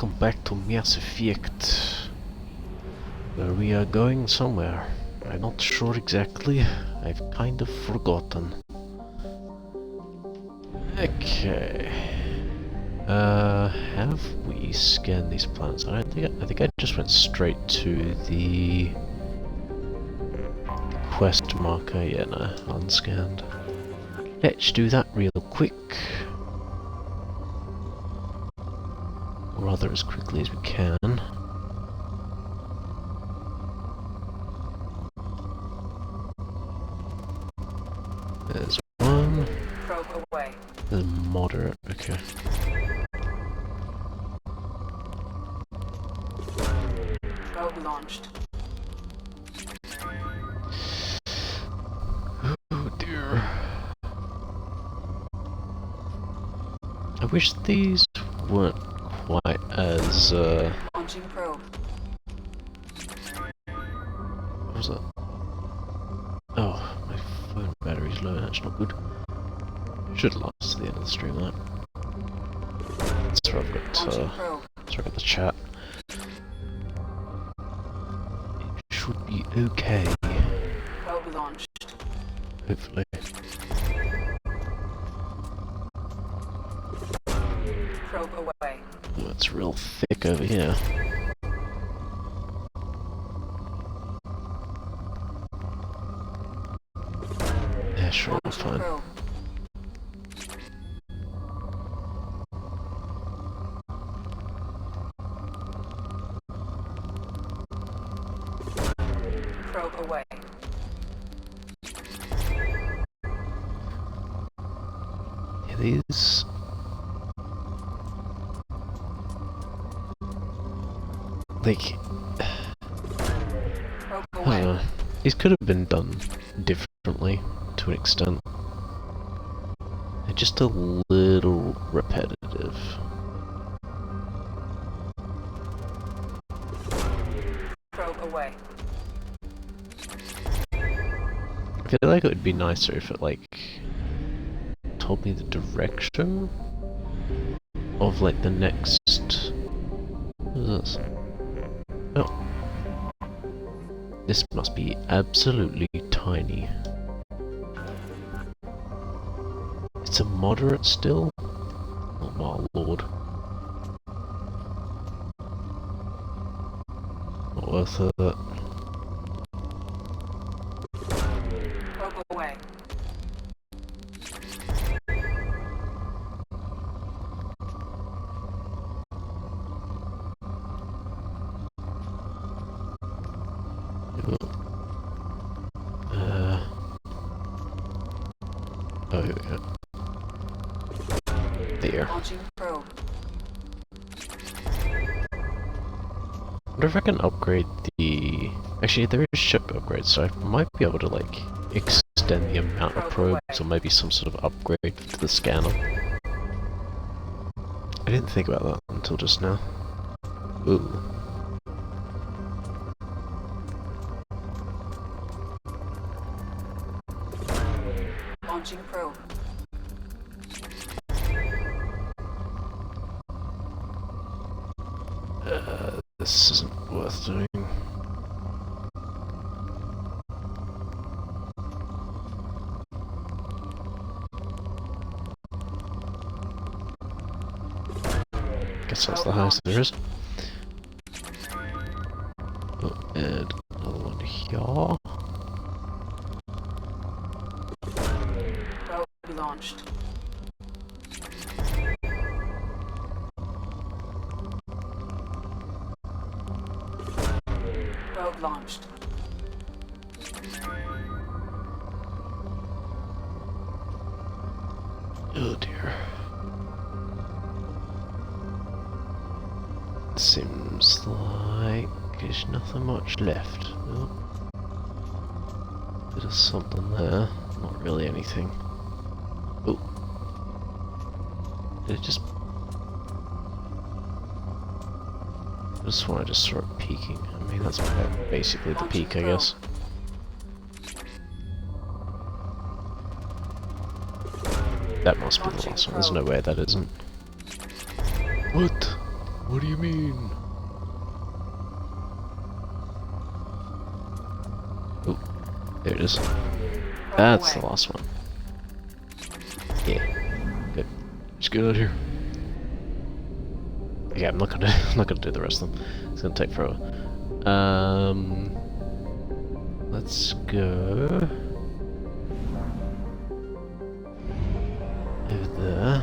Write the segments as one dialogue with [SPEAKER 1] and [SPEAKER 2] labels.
[SPEAKER 1] welcome back to Mass Effect, where we are going somewhere. I'm not sure exactly, I've kind of forgotten. Okay. Have we scanned these planets? I think I just went straight to the quest marker. Yeah, no, unscanned. Let's do that real quick. Or rather, as quickly as we can. There's one.
[SPEAKER 2] Probe away.
[SPEAKER 1] There's moderate, okay.
[SPEAKER 2] Probe launched.
[SPEAKER 1] Oh dear. I wish these weren't quite as,
[SPEAKER 2] Launching probe.
[SPEAKER 1] what was that? Oh, my phone battery's low, that's not good. Should last to the end of the stream, that. That's where I've got,
[SPEAKER 2] Launching probe.
[SPEAKER 1] that's where I've got the chat. It should be okay.
[SPEAKER 2] Probe launched.
[SPEAKER 1] Hopefully.
[SPEAKER 2] Probe away.
[SPEAKER 1] Oh, it's real thick over here. Yeah, sure,
[SPEAKER 2] Launching
[SPEAKER 1] fine.
[SPEAKER 2] probe. Probe away.
[SPEAKER 1] Yeah, these... like...
[SPEAKER 2] Probe
[SPEAKER 1] I
[SPEAKER 2] away.
[SPEAKER 1] don't know. These could have been done differently, to an extent. They're just a little repetitive.
[SPEAKER 2] Probe away.
[SPEAKER 1] I feel like it would be nicer if it, like, told me the direction of, like, the next... What is this? Oh. This must be absolutely tiny. It's a moderate still? Oh my lord. Not worth it.
[SPEAKER 2] Probe away.
[SPEAKER 1] Oh, here we go. There.
[SPEAKER 2] Launching probe.
[SPEAKER 1] I wonder if I can upgrade the... Actually, there is ship upgrades, so I might be able to, like, extend the amount of probes, or maybe some sort of upgrade to the scanner. I didn't think about that until just now. Ooh.
[SPEAKER 2] Launching probe.
[SPEAKER 1] This isn't worth doing. Guess that's the highest there is. Oh, and another one here.
[SPEAKER 2] Probe launched. Probe launched.
[SPEAKER 1] Oh dear. Seems like there's nothing much left. Oh. Bit of something there. Not really anything. Oh. Did it just... I just want to just start peeking. I mean, that's basically the peak, I guess. That must be the last one. There's no way that isn't. What? What do you mean? Oh, there it is. That's the last one. Yeah, good. Just get out of here. Yeah, I'm not gonna do the rest of them. It's gonna take forever. Let's go over there.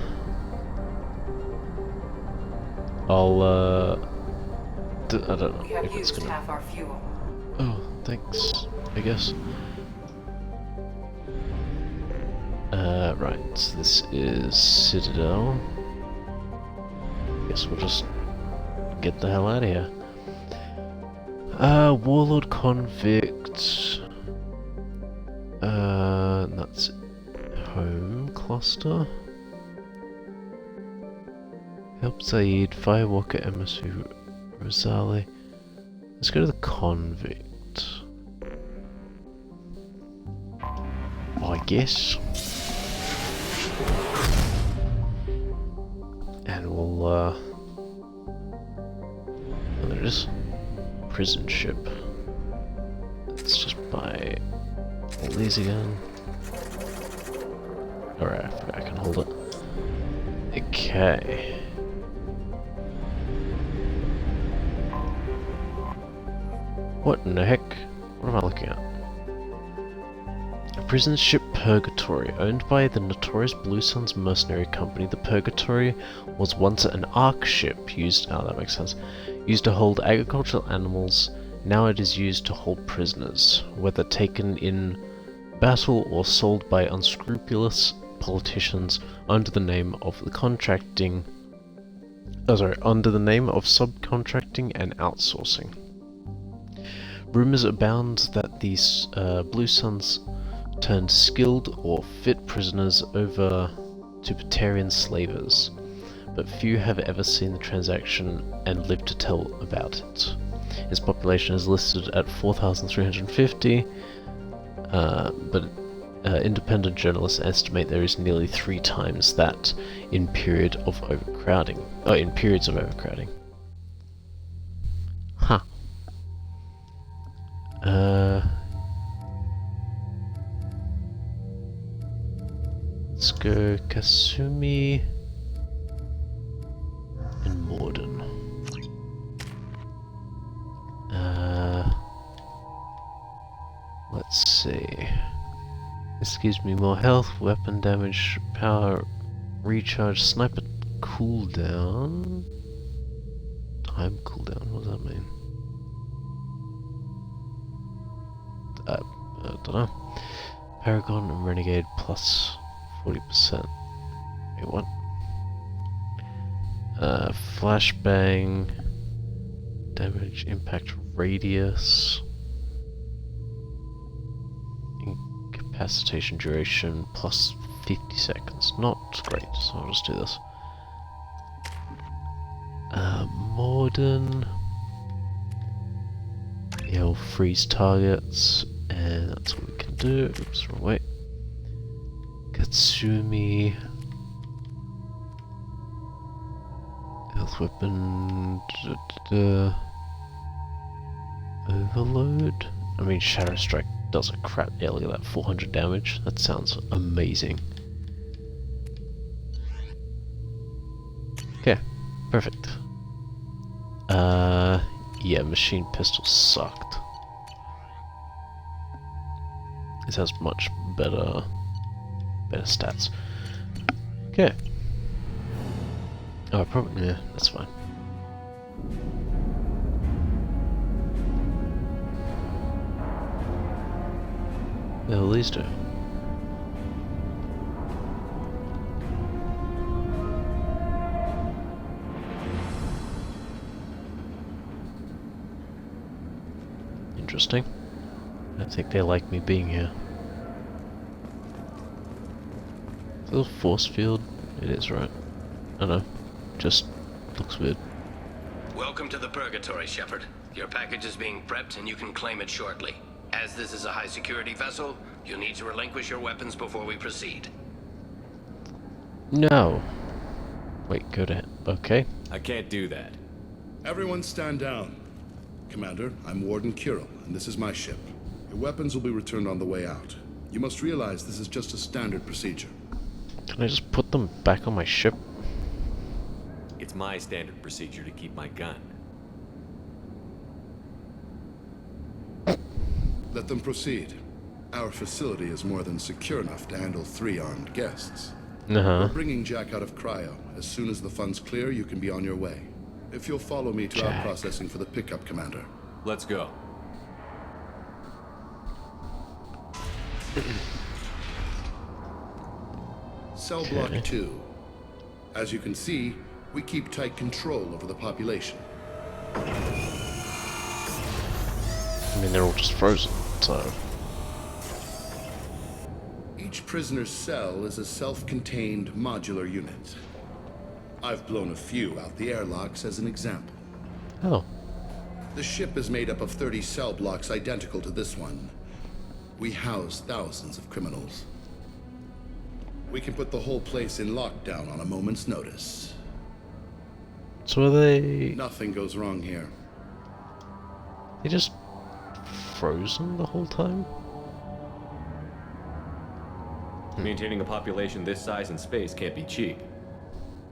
[SPEAKER 1] I don't know
[SPEAKER 2] We have
[SPEAKER 1] if it's
[SPEAKER 2] used
[SPEAKER 1] gonna.
[SPEAKER 2] half our fuel.
[SPEAKER 1] Oh, thanks. I guess. Right. So this is Citadel. Guess we'll just get the hell out of here. Warlord convict. That's home cluster. Help Zaid, Firewalker, emissary, Rosali. Let's go to the convict. I guess. And we'll, oh, there it is. Prison ship. Let's just buy all these again. Alright, I forgot I can hold it. Okay. What in the heck? What am I looking at? A prison ship Purgatory, owned by the notorious Blue Suns mercenary company. The Purgatory was once an arc ship used, oh that makes sense, used to hold agricultural animals. Now it is used to hold prisoners, whether taken in battle or sold by unscrupulous politicians under the name of under the name of subcontracting and outsourcing. Rumors abound that these Blue Suns turned skilled or fit prisoners over to Batarian slavers, but few have ever seen the transaction and lived to tell about it. Its population is listed at 4,350, but independent journalists estimate there is nearly 3 times that in periods of overcrowding. Huh. Let's go Kasumi and Morden. Let's see. This gives me more health, weapon damage, power, recharge, sniper cooldown. Time cooldown, what does that mean? I don't know. Paragon and Renegade plus 40%. Wait, what? Flashbang, damage, impact radius, incapacitation duration plus 50 seconds. Not great, so I'll just do this. Morden. Yeah, we'll freeze targets, and that's what we can do. Oops, wrong way. Katsumi. Health weapon. Overload. I mean, Shadow Strike does a crap. Yeah, look at that, 400 damage. That sounds amazing. Okay, perfect. Yeah, machine pistol sucked. This has much better stats. Okay. Oh, probably, yeah, that's fine. Well, these do. Interesting. I think they like me being here. Is it a force field? It is, right? I don't know. Just looks weird.
[SPEAKER 3] Welcome to the Purgatory, Shepard. Your package is being prepped and you can claim it shortly. As this is a high security vessel, you'll need to relinquish your weapons before we proceed.
[SPEAKER 1] No. Wait, go to him. Okay.
[SPEAKER 4] I can't do that. Everyone stand down. Commander, I'm Warden Kirill, and this is my ship. Your weapons will be returned on the way out. You must realize this is just a standard procedure.
[SPEAKER 1] Can I just put them back on my ship?
[SPEAKER 5] It's my standard procedure to keep my gun.
[SPEAKER 4] Let them proceed. Our facility is more than secure enough to handle 3 armed guests.
[SPEAKER 1] Uh-huh.
[SPEAKER 4] We're bringing Jack out of cryo. As soon as the funds clear, you can be on your way. If you'll follow me to
[SPEAKER 1] Jack.
[SPEAKER 4] out processing for the pickup, Commander.
[SPEAKER 5] Let's go.
[SPEAKER 4] Cell block 2. As you can see, we keep tight control over the population.
[SPEAKER 1] I mean, they're all just frozen, so...
[SPEAKER 4] Each prisoner's cell is a self-contained modular unit. I've blown a few out the airlocks as an example.
[SPEAKER 1] Oh.
[SPEAKER 4] The ship is made up of 30 cell blocks identical to this one. We house thousands of criminals. We can put the whole place in lockdown on a moment's notice.
[SPEAKER 1] So are they...
[SPEAKER 4] Nothing goes wrong here.
[SPEAKER 1] They just frozen the whole time?
[SPEAKER 5] Maintaining a population this size in space can't be cheap.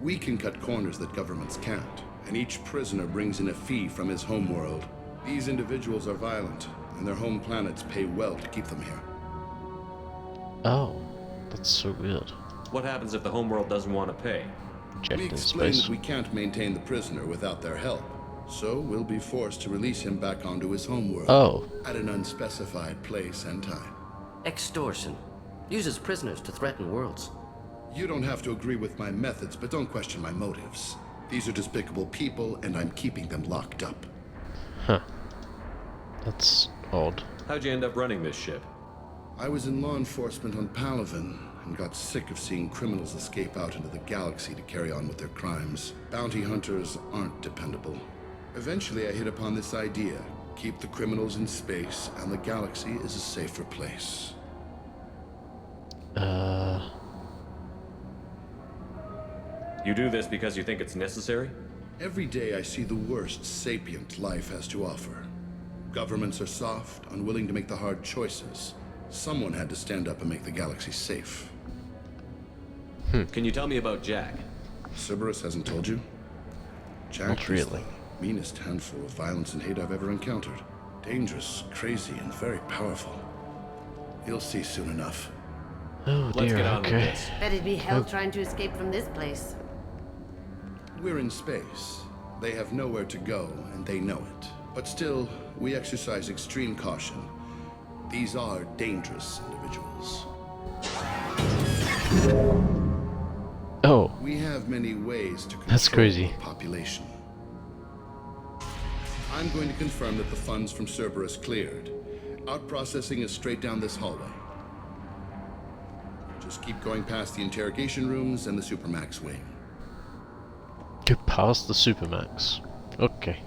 [SPEAKER 4] We can cut corners that governments can't, and each prisoner brings in a fee from his homeworld. These individuals are violent, and their home planets pay well to keep them here.
[SPEAKER 1] Oh. That's so weird.
[SPEAKER 5] What happens if the homeworld doesn't want to pay?
[SPEAKER 1] Ejected
[SPEAKER 4] We
[SPEAKER 1] in
[SPEAKER 4] explain
[SPEAKER 1] space.
[SPEAKER 4] that we can't maintain the prisoner without their help, so we'll be forced to release him back onto his homeworld
[SPEAKER 1] Oh.
[SPEAKER 4] at an unspecified place and time.
[SPEAKER 6] Extortion. Uses prisoners to threaten worlds.
[SPEAKER 4] You don't have to agree with my methods, but don't question my motives. These are despicable people, and I'm keeping them locked up.
[SPEAKER 1] Huh. That's odd.
[SPEAKER 5] How'd you end up running this ship?
[SPEAKER 4] I was in law enforcement on Palaven, and got sick of seeing criminals escape out into the galaxy to carry on with their crimes. Bounty hunters aren't dependable. Eventually I hit upon this idea. Keep the criminals in space, and the galaxy is a safer place.
[SPEAKER 5] You do this because you think it's necessary?
[SPEAKER 4] Every day I see the worst sapient life has to offer. Governments are soft, unwilling to make the hard choices. Someone had to stand up and make the galaxy safe.
[SPEAKER 5] Can you tell me about Jack?
[SPEAKER 4] Cerberus hasn't told you? Jack
[SPEAKER 1] Not
[SPEAKER 4] is
[SPEAKER 1] really.
[SPEAKER 4] the meanest handful of violence and hate I've ever encountered. Dangerous, crazy, and very powerful. You'll see soon enough.
[SPEAKER 1] Oh
[SPEAKER 5] Let's
[SPEAKER 1] dear,
[SPEAKER 5] get on with
[SPEAKER 1] okay.
[SPEAKER 5] this.
[SPEAKER 7] Bet it'd be hell trying to escape from this place.
[SPEAKER 4] We're in space. They have nowhere to go, and they know it. But still, we exercise extreme caution. These are dangerous individuals.
[SPEAKER 1] Oh,
[SPEAKER 4] We have many ways to control
[SPEAKER 1] That's crazy.
[SPEAKER 4] the population. I'm going to confirm that the funds from Cerberus cleared. Out processing is straight down this hallway. Just keep going past the interrogation rooms and the Supermax wing.
[SPEAKER 1] go past the Supermax. Okay.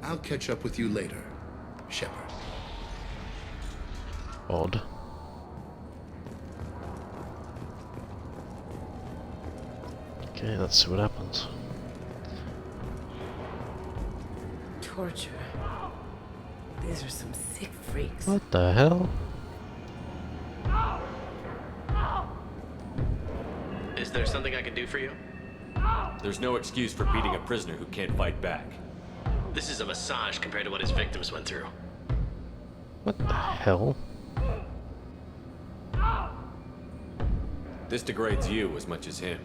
[SPEAKER 4] I'll catch up with you later, Shepard.
[SPEAKER 1] Odd. Okay, let's see what happens.
[SPEAKER 7] Torture. These are some sick freaks.
[SPEAKER 1] What the hell?
[SPEAKER 3] Is there something I can do for you?
[SPEAKER 5] There's no excuse for beating a prisoner who can't fight back.
[SPEAKER 3] This is a massage compared to what his victims went through.
[SPEAKER 1] What the hell?
[SPEAKER 5] This degrades you as much as him.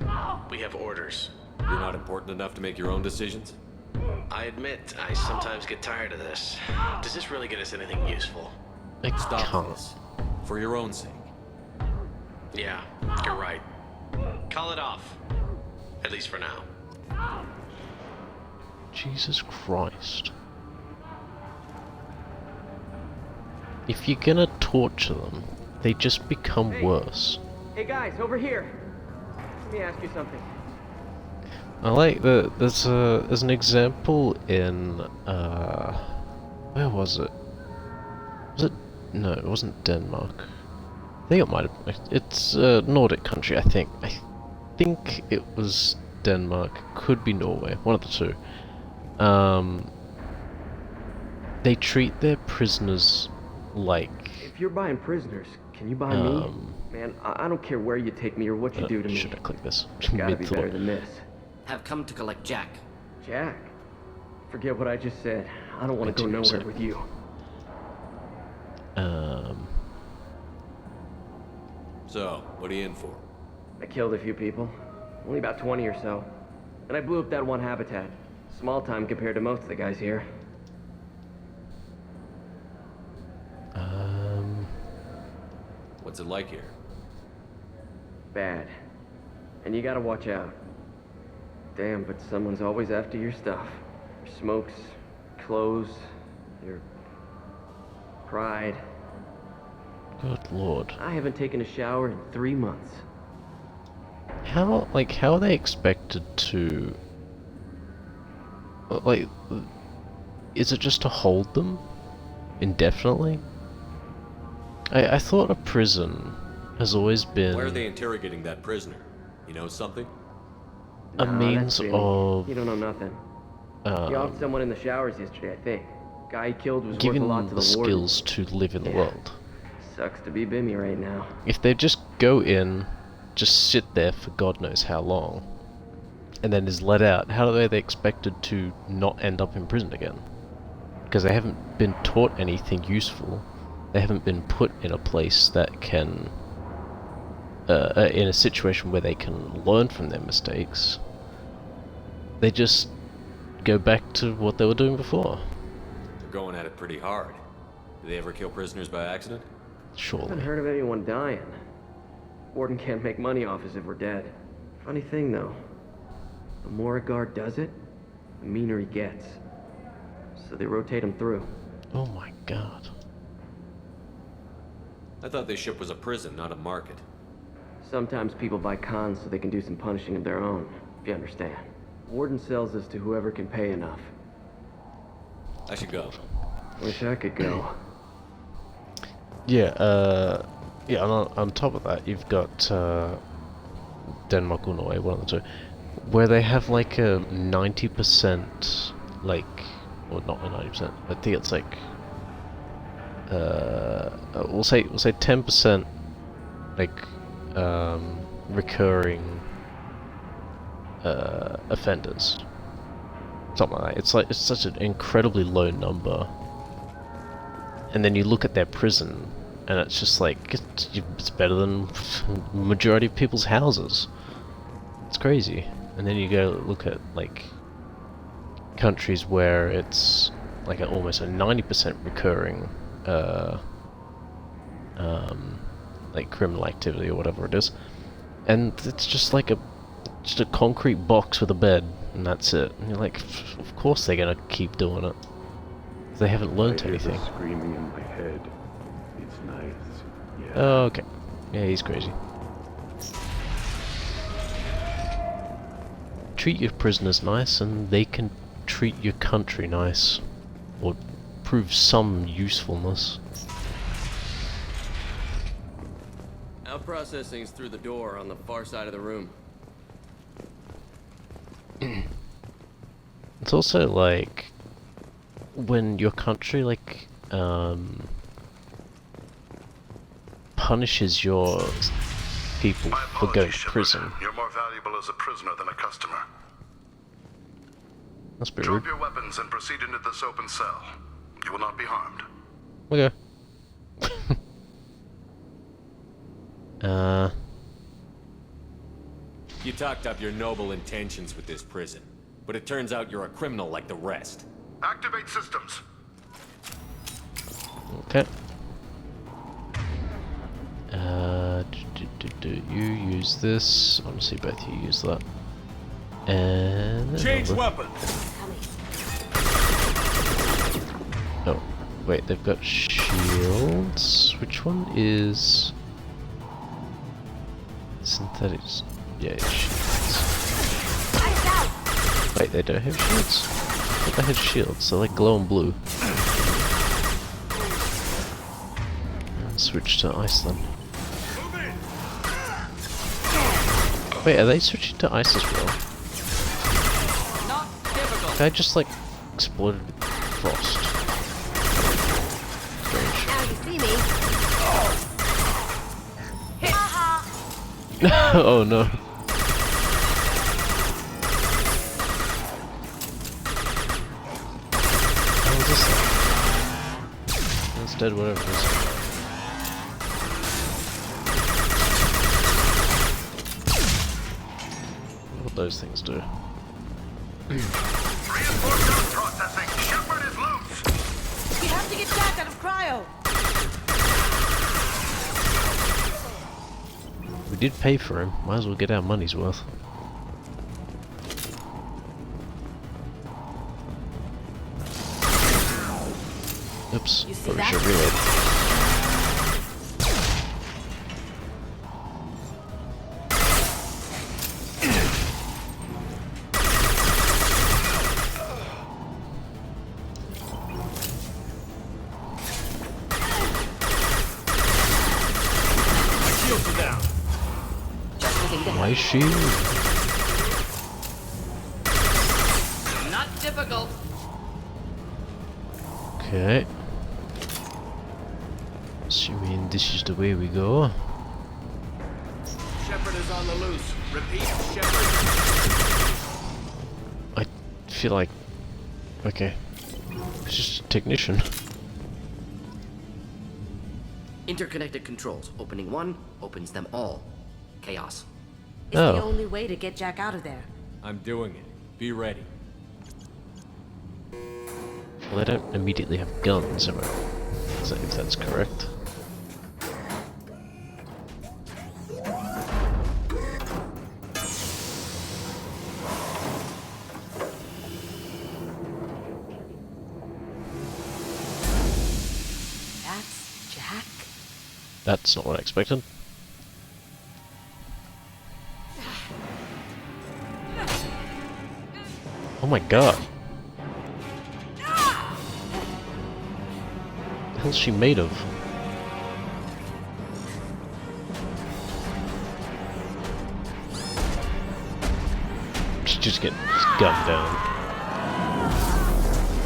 [SPEAKER 3] We have orders.
[SPEAKER 5] You're not important enough to make your own decisions?
[SPEAKER 3] I admit, I sometimes get tired of this. Does this really get us anything useful?
[SPEAKER 1] I
[SPEAKER 5] Stop
[SPEAKER 1] can't.
[SPEAKER 5] this. For your own sake.
[SPEAKER 3] Yeah, you're right. Call it off. At least for now.
[SPEAKER 1] Jesus Christ. If you're gonna torture them, they just become worse.
[SPEAKER 8] Hey guys, over here. Let me ask you something.
[SPEAKER 1] I like that there's an example in where was it? Was it no, it wasn't Denmark. I think it might have it's a Nordic country, I think. I think it was Denmark, could be Norway, one of the two. they treat their prisoners like,
[SPEAKER 8] If you're buying prisoners, can you buy me? Man, I don't care where you take me or what you do to me.
[SPEAKER 1] should I click this?
[SPEAKER 8] Gotta be better
[SPEAKER 1] Mid-thought.
[SPEAKER 8] than this.
[SPEAKER 6] Have come to collect Jack.
[SPEAKER 8] Jack, forget what I just said. I don't want to go nowhere with you.
[SPEAKER 5] So, what are you in for?
[SPEAKER 8] I killed a few people. Only about 20 or so. And I blew up that one habitat. Small time compared to most of the guys here.
[SPEAKER 5] What's it like here?
[SPEAKER 8] Bad. And you gotta watch out. Damn, but someone's always after your stuff. Your smokes, clothes, your pride.
[SPEAKER 1] Good lord.
[SPEAKER 8] I haven't taken a shower in 3 months.
[SPEAKER 1] How are they expected to... Like, is it just to hold them? Indefinitely? I thought a prison has always been...
[SPEAKER 5] Why are they interrogating that prisoner? You know something?
[SPEAKER 1] a
[SPEAKER 8] Nah,
[SPEAKER 1] means
[SPEAKER 8] that's silly.
[SPEAKER 1] of
[SPEAKER 8] You don't know nothing. He offed someone in the showers yesterday, I think. Guy he killed was worth a
[SPEAKER 1] giving
[SPEAKER 8] lot
[SPEAKER 1] them
[SPEAKER 8] to
[SPEAKER 1] the
[SPEAKER 8] the warden.
[SPEAKER 1] skills to live in the
[SPEAKER 8] Yeah.
[SPEAKER 1] world.
[SPEAKER 8] Sucks to be Bimmy right now.
[SPEAKER 1] If they just go in, just sit there for God knows how long, and then is let out, how are they expected to not end up in prison again? Because they haven't been taught anything useful. They haven't been put in a place that can... in a situation where they can learn from their mistakes. They just go back to what they were doing before.
[SPEAKER 5] They're going at it pretty hard. Do they ever kill prisoners by accident?
[SPEAKER 8] I
[SPEAKER 1] Surely.
[SPEAKER 8] haven't heard of anyone dying. Warden can't make money off us if we're dead. Funny thing though, the more a guard does it, the meaner he gets. So they rotate him through.
[SPEAKER 1] Oh my god.
[SPEAKER 5] I thought this ship was a prison, not a market.
[SPEAKER 8] Sometimes people buy cons so they can do some punishing of their own, if you understand. Warden sells us to whoever can pay enough.
[SPEAKER 5] I should go.
[SPEAKER 8] Wish I could go.
[SPEAKER 1] Yeah, yeah, on top of that, you've got Denmark or Norway, one of the two, where they have like a 90%, like, or not a 90%, I think it's like, we'll say 10%, like, recurring offenders. Something like that. It's such an incredibly low number. And then you look at their prison, and it's just like, it's better than majority of people's houses. It's crazy. And then you go look at, like, countries where it's like almost a 90% recurring, like criminal activity or whatever it is. And it's just like just a concrete box with a bed, and that's it. And you're like, of course they're gonna keep doing it. They haven't learnt anything.
[SPEAKER 9] Screaming in my head. It's nice. Yeah.
[SPEAKER 1] Oh, okay. Yeah, he's crazy. Treat your prisoners nice, and they can treat your country nice. Or prove some usefulness.
[SPEAKER 6] Our processing's through the door on the far side of the room.
[SPEAKER 1] It's also like, when your country, like, punishes your people
[SPEAKER 10] My
[SPEAKER 1] for going
[SPEAKER 10] apologies,
[SPEAKER 1] to prison.
[SPEAKER 10] Shepard. You're more valuable as a prisoner than a customer.
[SPEAKER 1] That's a bit rude.
[SPEAKER 10] Drop your weapons and proceed into this open cell. You will not be harmed.
[SPEAKER 1] Okay.
[SPEAKER 5] You talked up your noble intentions with this prison, but it turns out you're a criminal like the rest.
[SPEAKER 10] Activate systems.
[SPEAKER 1] Okay. You use this. Honestly, both of you use that. And
[SPEAKER 9] Change
[SPEAKER 1] another.
[SPEAKER 9] weapons.
[SPEAKER 1] Oh, wait, they've got shields. Which one is synthetics? Yeah, it's shields. Wait, they don't have shields? I thought they had shields. They're like glowing blue. And switch to ice then. Wait, are they switching to ice as well?
[SPEAKER 6] Not difficult.
[SPEAKER 1] Can I just like exploded with frost. Strange.
[SPEAKER 7] Now you see me.
[SPEAKER 1] Oh no. What was this thing? It's dead, whatever it is. What those things do.
[SPEAKER 10] Reinforcement processing. Shepard is loose.
[SPEAKER 7] We have to get Jack out of cryo.
[SPEAKER 1] We did pay for him. Might as well get our money's worth. Oops.
[SPEAKER 7] You see
[SPEAKER 1] Probably
[SPEAKER 7] that?
[SPEAKER 1] should reload.
[SPEAKER 5] Shields are down.
[SPEAKER 1] My shield.
[SPEAKER 6] Not difficult.
[SPEAKER 1] Okay. Assuming this is the way we go.
[SPEAKER 3] Shepard is on the loose. Repeat, Shepard.
[SPEAKER 1] I feel like... Okay. It's just a technician.
[SPEAKER 6] Interconnected controls. Opening one opens them all. Chaos.
[SPEAKER 7] It's
[SPEAKER 1] Oh.
[SPEAKER 7] the only way to get Jack out of there.
[SPEAKER 5] I'm doing it. Be ready.
[SPEAKER 1] Well, they don't immediately have guns, if that's correct.
[SPEAKER 7] That's Jack.
[SPEAKER 1] That's not what I expected. Oh my god. What the hell's she made of? She's just getting gunned down.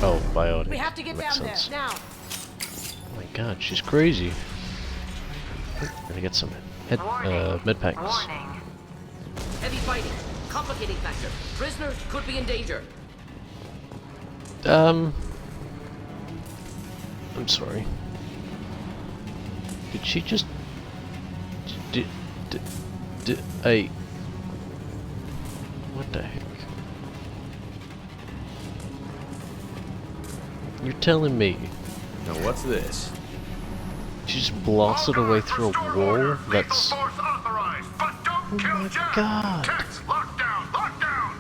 [SPEAKER 1] Oh, bionic.
[SPEAKER 7] We have to get
[SPEAKER 1] Makes
[SPEAKER 7] down
[SPEAKER 1] sense.
[SPEAKER 7] there now.
[SPEAKER 1] Oh my god, she's crazy. Gonna get some med packs.
[SPEAKER 2] Warning.
[SPEAKER 6] Heavy fighting. Complicating factor. Prisoner could be in danger.
[SPEAKER 1] I'm sorry. Did she just... What the heck? You're telling me
[SPEAKER 5] Now what's this?
[SPEAKER 1] she just blasted her way through a wall? That's...
[SPEAKER 10] Lethal force authorized, but don't kill
[SPEAKER 1] my
[SPEAKER 10] Jack.
[SPEAKER 1] God.
[SPEAKER 10] Tex, lockdown, lockdown.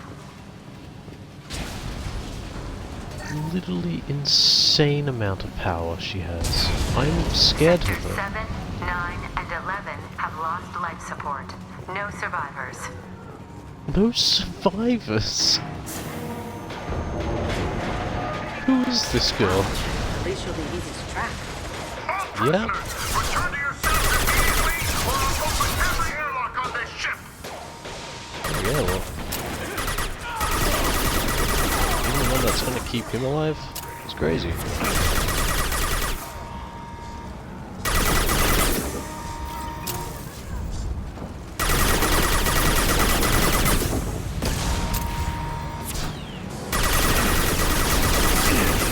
[SPEAKER 1] literally insane amount of power she has. I'm scared of her.
[SPEAKER 11] 7, 9, and 11 have lost life support. No survivors.
[SPEAKER 1] No survivors! Who is this girl?
[SPEAKER 7] At least she'll be easy to track.
[SPEAKER 1] Yeah.
[SPEAKER 10] Return to your cells immediately, or I'll open every airlock on this ship.
[SPEAKER 1] Yeah, well. Even the one that's gonna keep him alive? It's crazy.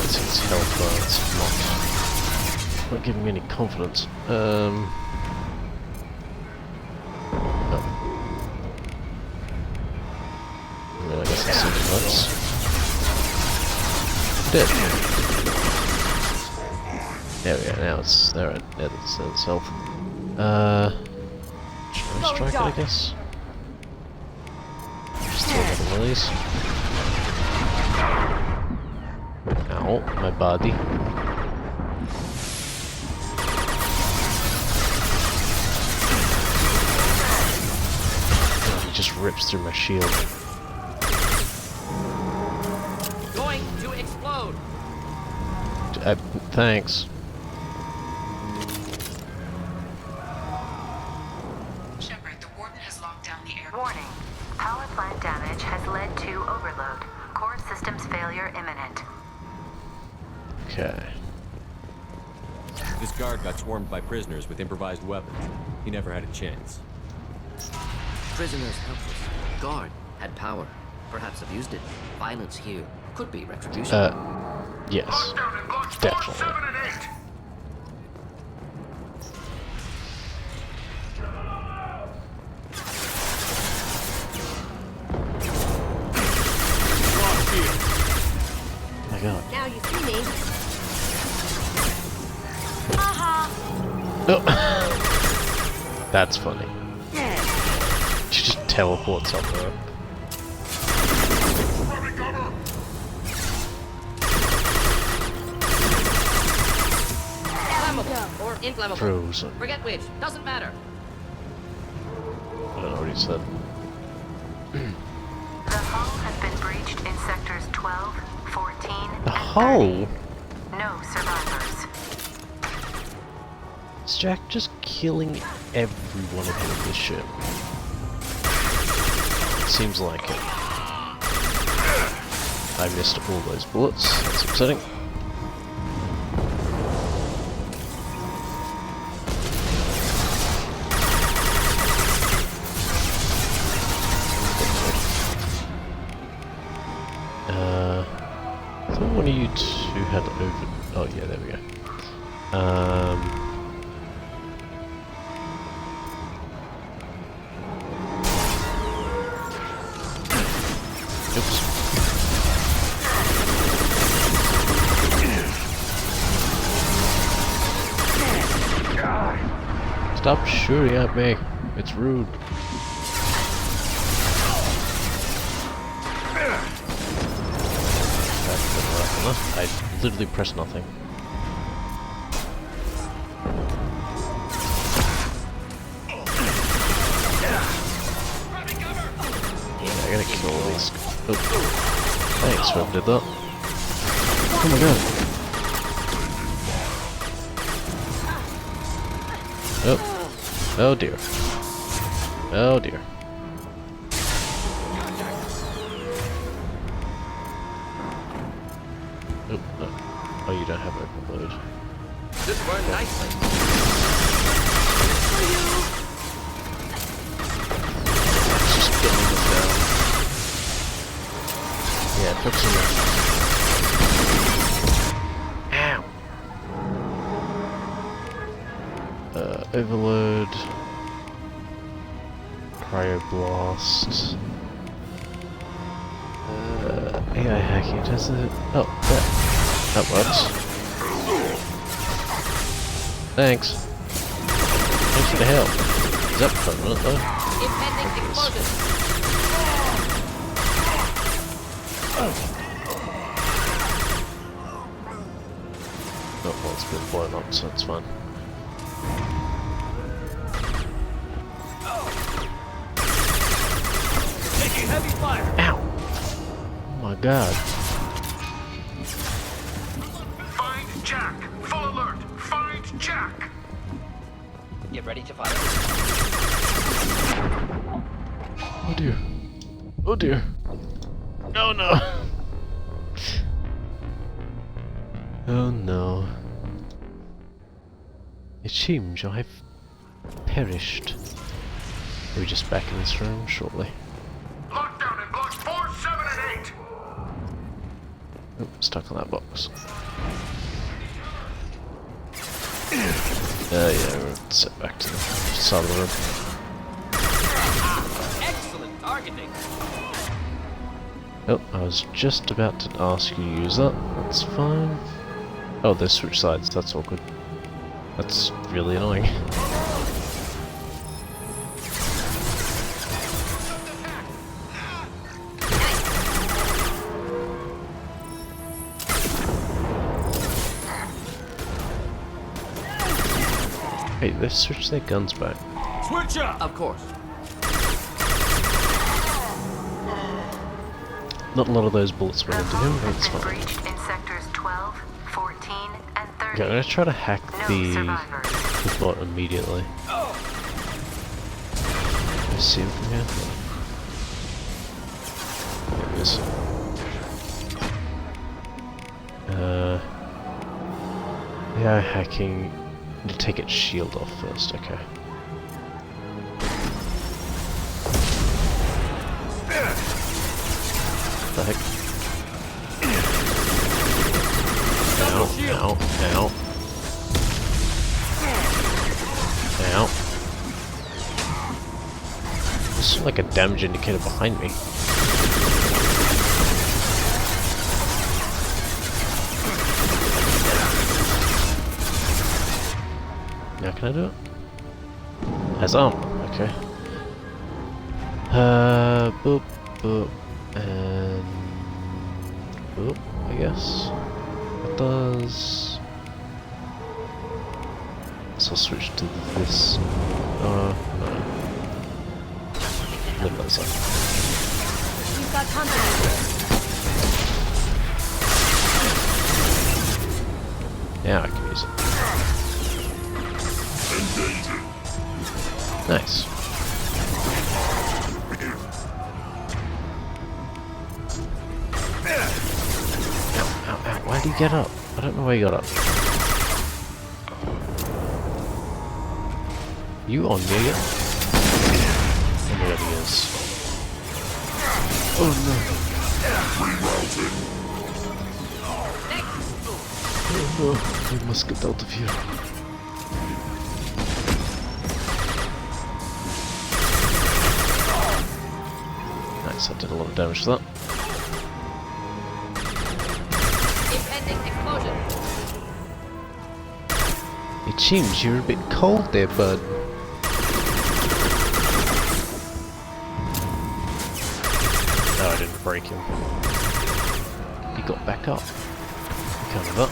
[SPEAKER 1] It's health bar, it's not giving me any confidence. Oh. Well, I guess that's something nuts. Dead. There we go, now it's there. There it's itself. Should I strike it, I guess? Just throw another one of these. Ow, my body. God, he just rips through my shield.
[SPEAKER 6] Going to explode.
[SPEAKER 1] Thanks.
[SPEAKER 2] Shepard, the warden has locked down the air.
[SPEAKER 11] Warning. Power plant damage has led to overload. Core systems failure imminent.
[SPEAKER 1] Okay.
[SPEAKER 5] This guard got swarmed by prisoners with improvised weapons. He never had a chance.
[SPEAKER 12] Prisoners helpless. Guard had power. Perhaps abused it. Violence here could be retribution.
[SPEAKER 1] Yes.
[SPEAKER 10] Lockdown in blocks 4,
[SPEAKER 1] Definitely.
[SPEAKER 10] 7, and 8.
[SPEAKER 1] Oh my god.
[SPEAKER 7] Now you see me. Haha.
[SPEAKER 1] Oh. That's funny. She just teleports up there.
[SPEAKER 10] Running cover.
[SPEAKER 12] Flammable or inflammable.
[SPEAKER 1] Frozen.
[SPEAKER 12] Forget which. Doesn't matter.
[SPEAKER 1] I don't know what he said.
[SPEAKER 11] The hull has been breached in sectors 12, 14,
[SPEAKER 1] The
[SPEAKER 11] and
[SPEAKER 1] hull?
[SPEAKER 11] 30. No survivors.
[SPEAKER 1] Is Jack just killing everyone aboard this ship? Seems like it. I missed all those bullets. That's upsetting. I thought one of you two had over. Oh yeah, there we go. Oops. Stop shooting at me. It's rude. I literally pressed nothing. Yeah, I gotta kill all these. Oh. Thanks, whoever did that. Oh my god. Oh. Oh dear. Oh dear. Oh, no. Oh, you don't have open load.
[SPEAKER 6] This burned nicely.
[SPEAKER 1] Just getting this down. Yeah, fix it. Ow. Overload. Cryoblast. AI hacking, does it? Oh, yeah. That works. Thanks. Thanks for the help. Is that permanent though?
[SPEAKER 12] Impending explosion.
[SPEAKER 1] Oh, well, it's been blown up, so it's fine.
[SPEAKER 6] Taking heavy fire.
[SPEAKER 1] Ow! Oh my god.
[SPEAKER 10] Find Jack. Full alert. Find Jack.
[SPEAKER 12] Get ready to fire.
[SPEAKER 1] Oh dear. Oh dear. Oh no! Oh no. It seems I've perished. Are we just back in this room shortly?
[SPEAKER 10] Lockdown in blocks 4, 7, and 8.
[SPEAKER 1] Oh, stuck on that box. Yeah, we're set back to the side of the room.
[SPEAKER 6] Excellent targeting.
[SPEAKER 1] Oh, I was just about to ask you to use that. That's fine. Oh, they switch sides. That's all good. That's really annoying. Hey, they switched their guns back.
[SPEAKER 6] Switch up.
[SPEAKER 12] Of course.
[SPEAKER 1] Not a lot of those bullets went into him, but it's
[SPEAKER 11] Has been
[SPEAKER 1] fine.
[SPEAKER 11] breached in sectors 12, 14, and 30.
[SPEAKER 1] Okay, I'm gonna try to hack
[SPEAKER 11] No
[SPEAKER 1] the
[SPEAKER 11] survivors.
[SPEAKER 1] bot immediately. Can I see him from here? There he is. AI hacking. Need to take its shield off first, okay. What the heck? Ow, ow, ow. Ow. There's like a damage indicator behind me. Now can I do it? As armor, okay. Boop, boop, and boop, I guess. It does. So I'll switch to this. No. Leave that aside.
[SPEAKER 7] You've got company.
[SPEAKER 1] Yeah, I can use it. Nice. Ow, ow, ow. Why did he get up? I don't know why he got up. You on me again? Oh, there he is. Oh no. Oh no, we must get out of here. Nice, I did a lot of damage to that.
[SPEAKER 7] Impending explosion.
[SPEAKER 1] It seems you're a bit cold there, bud. No, I didn't break him. He got back up. Kind of up.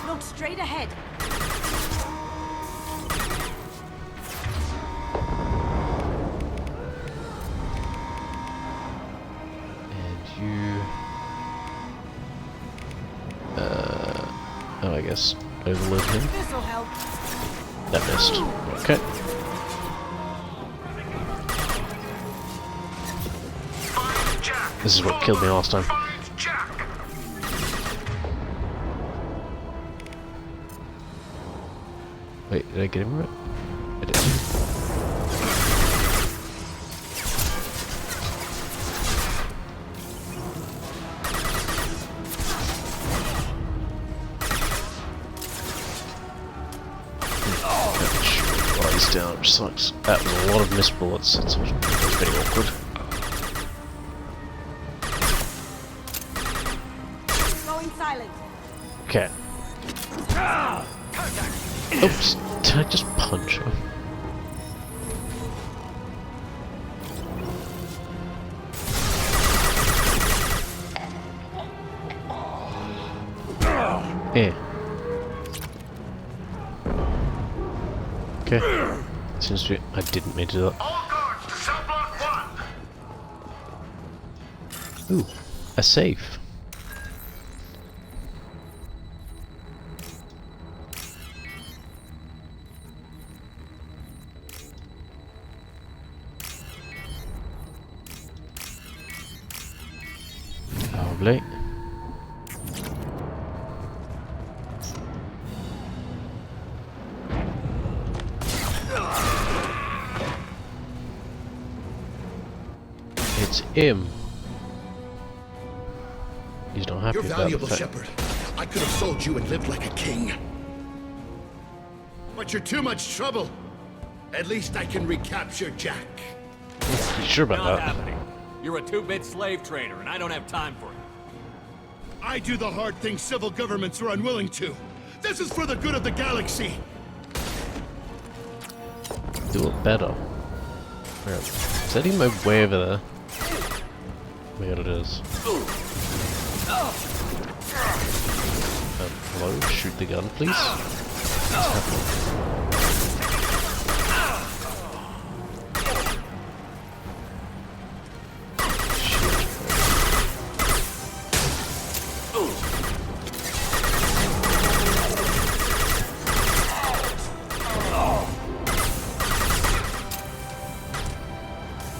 [SPEAKER 7] Look straight ahead.
[SPEAKER 1] Oh, I guess overload him.
[SPEAKER 7] This'll help.
[SPEAKER 1] That missed. Okay. This is what killed me last time. Wait, did I get him right? I did. Oh, he's down, which sucks. That was a lot of missed bullets. That was very awkward.
[SPEAKER 7] Going silent.
[SPEAKER 1] Okay. Oops, did I just punch him? Yeah. Okay. Seems to be. I didn't mean to do that.
[SPEAKER 10] All guards to cell block 1.
[SPEAKER 1] Ooh, a safe. Lovely. It's him. He's not happy
[SPEAKER 4] You're
[SPEAKER 1] about
[SPEAKER 4] valuable,
[SPEAKER 1] the fact.
[SPEAKER 4] Shepard. I could have sold you and lived like a king. But you're too much trouble. At least I can recapture Jack.
[SPEAKER 1] You sure about
[SPEAKER 5] Not
[SPEAKER 1] that?
[SPEAKER 5] happening. You're a two-bit slave trader, and I don't have time for it.
[SPEAKER 4] I do the hard things civil governments are unwilling to. This is for the good of the galaxy.
[SPEAKER 1] Do it better. Right. Is that even way over there? Oh, it is. Hello? Shoot the gun, please? What's happening?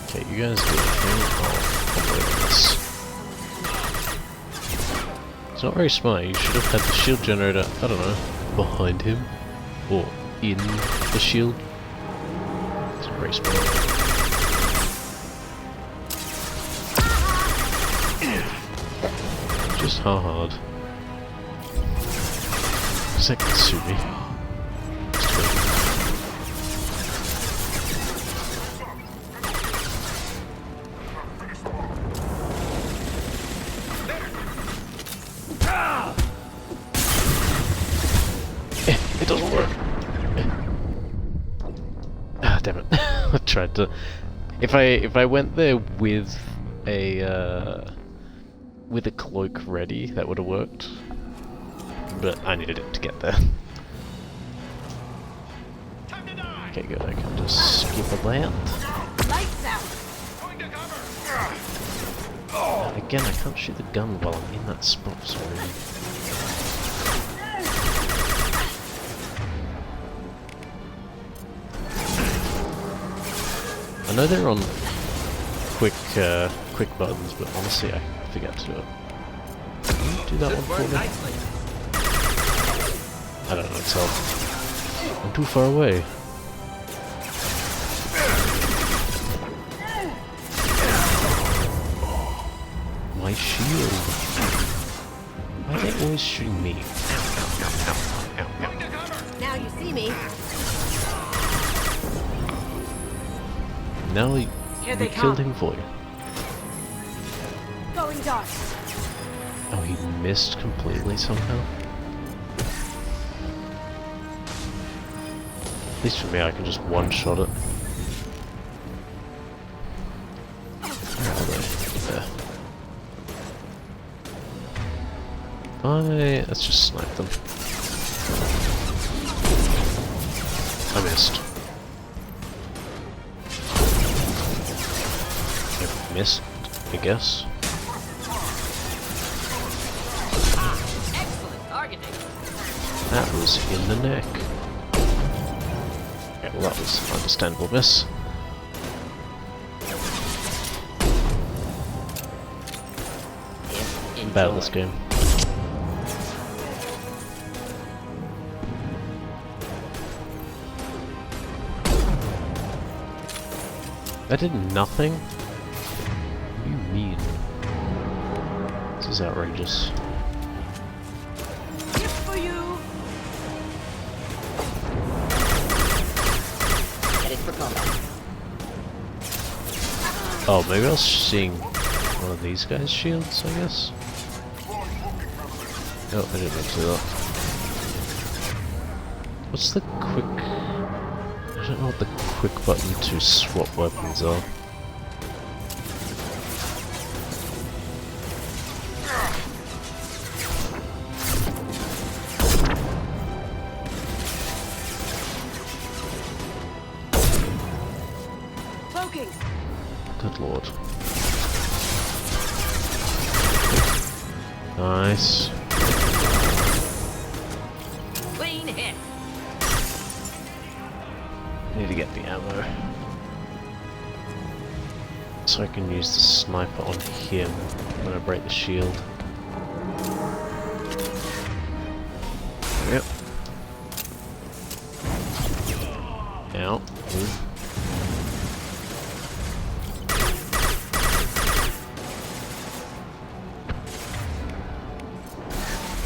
[SPEAKER 1] Okay, you guys do a thing. I'll wait on this. It's not very smart. You should have had the shield generator, I don't know, behind him. Or in the shield. It's not very smart. Just how hard. Is that Katsumi? It doesn't work. Ah, damn it! I tried to. If I went there with a cloak ready, that would have worked. But I needed it to get there. Okay, good. I can just skip a that.
[SPEAKER 7] Lights out.
[SPEAKER 1] Again, I can't shoot the gun while I'm in that spot. Sorry. I know they're on quick buttons, but honestly, I forget to do it. Can you do that one for me? I don't know, it's all... I'm too far away. My shield. Why are they always shooting me? Ow, ow, ow, ow, ow, ow.
[SPEAKER 7] Now you see me.
[SPEAKER 1] Now we
[SPEAKER 7] they
[SPEAKER 1] killed
[SPEAKER 7] come.
[SPEAKER 1] him for you.
[SPEAKER 7] Going dark.
[SPEAKER 1] Oh, he missed completely somehow? At least for me, I can just one-shot it. Where are they? There. Let's just snipe them. I missed. I missed, I guess.
[SPEAKER 12] Excellent targeting.
[SPEAKER 1] That was in the neck. Okay, well that was an understandable miss. I'm bad at this game. That did nothing? What do you mean? This is outrageous.
[SPEAKER 7] Gift for you.
[SPEAKER 12] Headed for combat.
[SPEAKER 1] Oh, maybe I was seeing one of these guys' shields, I guess? Oh, I didn't mean to do that. What's the quick... I don't know what the quick button to swap weapons are.
[SPEAKER 7] Cloaking.
[SPEAKER 1] Good lord. Nice.
[SPEAKER 12] Clean hit.
[SPEAKER 1] Need to get the ammo. So I can use the sniper on him when I break the shield. Yep. Ow. Ooh.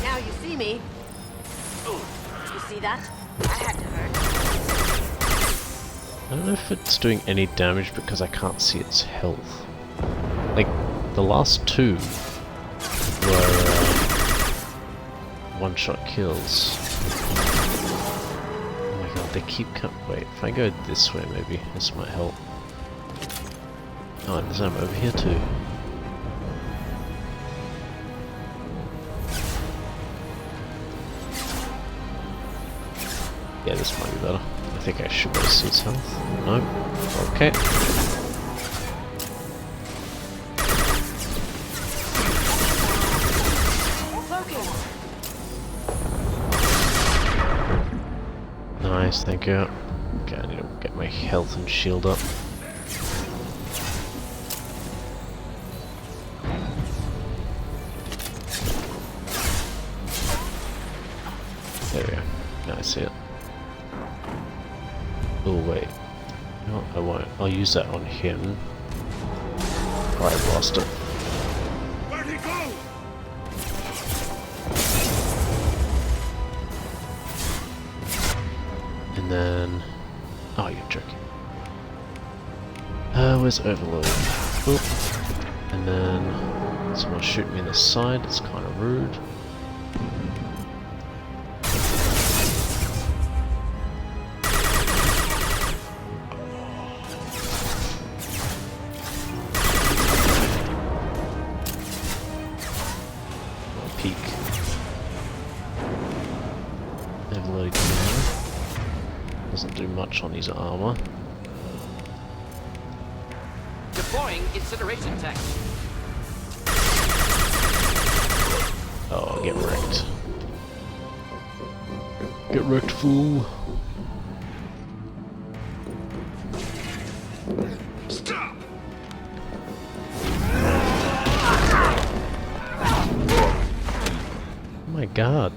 [SPEAKER 7] Now you see me. You see that? I had to hurt.
[SPEAKER 1] I don't know if it's doing any damage because I can't see its health. Like, the last two were one-shot kills. Oh my god, they keep wait, if I go this way maybe, this might help. Oh, and there's ammo over here too. Yeah, this might be better. I think I should go see its health. No? Okay. Nice, thank you. Okay, I need to get my health and shield up. No, I see it. Oh wait. No, I won't. I'll use that on him. Oh, I've lost it.
[SPEAKER 10] Where'd he go?
[SPEAKER 1] And then... Oh, you're joking. Where's Overload? Oop. And then... Someone shoot me in the side, it's kind of rude. Peek. Overload command. Doesn't do much on his armor.
[SPEAKER 12] Deploying incineration tech.
[SPEAKER 1] Oh, get wrecked. Get wrecked, fool.
[SPEAKER 10] Stop!
[SPEAKER 1] Oh my god.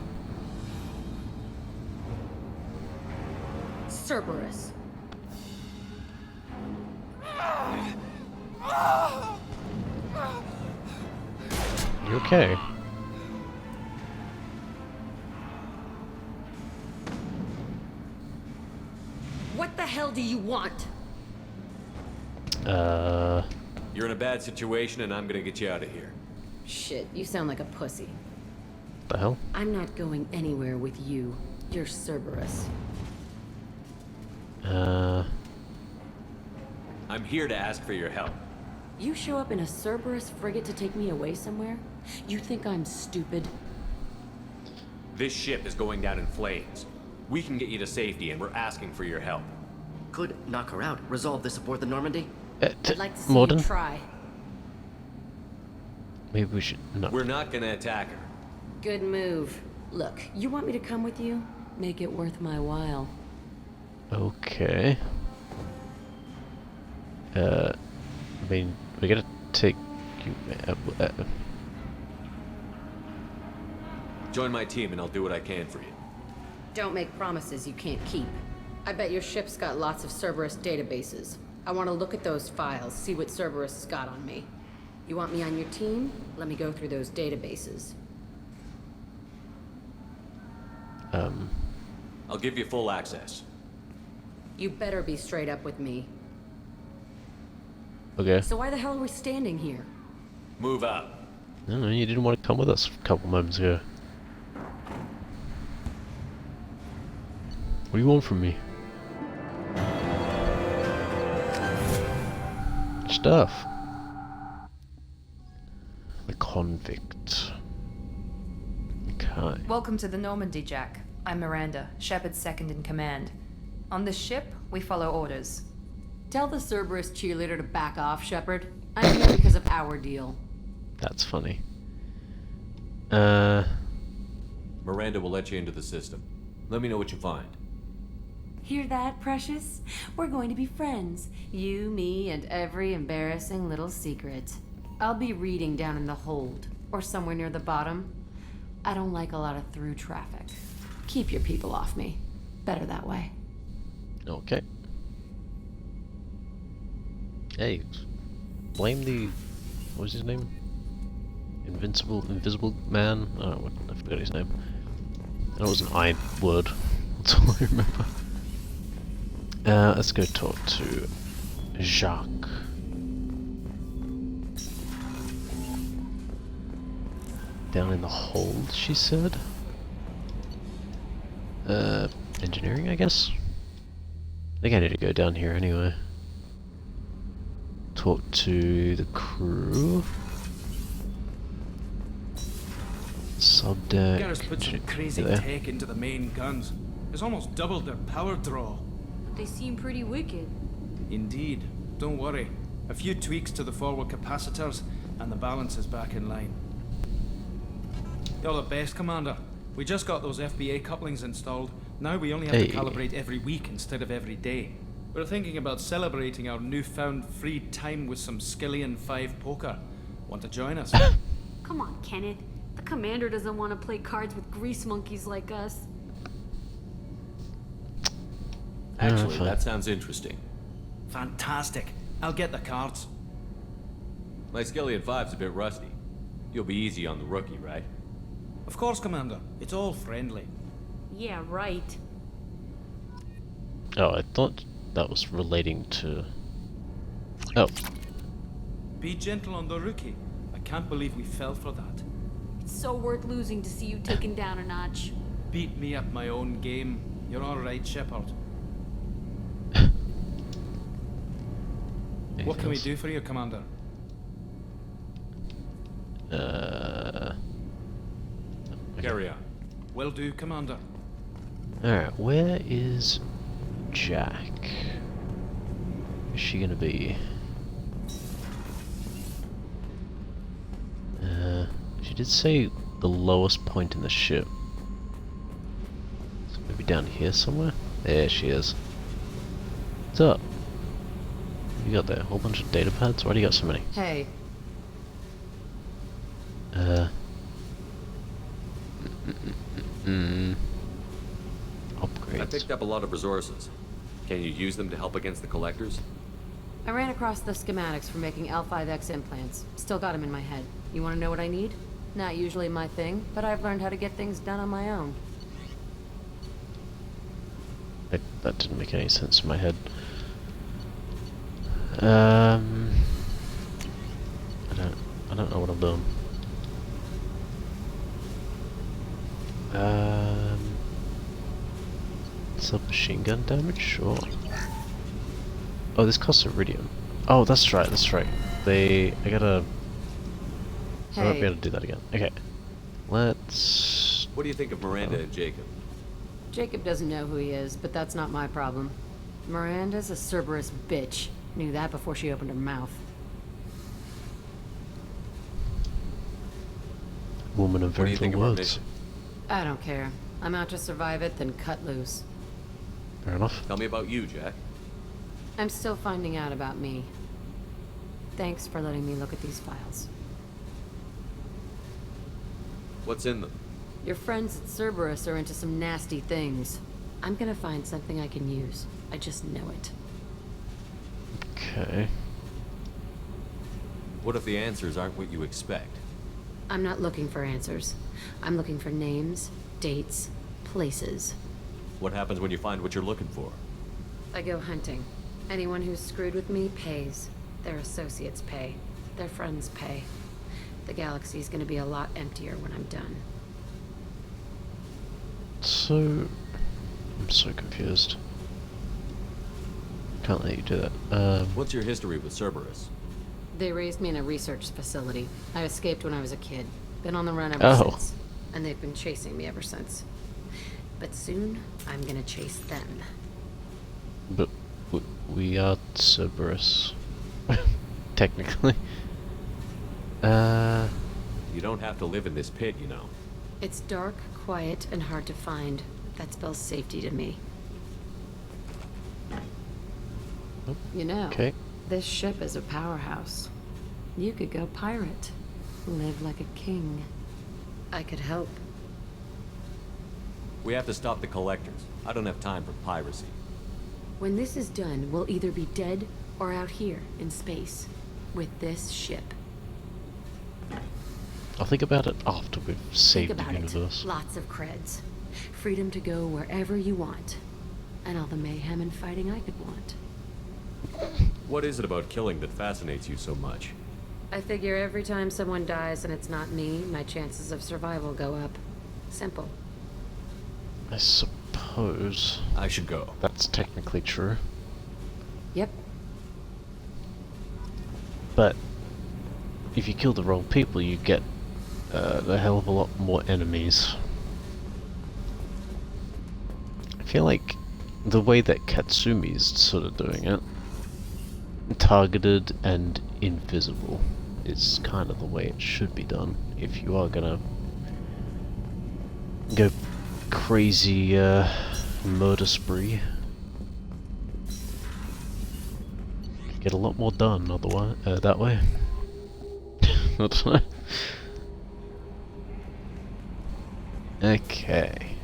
[SPEAKER 7] Cerberus.
[SPEAKER 1] You okay?
[SPEAKER 7] What the hell do you want?
[SPEAKER 5] You're in a bad situation, and I'm gonna get you out of here.
[SPEAKER 7] Shit, you sound like a pussy.
[SPEAKER 1] The hell?
[SPEAKER 7] I'm not going anywhere with you. You're Cerberus.
[SPEAKER 5] I'm here to ask for your help.
[SPEAKER 7] You show up in a Cerberus frigate to take me away somewhere? You think I'm stupid?
[SPEAKER 5] This ship is going down in flames. We can get you to safety, and we're asking for your help.
[SPEAKER 12] Could knock her out. Resolve this aboard the Normandy.
[SPEAKER 7] I'd like to see
[SPEAKER 1] Morden?
[SPEAKER 7] you try.
[SPEAKER 1] Maybe we should not.
[SPEAKER 5] We're not gonna attack her.
[SPEAKER 7] Good move. Look, you want me to come with you? Make it worth my while.
[SPEAKER 1] Okay. I mean, we gotta take you.
[SPEAKER 5] Join my team, and I'll do what I can for you.
[SPEAKER 7] Don't make promises you can't keep. I bet your ship's got lots of Cerberus databases. I want to look at those files, see what Cerberus has got on me. You want me on your team? Let me go through those databases.
[SPEAKER 5] I'll give you full access.
[SPEAKER 7] You better be straight up with me.
[SPEAKER 1] Okay.
[SPEAKER 7] So why the hell are we standing here?
[SPEAKER 5] Move up.
[SPEAKER 1] No, you didn't want to come with us a couple moments ago. What do you want from me? Stuff. The convict. Okay.
[SPEAKER 13] Welcome to the Normandy, Jack. I'm Miranda, Shepard's second in command. On this ship, we follow orders.
[SPEAKER 7] Tell the Cerberus cheerleader to back off, Shepard. I'm here because of our deal.
[SPEAKER 1] That's funny.
[SPEAKER 5] Miranda will let you into the system. Let me know what you find.
[SPEAKER 7] Hear that, Precious? We're going to be friends. You, me, and every embarrassing little secret. I'll be reading down in the hold, or somewhere near the bottom. I don't like a lot of through traffic. Keep your people off me. Better that way.
[SPEAKER 1] Okay. Hey, blame the... what was his name? Invisible man? Oh, what, I forgot his name. That was an I word. That's all I remember. Let's go talk to Jacques. Down in the hold, she said. Engineering, I guess? I think I need to go down here anyway. Talk to the crew. Subdeck.
[SPEAKER 14] Garrus put some crazy tech into the main guns. It's almost doubled their power draw.
[SPEAKER 7] They seem pretty wicked.
[SPEAKER 14] Indeed. Don't worry. A few tweaks to the forward capacitors, and the balance is back in line. You're the best, Commander. We just got those FBA couplings installed. Now we only have to calibrate every week instead of every day. We're thinking about celebrating our newfound free time with some Skillian 5 poker. Want to join us?
[SPEAKER 7] Come on, Kenneth. The commander doesn't want to play cards with grease monkeys like us.
[SPEAKER 5] Actually,
[SPEAKER 1] fine.
[SPEAKER 5] that sounds interesting.
[SPEAKER 14] Fantastic. I'll get the cards.
[SPEAKER 5] My Skillion 5's a bit rusty. You'll be easy on the rookie, right?
[SPEAKER 14] Of course, Commander. It's all friendly.
[SPEAKER 7] Yeah, right.
[SPEAKER 1] Oh, I thought that was relating to... Oh.
[SPEAKER 14] Be gentle on the rookie. I can't believe we fell for that.
[SPEAKER 7] It's so worth losing to see you taken down a notch.
[SPEAKER 14] Beat me at my own game. You're all right, Shepard. What can we do for you, Commander?
[SPEAKER 5] Carry on.
[SPEAKER 14] Will do, Commander.
[SPEAKER 1] Alright, where is Jack? Is she gonna be? She did say the lowest point in the ship. So maybe down here somewhere? There she is. What's up? You got there? A whole bunch of data pads? Why do you got so many?
[SPEAKER 7] Hey.
[SPEAKER 1] Upgrades.
[SPEAKER 5] I picked up a lot of resources. Can you use them to help against the collectors?
[SPEAKER 7] I ran across the schematics for making L5X implants. Still got them in my head. You want to know what I need? Not usually my thing, but I've learned how to get things done on my own.
[SPEAKER 1] That didn't make any sense in my head. I don't know what I'm doing. Submachine gun damage? Sure. Oh, this costs iridium. Oh, that's right, that's right. I gotta... I won't be able to do that again. Okay. Let's...
[SPEAKER 5] What do you think of Miranda and Jacob?
[SPEAKER 7] Jacob doesn't know who he is, but that's not my problem. Miranda's a Cerberus bitch. Knew that before she opened her mouth.
[SPEAKER 1] Woman of
[SPEAKER 5] What do
[SPEAKER 1] very
[SPEAKER 5] you think
[SPEAKER 1] few
[SPEAKER 5] of our
[SPEAKER 1] words.
[SPEAKER 5] mission?
[SPEAKER 7] I don't care. I'm out to survive it, then cut loose.
[SPEAKER 1] Fair enough.
[SPEAKER 5] Tell me about you, Jack.
[SPEAKER 7] I'm still finding out about me. Thanks for letting me look at these files.
[SPEAKER 5] What's in them?
[SPEAKER 7] Your friends at Cerberus are into some nasty things. I'm gonna find something I can use. I just know it.
[SPEAKER 1] Okay.
[SPEAKER 5] What if the answers aren't what you expect?
[SPEAKER 7] I'm not looking for answers. I'm looking for names, dates, places.
[SPEAKER 5] What happens when you find what you're looking for?
[SPEAKER 7] I go hunting. Anyone who's screwed with me pays. Their associates pay. Their friends pay. The galaxy's gonna be a lot emptier when I'm done.
[SPEAKER 1] So... I'm so confused. Can't let you do that.
[SPEAKER 5] What's your history with Cerberus?
[SPEAKER 7] They raised me in a research facility. I escaped when I was a kid. Been on the run ever
[SPEAKER 1] Oh.
[SPEAKER 7] since. And they've been chasing me ever since. But soon, I'm gonna chase them.
[SPEAKER 1] But we are Cerberus. Technically.
[SPEAKER 5] You don't have to live in this pit, you know.
[SPEAKER 7] It's dark, quiet, and hard to find. That spells safety to me. You know,
[SPEAKER 1] Okay.
[SPEAKER 7] this ship is a powerhouse. You could go pirate. Live like a king. I could help.
[SPEAKER 5] We have to stop the collectors. I don't have time for piracy.
[SPEAKER 7] When this is done, we'll either be dead or out here in space. With this ship.
[SPEAKER 1] I'll think about it after we've saved
[SPEAKER 7] Think
[SPEAKER 1] the
[SPEAKER 7] about
[SPEAKER 1] universe.
[SPEAKER 7] it. Lots of creds. Freedom to go wherever you want. And all the mayhem and fighting I could want.
[SPEAKER 5] What is it about killing that fascinates you so much?
[SPEAKER 7] I figure every time someone dies and it's not me, my chances of survival go up. Simple.
[SPEAKER 1] I suppose
[SPEAKER 5] I should go.
[SPEAKER 1] that's technically true.
[SPEAKER 7] Yep.
[SPEAKER 1] But if you kill the wrong people, you get a hell of a lot more enemies. I feel like the way that Katsumi's sort of doing it, targeted and invisible, is kind of the way it should be done if you are gonna go crazy murder spree. Get a lot more done otherwise that way. I don't know. Okay.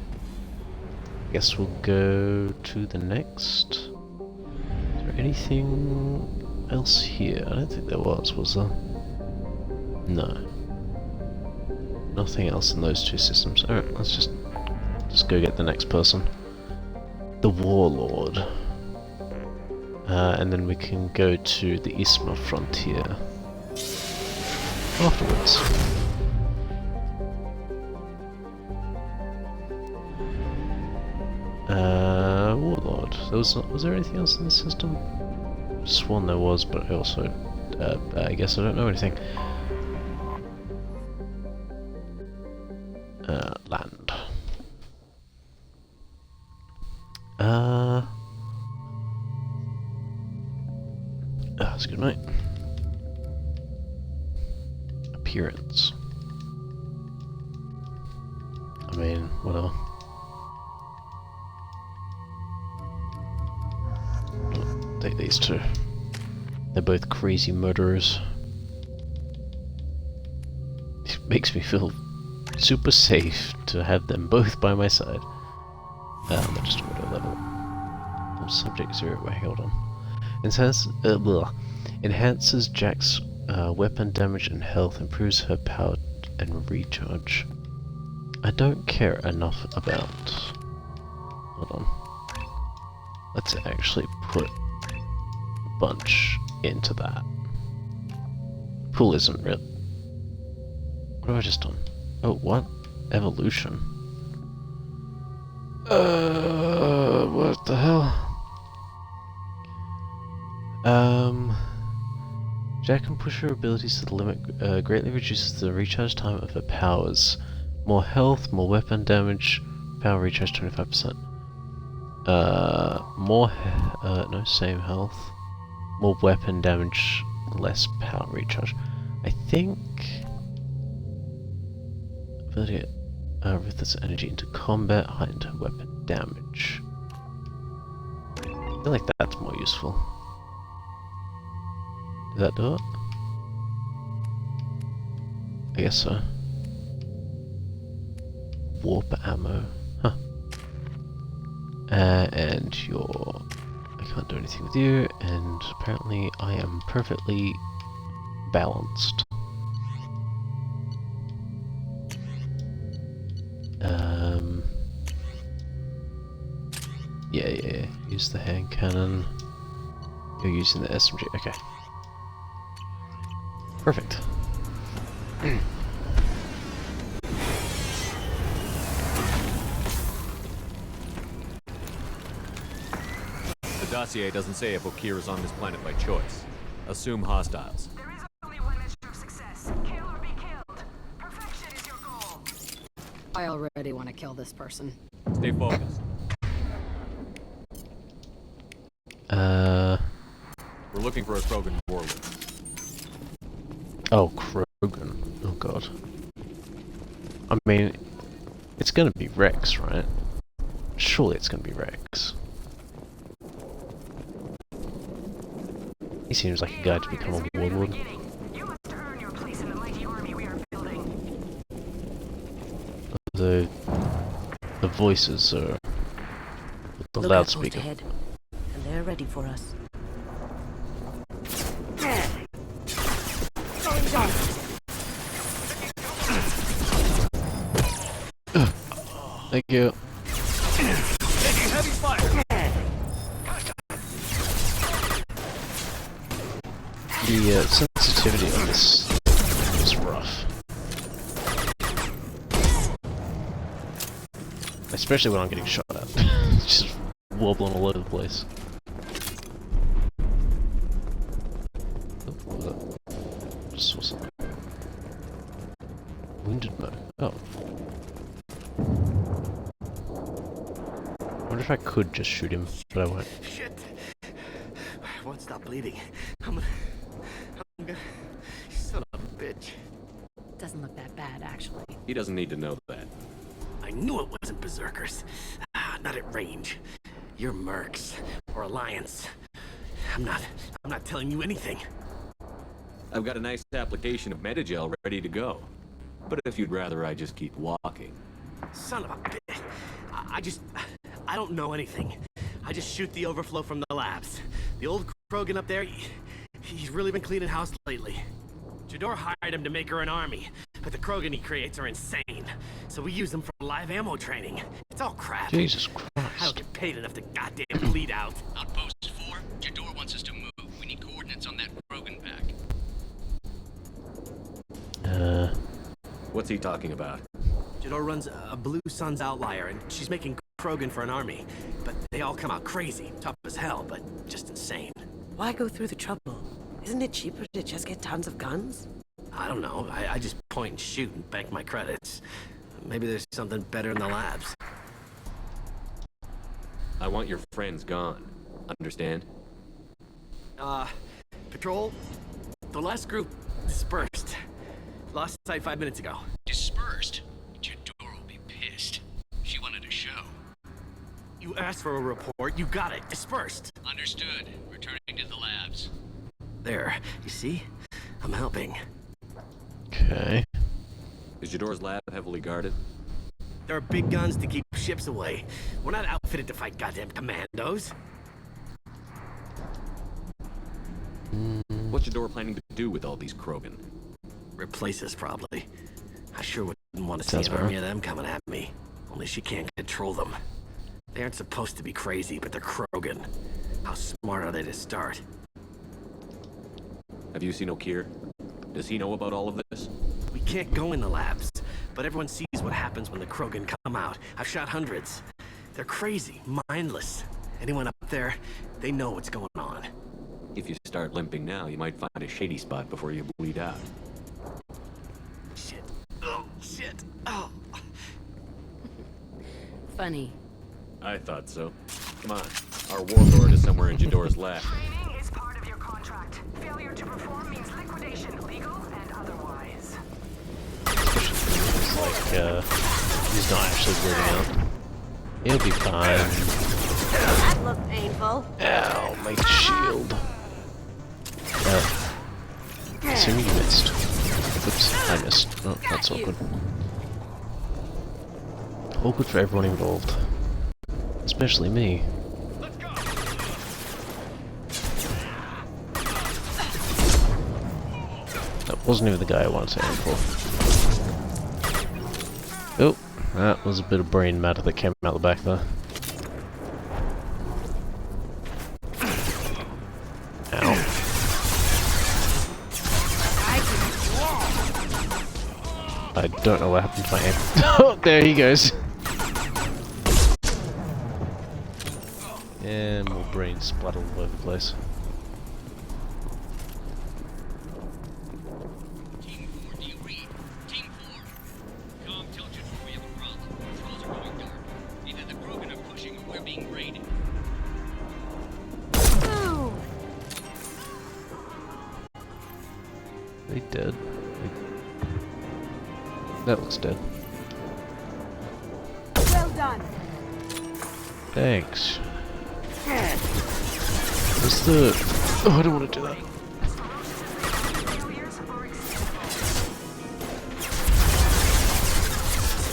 [SPEAKER 1] Guess we'll go to the next. Is there anything else here? I don't think there was there? No. Nothing else in those two systems. Alright, let's just go get the next person. The Warlord. And then we can go to the Isma frontier afterwards. Warlord. Was there anything else in the system? Sworn there was, but I also, I guess I don't know anything. Land. That's good, mate. Appearance. I mean, whatever. Take these two. They're both crazy murderers. It makes me feel super safe to have them both by my side. They're just auto level. Subject 0. Wait, hold on. Enhances Jack's weapon damage and health. Improves her power and recharge. I don't care enough about. Hold on. Let's actually put Bunch into that. Pool isn't real. What have I just done? Oh, what? Evolution. What the hell? Jack can push her abilities to the limit, greatly reduces the recharge time of her powers. More health, more weapon damage, power recharge 25%. No, same health. More weapon damage, less power recharge. I think... ability ruthless energy into combat, heightened weapon damage. I feel like that's more useful. Did that do it? I guess so. Warp ammo. Huh. And you're... I can't do anything with you, and apparently I am perfectly balanced. Yeah. Use the hand cannon. You're using the SMG. Okay. Perfect.
[SPEAKER 5] The dossier doesn't say if Okir is on this planet by choice. Assume hostiles.
[SPEAKER 10] There is only one measure of success. Kill or be killed. Perfection is your goal.
[SPEAKER 15] I already want to kill this person.
[SPEAKER 5] Stay focused. We're looking for a Krogan warlord.
[SPEAKER 1] Oh, Krogan. Oh god. I mean, it's gonna be Rex, right? Surely it's gonna be Rex. He seems like a guy to become a warlord.
[SPEAKER 10] You must earn your place in the mighty army we are building.
[SPEAKER 1] The voices are the
[SPEAKER 16] Look
[SPEAKER 1] loudspeaker.
[SPEAKER 16] ahead, and they're ready for us.
[SPEAKER 1] Thank you.
[SPEAKER 10] Taking heavy fire.
[SPEAKER 1] The sensitivity on this is rough. Especially when I'm getting shot at. It's just wobbling all over the place. Oh, what was that? Just saw something. Wounded mode. Oh. I wonder if I could just shoot him, but I won't.
[SPEAKER 12] Shit! I won't stop bleeding. I'm gonna... Son of a bitch.
[SPEAKER 15] Doesn't look that bad, actually.
[SPEAKER 5] He doesn't need to know that.
[SPEAKER 12] I knew it wasn't berserkers. Not at range. You're mercs or Alliance. I'm not telling you anything.
[SPEAKER 5] I've got a nice application of Metagel ready to go. But if you'd rather I just keep walking.
[SPEAKER 12] Son of a bitch. I don't know anything. I just shoot the overflow from the labs. The old Krogan up there, he's really been cleaning house lately. Jador hired him to make her an army, but the Krogan he creates are insane. So we use them for live ammo training. It's all crap.
[SPEAKER 1] Jesus Christ.
[SPEAKER 12] I don't get paid enough to goddamn bleed out.
[SPEAKER 17] Outpost 4, Jador wants us to move. We need coordinates on that Krogan pack.
[SPEAKER 5] What's he talking about?
[SPEAKER 12] Jador runs a Blue Suns outlier, and she's making Krogan for an army. But they all come out crazy, tough as hell, but just insane.
[SPEAKER 16] Why go through the trouble? Isn't it cheaper to just get tons of guns?
[SPEAKER 12] I don't know. I just point and shoot and bank my credits. Maybe there's something better in the labs.
[SPEAKER 5] I want your friends gone. Understand?
[SPEAKER 12] Patrol, the last group dispersed. Lost sight 5 minutes ago.
[SPEAKER 17] Dispersed? Jador will be pissed. She wanted a show.
[SPEAKER 12] You asked for a report, you got it. Dispersed.
[SPEAKER 17] Understood. Returning to the labs.
[SPEAKER 12] There, you see? I'm helping.
[SPEAKER 1] Okay.
[SPEAKER 5] Is Jador's lab heavily guarded?
[SPEAKER 12] There are big guns to keep ships away. We're not outfitted to fight goddamn commandos.
[SPEAKER 5] What's Jador planning to do with all these Krogan?
[SPEAKER 12] Replace us, probably. I sure wouldn't want to see
[SPEAKER 1] Sounds
[SPEAKER 12] an
[SPEAKER 1] fair.
[SPEAKER 12] army of them coming at me. Only she can't control them. They aren't supposed to be crazy, but they're Krogan. How smart are they to start?
[SPEAKER 5] Have you seen O'Keir? Does he know about all of this?
[SPEAKER 12] We can't go in the labs, but everyone sees what happens when the Krogan come out. I've shot hundreds. They're crazy, mindless. Anyone up there, they know what's going on.
[SPEAKER 5] If you start limping now, you might find a shady spot before you bleed out.
[SPEAKER 12] Shit. Oh, shit. Oh.
[SPEAKER 15] Funny.
[SPEAKER 5] I thought so. Come on. Our warlord is somewhere in Jador's lab.
[SPEAKER 11] Training is part of your contract. Failure to perform means liquidation, legal and otherwise.
[SPEAKER 1] It's like, he's not actually bleeding out. He'll be fine.
[SPEAKER 16] That looked painful.
[SPEAKER 1] Ow, my shield. Assuming you missed. Oops, I missed. Oh, that's awkward. Awkward for everyone involved. Especially me. That wasn't even the guy I wanted to aim for. Oh, that was a bit of brain matter that came out the back there. Ow. I don't know what happened to my aim. Oh, there he goes. And more brain splattered all over the place.
[SPEAKER 17] Team 4, do you read? Team 4. Come, tell Jador we have a problem. Controls are going dark. Either the Krogan are pushing or we're being raided.
[SPEAKER 1] They dead. That looks dead.
[SPEAKER 11] Well done.
[SPEAKER 1] Thanks. What's the... Oh, I don't want to do that.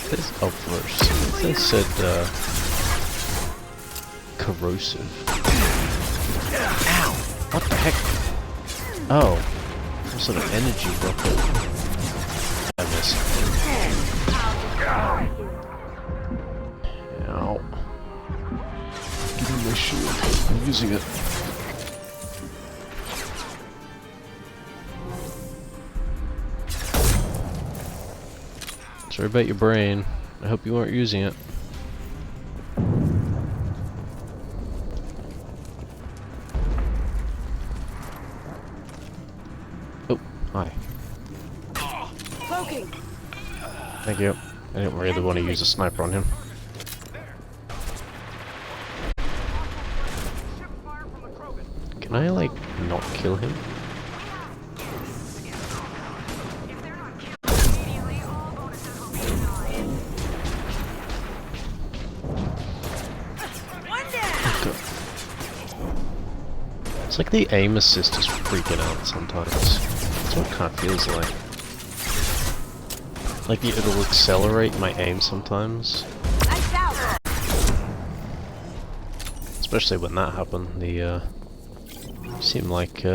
[SPEAKER 1] This... Oh, first. They said, corrosive. Ow! What the heck? Oh. Some sort of energy rocket. I missed. Ow. Give me my shield. I'm using it. Sorry about your brain. I hope you weren't using it. Oh, hi.
[SPEAKER 16] Cloaking.
[SPEAKER 1] Thank you. I didn't really want to use a sniper on him. Can I, like, not kill him? It's like the aim assist is freaking out sometimes. That's what it kind of feels like. Like it'll accelerate my aim sometimes. Especially when that happened, the seemed like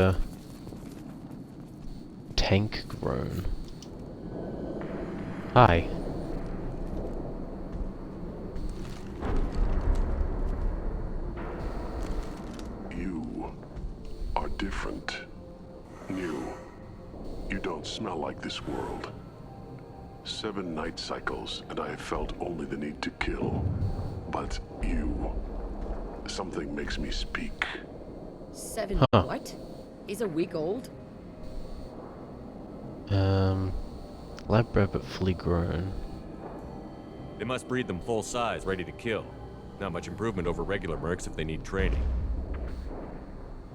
[SPEAKER 1] tank groan. Hi.
[SPEAKER 9] You are different. New. You don't smell like this world. 7 night cycles, and I have felt only the need to kill. But you... something makes me speak.
[SPEAKER 15] 7 what? He's a week old?
[SPEAKER 1] Lab bred but fully grown.
[SPEAKER 5] They must breed them full size, ready to kill. Not much improvement over regular mercs if they need training.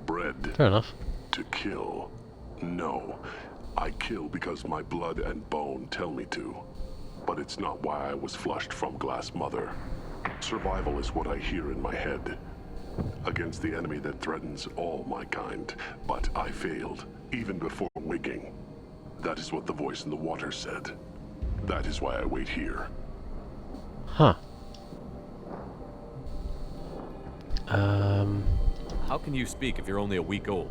[SPEAKER 9] Bred.
[SPEAKER 1] Fair enough.
[SPEAKER 9] To kill. No. I kill because my blood and bone tell me to. But it's not why I was flushed from Glass Mother. Survival is what I hear in my head. Against the enemy that threatens all my kind. But I failed, even before waking. That is what the voice in the water said. That is why I wait here.
[SPEAKER 1] Huh.
[SPEAKER 5] How can you speak if you're only a week old?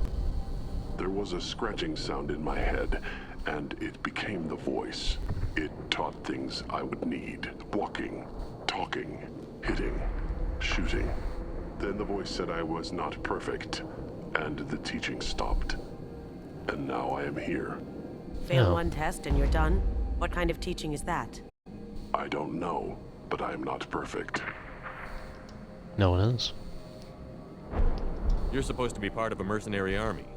[SPEAKER 9] There was a scratching sound in my head, and it became the voice. It taught things I would need. Walking, talking, hitting, shooting. Then the voice said I was not perfect, and the teaching stopped. And now I am here.
[SPEAKER 16] Fail one test and you're done? What kind of teaching is that?
[SPEAKER 9] I don't know, but I am not perfect.
[SPEAKER 1] No one is.
[SPEAKER 5] You're supposed to be part of a mercenary army.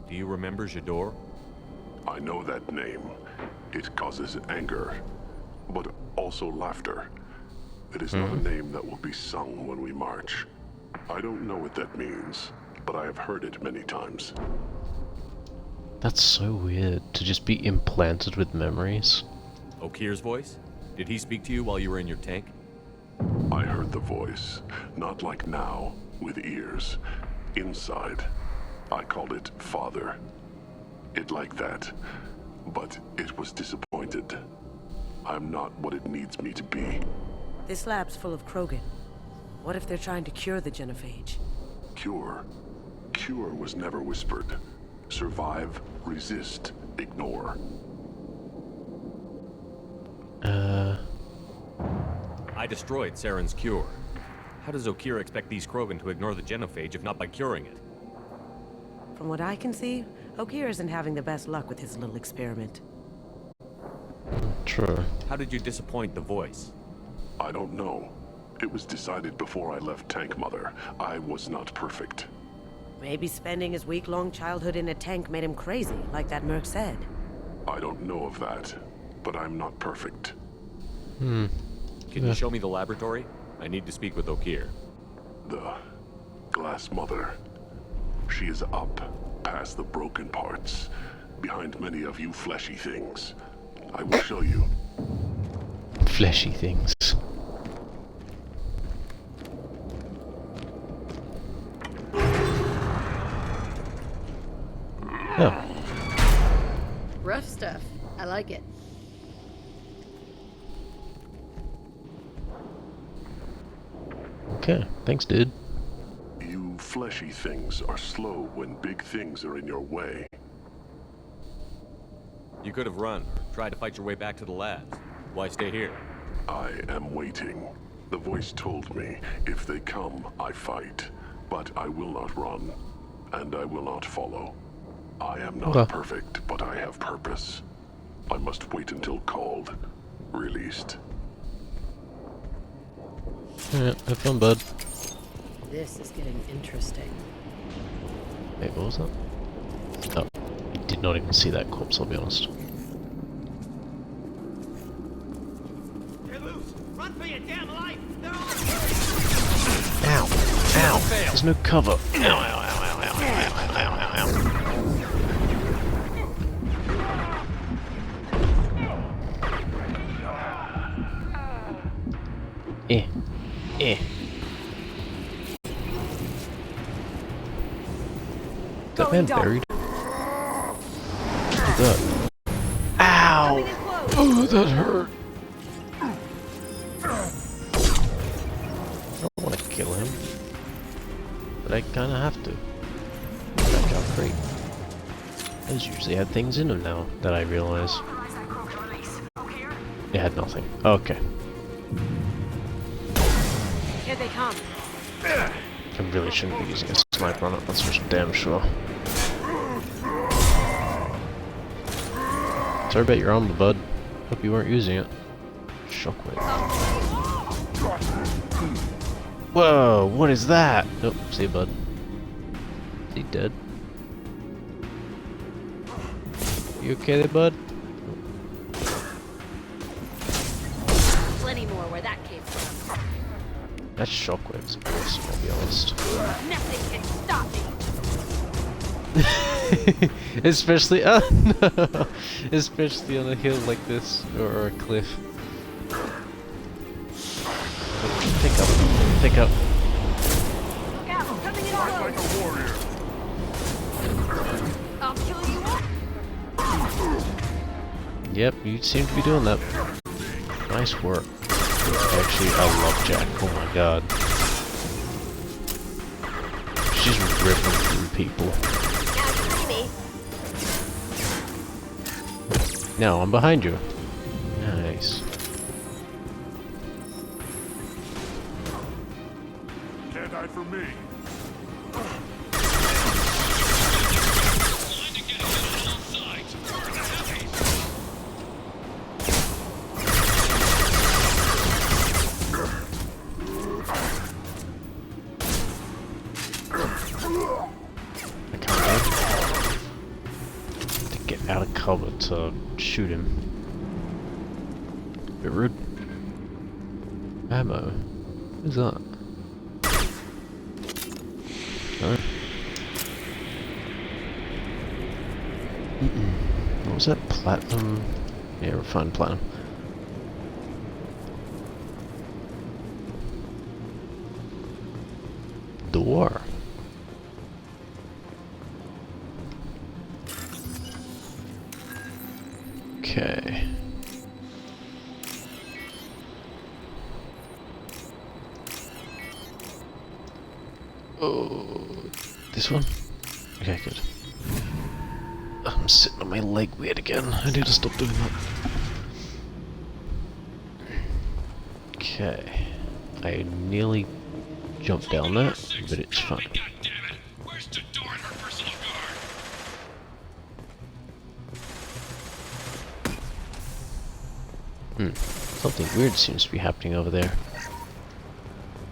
[SPEAKER 5] Do you remember Jador?
[SPEAKER 9] I know that name. It causes anger, but also laughter. It is not a name that will be sung when we march. I don't know what that means, but I have heard it many times.
[SPEAKER 1] That's so weird, to just be implanted with memories.
[SPEAKER 5] Okir's voice? Did he speak to you while you were in your tank?
[SPEAKER 9] I heard the voice, not like now, with ears. Inside. I called it Father. It like that, but it was disappointed. I'm not what it needs me to be.
[SPEAKER 16] This lab's full of Krogan. What if they're trying to cure the genophage?
[SPEAKER 9] Cure? Cure was never whispered. Survive, resist, ignore.
[SPEAKER 5] I destroyed Saren's cure. How does Okir expect these Krogan to ignore the genophage if not by curing it?
[SPEAKER 16] From what I can see, Okir isn't having the best luck with his little experiment.
[SPEAKER 1] True.
[SPEAKER 5] How did you disappoint the voice?
[SPEAKER 9] I don't know. It was decided before I left Tank Mother. I was not perfect.
[SPEAKER 16] Maybe spending his week-long childhood in a tank made him crazy, like that merc said.
[SPEAKER 9] I don't know of that, but I'm not perfect.
[SPEAKER 5] Can you show me the laboratory? I need to speak with Okir.
[SPEAKER 9] The Glass Mother. She is up, past the broken parts, behind many of you fleshy things. I will show you.
[SPEAKER 1] Fleshy things. Oh.
[SPEAKER 15] Rough stuff. I like it.
[SPEAKER 1] Okay, thanks, dude.
[SPEAKER 9] You fleshy things are slow when big things are in your way.
[SPEAKER 5] You could have run, or tried to fight your way back to the labs. Why stay here?
[SPEAKER 9] I am waiting. The voice told me, if they come, I fight. But I will not run, and I will not follow. I am not perfect, but I have purpose. I must wait until called, released.
[SPEAKER 1] Alright, have fun, bud.
[SPEAKER 15] This is getting interesting.
[SPEAKER 1] Wait, what was that? Oh, I did not even see that corpse, I'll be honest.
[SPEAKER 12] They're loose! Run for your damn life! They're all...
[SPEAKER 1] Ow! Ow! There's no cover! Ow, ow, ow, ow, ow, ow, ow, ow, ow. Eh. Eh. Is that man buried? Look at that. Ow! Oh, that hurt! I don't want to kill him. I kinda have to. Check out crate. Those usually had things in them now, that I realize. It had nothing. Okay.
[SPEAKER 16] Here they come.
[SPEAKER 1] I really shouldn't be using a sniper on it, that's for damn sure. Sorry about your armor, bud. Hope you weren't using it. Shockwave. Whoa, what is that? Nope, see you, bud. Is he dead? You okay there, bud?
[SPEAKER 15] Plenty more where that came from.
[SPEAKER 1] That shockwave's awesome, I'll be honest.
[SPEAKER 15] Nothing can stop me.
[SPEAKER 1] Especially, no. Especially on a hill like this, or a cliff. Pick up, pick up.
[SPEAKER 11] Look out, coming in close.
[SPEAKER 10] Like a warrior.
[SPEAKER 11] I'll kill you all.
[SPEAKER 1] Yep, you seem to be doing that. Nice work. Actually, I love Jack. Oh my god. She's ripping through people. No, I'm behind you. Nice.
[SPEAKER 10] Can't hide from me.
[SPEAKER 1] I can't wait to get out of cover to shoot him. Bit rude. Ammo. Who's that? No. What was that? Platinum? Yeah, refined platinum. Door. Okay. Oh, this one? Okay, good. I'm sitting on my leg weird again. I need to stop doing that. Okay. I nearly jumped down there, but it's fine. Something weird seems to be happening over there.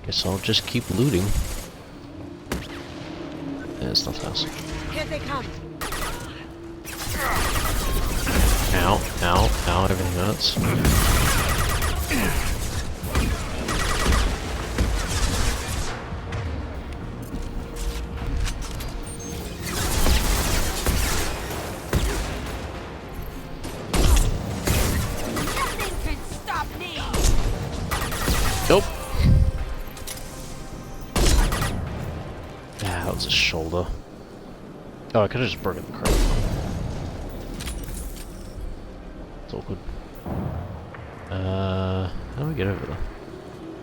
[SPEAKER 1] Guess I'll just keep looting. There's nothing else.
[SPEAKER 16] Here they come.
[SPEAKER 1] Ow, ow, ow, everything hurts. Nope. Ah, that was a shoulder. Oh, I could have just broken the crate. It's awkward. How do I get over there?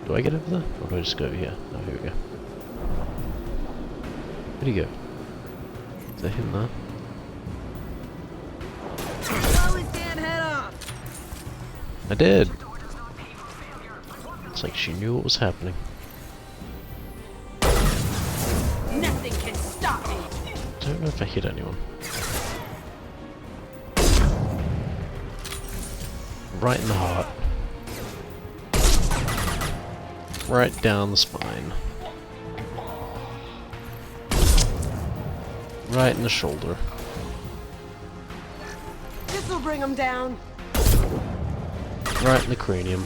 [SPEAKER 1] Do I get over there? Or do I just go over here? Oh, here we go. Where'd he go? Is that him there?
[SPEAKER 11] Blow his damn head off.
[SPEAKER 1] I did! It's like she knew what was happening.
[SPEAKER 11] Nothing can stop me.
[SPEAKER 1] I don't know if I hit anyone. Right in the heart. Right down the spine. Right in the shoulder.
[SPEAKER 16] This'll bring them down.
[SPEAKER 1] Right in the cranium.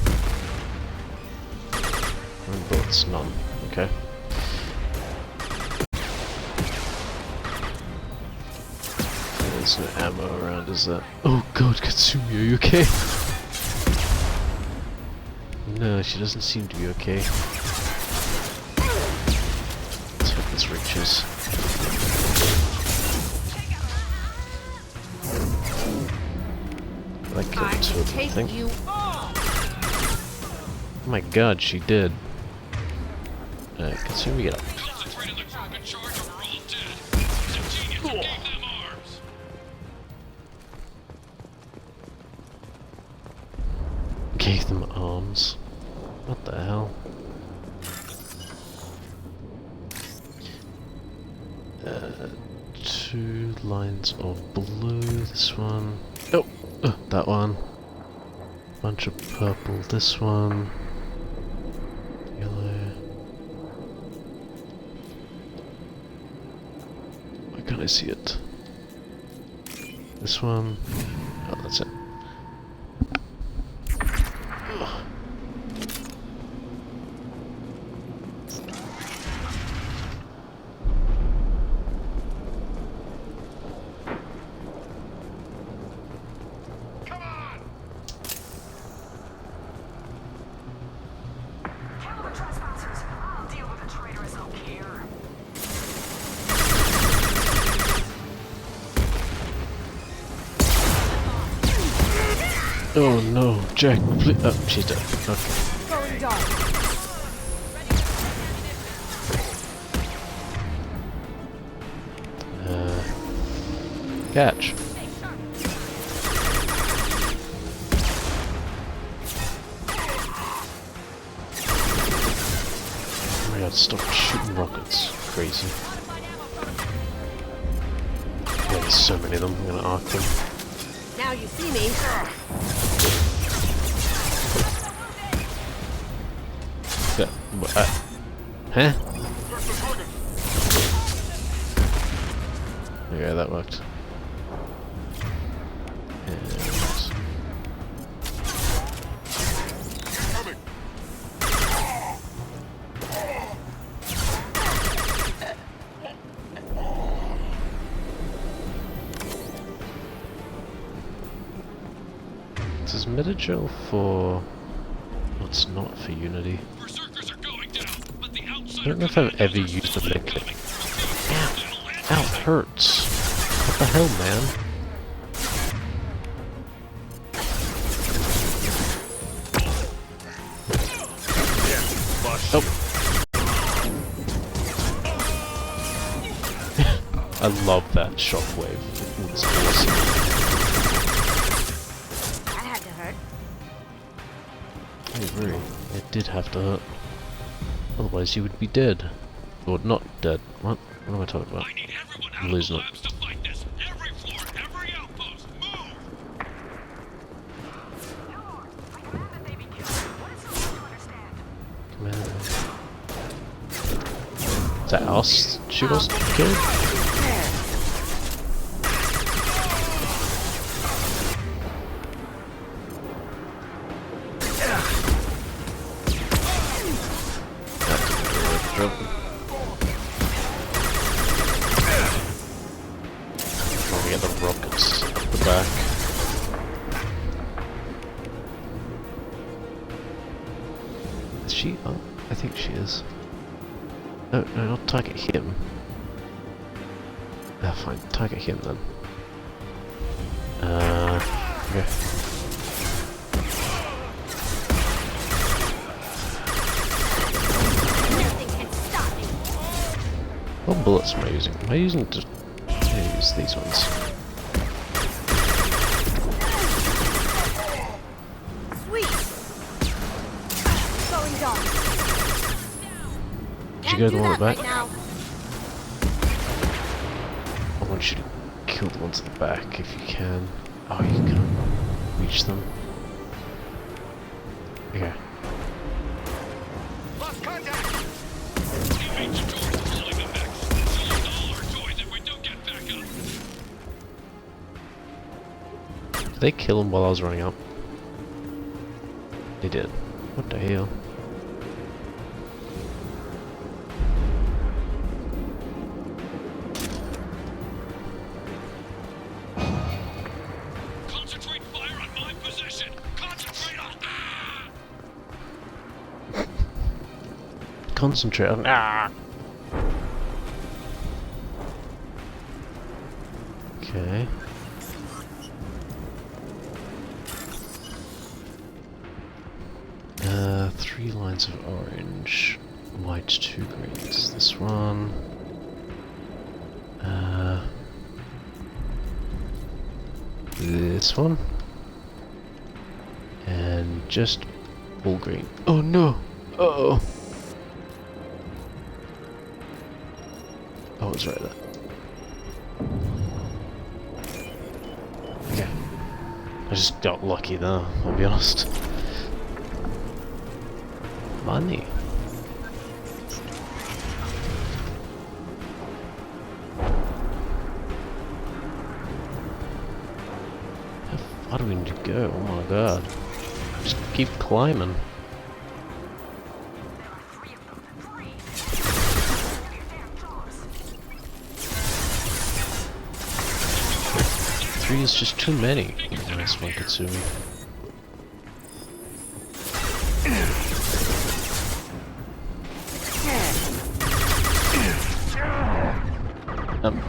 [SPEAKER 1] And bullets, none. Okay. There's no ammo around, is there? Oh god, Katsumi, are you okay? No, she doesn't seem to be okay. Let's hope this reaches. I killed two of them, I think. Oh my god, she did. Katsumi, get up. Gave them arms. What the hell? 2 lines of blue. This one. Oh, that one. Bunch of purple. This one. Yellow. Why can't I see it? This one. Oh, that's it. Ugh. Oh no, Jack, please. Oh, she's dead. Okay.
[SPEAKER 11] Going dark.
[SPEAKER 1] Catch. Oh my god, stop shooting rockets. Crazy. Yeah, there's so many of them, I'm gonna arc them.
[SPEAKER 11] Now you see me.
[SPEAKER 1] Huh? Okay, that worked. And... This is Metagel for... Well, it's not for Unity. I don't know if I've ever used a medkit. Ow! Ow, it hurts! What the hell, man? Oh! I love that shockwave. It was awesome.
[SPEAKER 11] That had to hurt.
[SPEAKER 1] I agree. It did have to hurt. Otherwise you would be dead. Or not dead. What? What am I talking about? I'm losing it. Come on. Is that us she was killed? Oh, we get the rockets at the back. Is she up? I think she is. No, no, not target him. Ah, fine, target him then. Okay. What bullets am I using? Am I using just... I use these ones.
[SPEAKER 11] Sweet. Going dark.
[SPEAKER 1] Did you go the one at the back?
[SPEAKER 11] Right now.
[SPEAKER 1] I want you to kill the ones at the back if you can. Oh, you can't reach them. Okay.
[SPEAKER 10] Lost contact.
[SPEAKER 1] Did they kill him while I was running up? They did. What the hell?
[SPEAKER 17] Concentrate fire on my position. Concentrate on.
[SPEAKER 1] Concentrate on. Okay. Three lines of orange, white, 2 greens. This one. this one. And just all green. Oh no! Uh-oh! Oh, it's right there. Okay. I just got lucky there, I'll be honest. Money. How far do we need to go? Oh my god. Just keep climbing. Three is just too many. Nice one, Katsumi.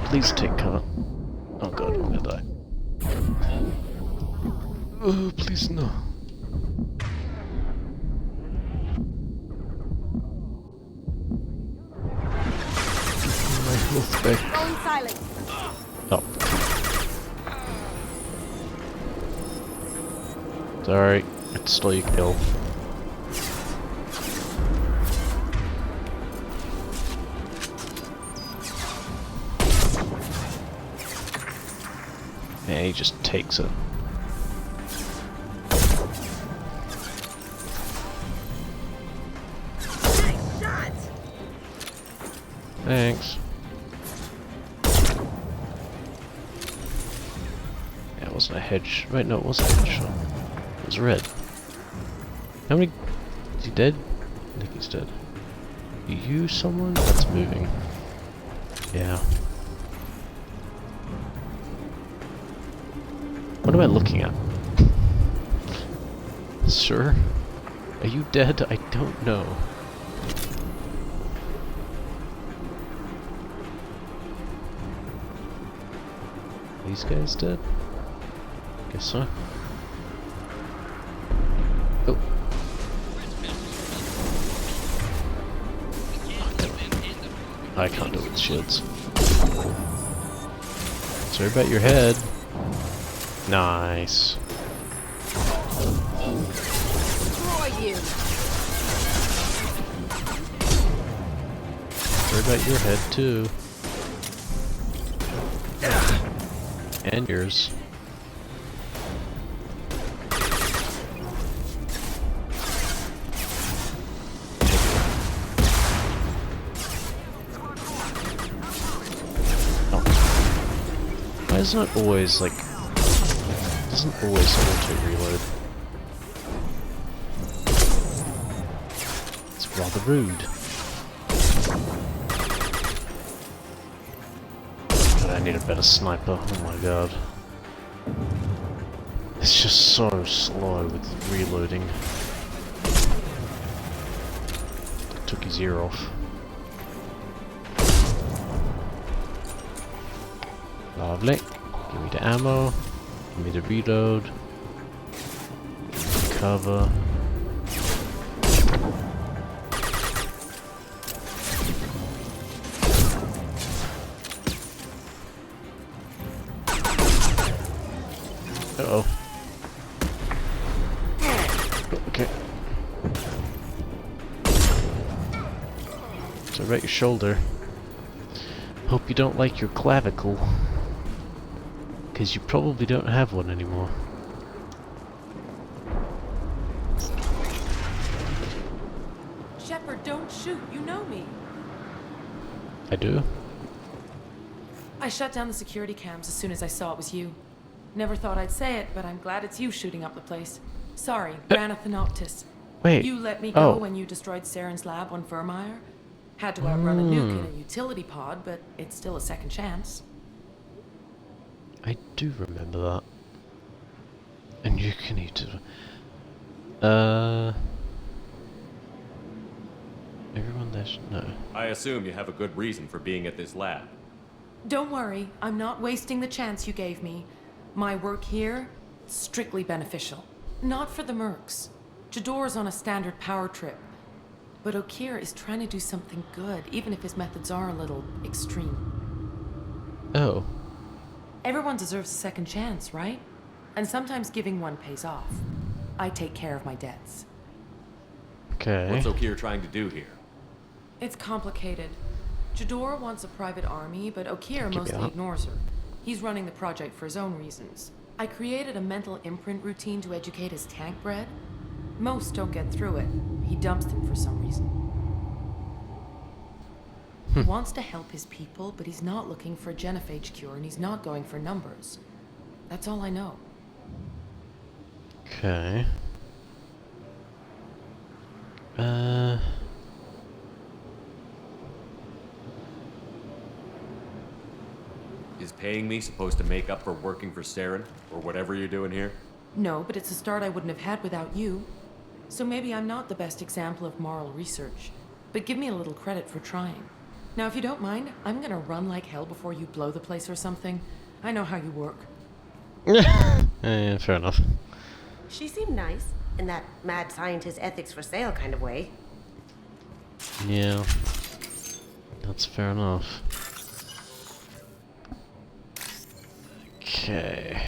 [SPEAKER 1] Please take cover. Oh god, I'm gonna die. Oh, please no. My health back.
[SPEAKER 11] Going silent.
[SPEAKER 1] Oh. Sorry, it's still your kill. Yeah, he just takes it.
[SPEAKER 11] Nice shot.
[SPEAKER 1] Thanks. Yeah, it wasn't a hedge. Wait, no, it was a headshot. It was red. How many? Is he dead? I think he's dead. Are you someone? That's moving. Yeah. What am I looking at? Sir? Are you dead? I don't know. These guys dead? Guess so. Oh. I can't do it with shields. Sorry about your head. Nice.
[SPEAKER 11] Destroy you.
[SPEAKER 1] Sorry about your head too. And yours. Oh. Why isn't it always like... doesn't always auto-reload? It's rather rude. God, I need a better sniper, oh my god. It's just so slow with reloading. It took his ear off. Lovely. Give me the ammo. Give me the reload. Cover. Uh-oh. Okay. So right your shoulder. Hope you don't like your clavicle. Because you probably don't have one anymore.
[SPEAKER 13] Shepard, don't shoot. You know me.
[SPEAKER 1] I do?
[SPEAKER 13] I shut down the security cams as soon as I saw it was you. Never thought I'd say it, but I'm glad it's you shooting up the place. Sorry, Branna Thanoptis.
[SPEAKER 1] Wait.
[SPEAKER 13] You let me go
[SPEAKER 1] Oh.
[SPEAKER 13] when you destroyed Saren's lab on Vermeer. Had to outrun a nuke in a utility pod, but it's still a second chance.
[SPEAKER 1] I do remember that. And you can eat it. Everyone there's no.
[SPEAKER 5] I assume you have a good reason for being at this lab.
[SPEAKER 13] Don't worry, I'm not wasting the chance you gave me. My work here, strictly beneficial. Not for the mercs. Jador's on a standard power trip. But Okeer is trying to do something good, even if his methods are a little extreme.
[SPEAKER 1] Oh.
[SPEAKER 13] Everyone deserves a second chance, right? And sometimes giving one pays off. I take care of my debts.
[SPEAKER 1] Okay.
[SPEAKER 5] What's Okeer trying to do here?
[SPEAKER 13] It's complicated. Jador wants a private army, but Okeer mostly
[SPEAKER 1] out.
[SPEAKER 13] ignores her. He's running the project for his own reasons. I created a mental imprint routine to educate his tank bred. Most don't get through it. He dumps them for some reason. He wants to help his people, but he's not looking for a genophage cure, and he's not going for numbers. That's all I know.
[SPEAKER 1] Okay.
[SPEAKER 5] Is paying me supposed to make up for working for Saren, or whatever you're doing here?
[SPEAKER 13] No, but it's a start I wouldn't have had without you. So maybe I'm not the best example of moral research, but give me a little credit for trying. Now, if you don't mind, I'm gonna run like hell before you blow the place or something. I know how you work.
[SPEAKER 1] Yeah, fair enough.
[SPEAKER 16] She seemed nice, in that mad scientist ethics for sale kind of way.
[SPEAKER 1] Yeah. That's fair enough. Okay.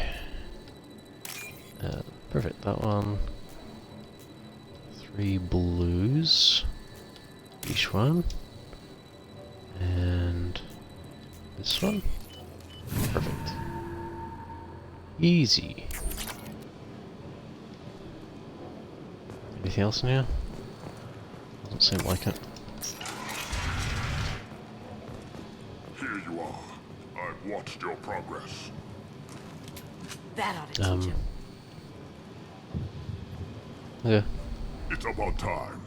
[SPEAKER 1] Perfect, that one. 3 blues. Each one. And this one. Perfect. Easy. Anything else in here? Doesn't seem like it.
[SPEAKER 9] Here you are. I've watched your progress.
[SPEAKER 16] That ought to teach him.
[SPEAKER 1] Okay.
[SPEAKER 9] It's about time.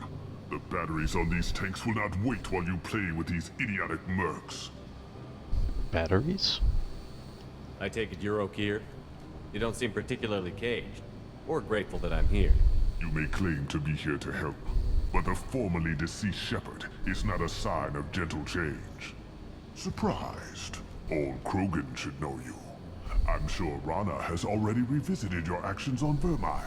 [SPEAKER 9] The batteries on these tanks will not wait while you play with these idiotic mercs.
[SPEAKER 1] Batteries?
[SPEAKER 5] I take it you're Okeer? You don't seem particularly caged, or grateful that I'm here.
[SPEAKER 9] You may claim to be here to help, but the formerly deceased shepherd is not a sign of gentle change. Surprised? Old Krogan should know you. I'm sure Rana has already revisited your actions on Vermeer.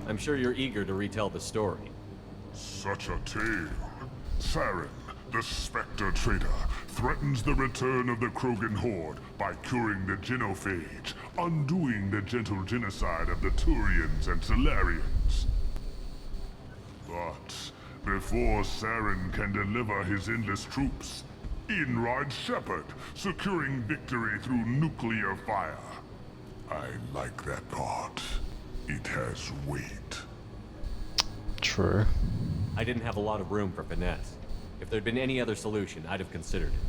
[SPEAKER 5] I'm sure you're eager to retell the story.
[SPEAKER 9] Such a tale. Saren, the Spectre traitor, threatens the return of the Krogan horde by curing the genophage, undoing the gentle genocide of the Turians and Solarians. But before Saren can deliver his endless troops, in rides Shepard, securing victory through nuclear fire. I like that part. It has weight.
[SPEAKER 1] True.
[SPEAKER 5] I didn't have a lot of room for finesse. If there'd been any other solution, I'd have considered it.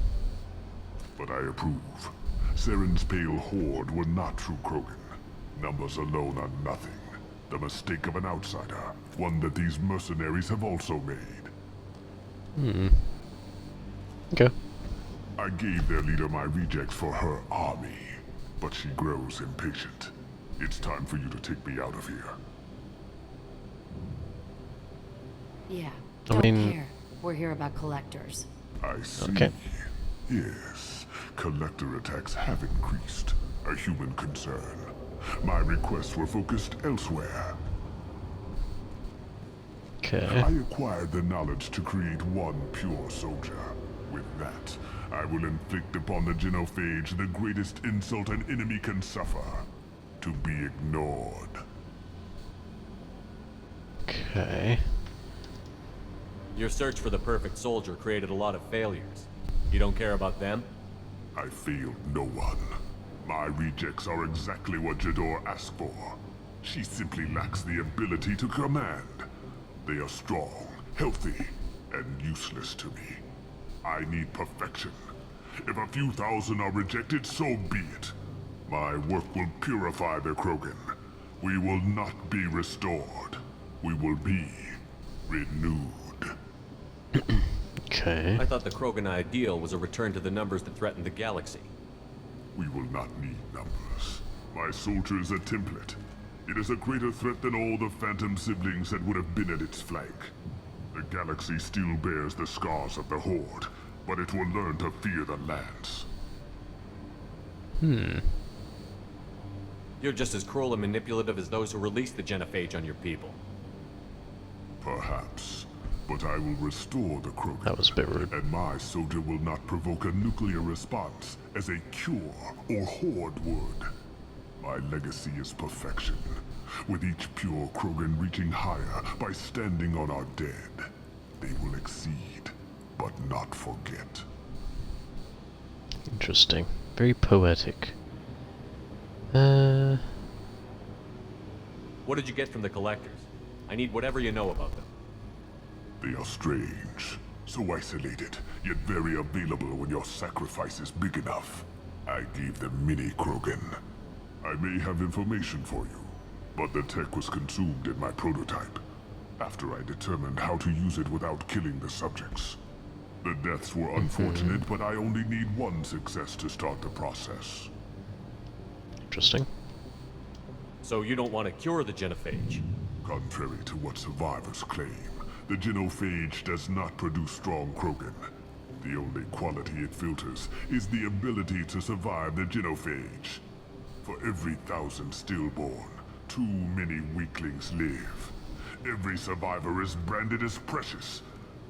[SPEAKER 9] But I approve. Saren's pale horde were not true Krogan. Numbers alone are nothing. The mistake of an outsider. One that these mercenaries have also made.
[SPEAKER 1] Okay.
[SPEAKER 9] I gave their leader my rejects for her army, but she grows impatient. It's time for you to take me out of here.
[SPEAKER 7] Yeah,
[SPEAKER 1] I
[SPEAKER 7] don't
[SPEAKER 1] mean-
[SPEAKER 7] care. We're here about collectors.
[SPEAKER 9] I see.
[SPEAKER 1] Okay.
[SPEAKER 9] Yes, collector attacks have increased. A human concern. My requests were focused elsewhere.
[SPEAKER 1] Okay.
[SPEAKER 9] I acquired the knowledge to create one pure soldier. With that, I will inflict upon the genophage the greatest insult an enemy can suffer. To be ignored.
[SPEAKER 1] Okay.
[SPEAKER 5] Your search for the perfect soldier created a lot of failures. You don't care about them?
[SPEAKER 9] I failed no one. My rejects are exactly what Jador asked for. She simply lacks the ability to command. They are strong, healthy, and useless to me. I need perfection. If a few thousand are rejected, so be it. My work will purify the Krogan. We will not be restored. We will be renewed.
[SPEAKER 1] Okay.
[SPEAKER 5] I thought the Krogan ideal was a return to the numbers that threatened the galaxy.
[SPEAKER 9] We will not need numbers. My soldier is a template. It is a greater threat than all the Phantom siblings that would have been at its flank. The galaxy still bears the scars of the Horde, but it will learn to fear the Lance.
[SPEAKER 5] You're just as cruel and manipulative as those who released the genophage on your people.
[SPEAKER 9] Perhaps. But I will restore the Krogan.
[SPEAKER 1] That was a bit rude.
[SPEAKER 9] And my soldier will not provoke a nuclear response as a cure or horde would. My legacy is perfection, with each pure Krogan reaching higher by standing on our dead. They will exceed, but not forget.
[SPEAKER 1] Interesting. Very poetic.
[SPEAKER 5] What did you get from the collectors? I need whatever you know about them.
[SPEAKER 9] They are strange, so isolated, yet very available when your sacrifice is big enough. I gave them mini Krogan. I may have information for you, but the tech was consumed in my prototype, after I determined how to use it without killing the subjects. The deaths were unfortunate, but I only need one success to start the process.
[SPEAKER 1] Interesting.
[SPEAKER 5] So you don't want to cure the genophage?
[SPEAKER 9] Contrary to what survivors claim, the genophage does not produce strong Krogan. The only quality it filters is the ability to survive the genophage. For every 1,000 stillborn, too many weaklings live. Every survivor is branded as precious.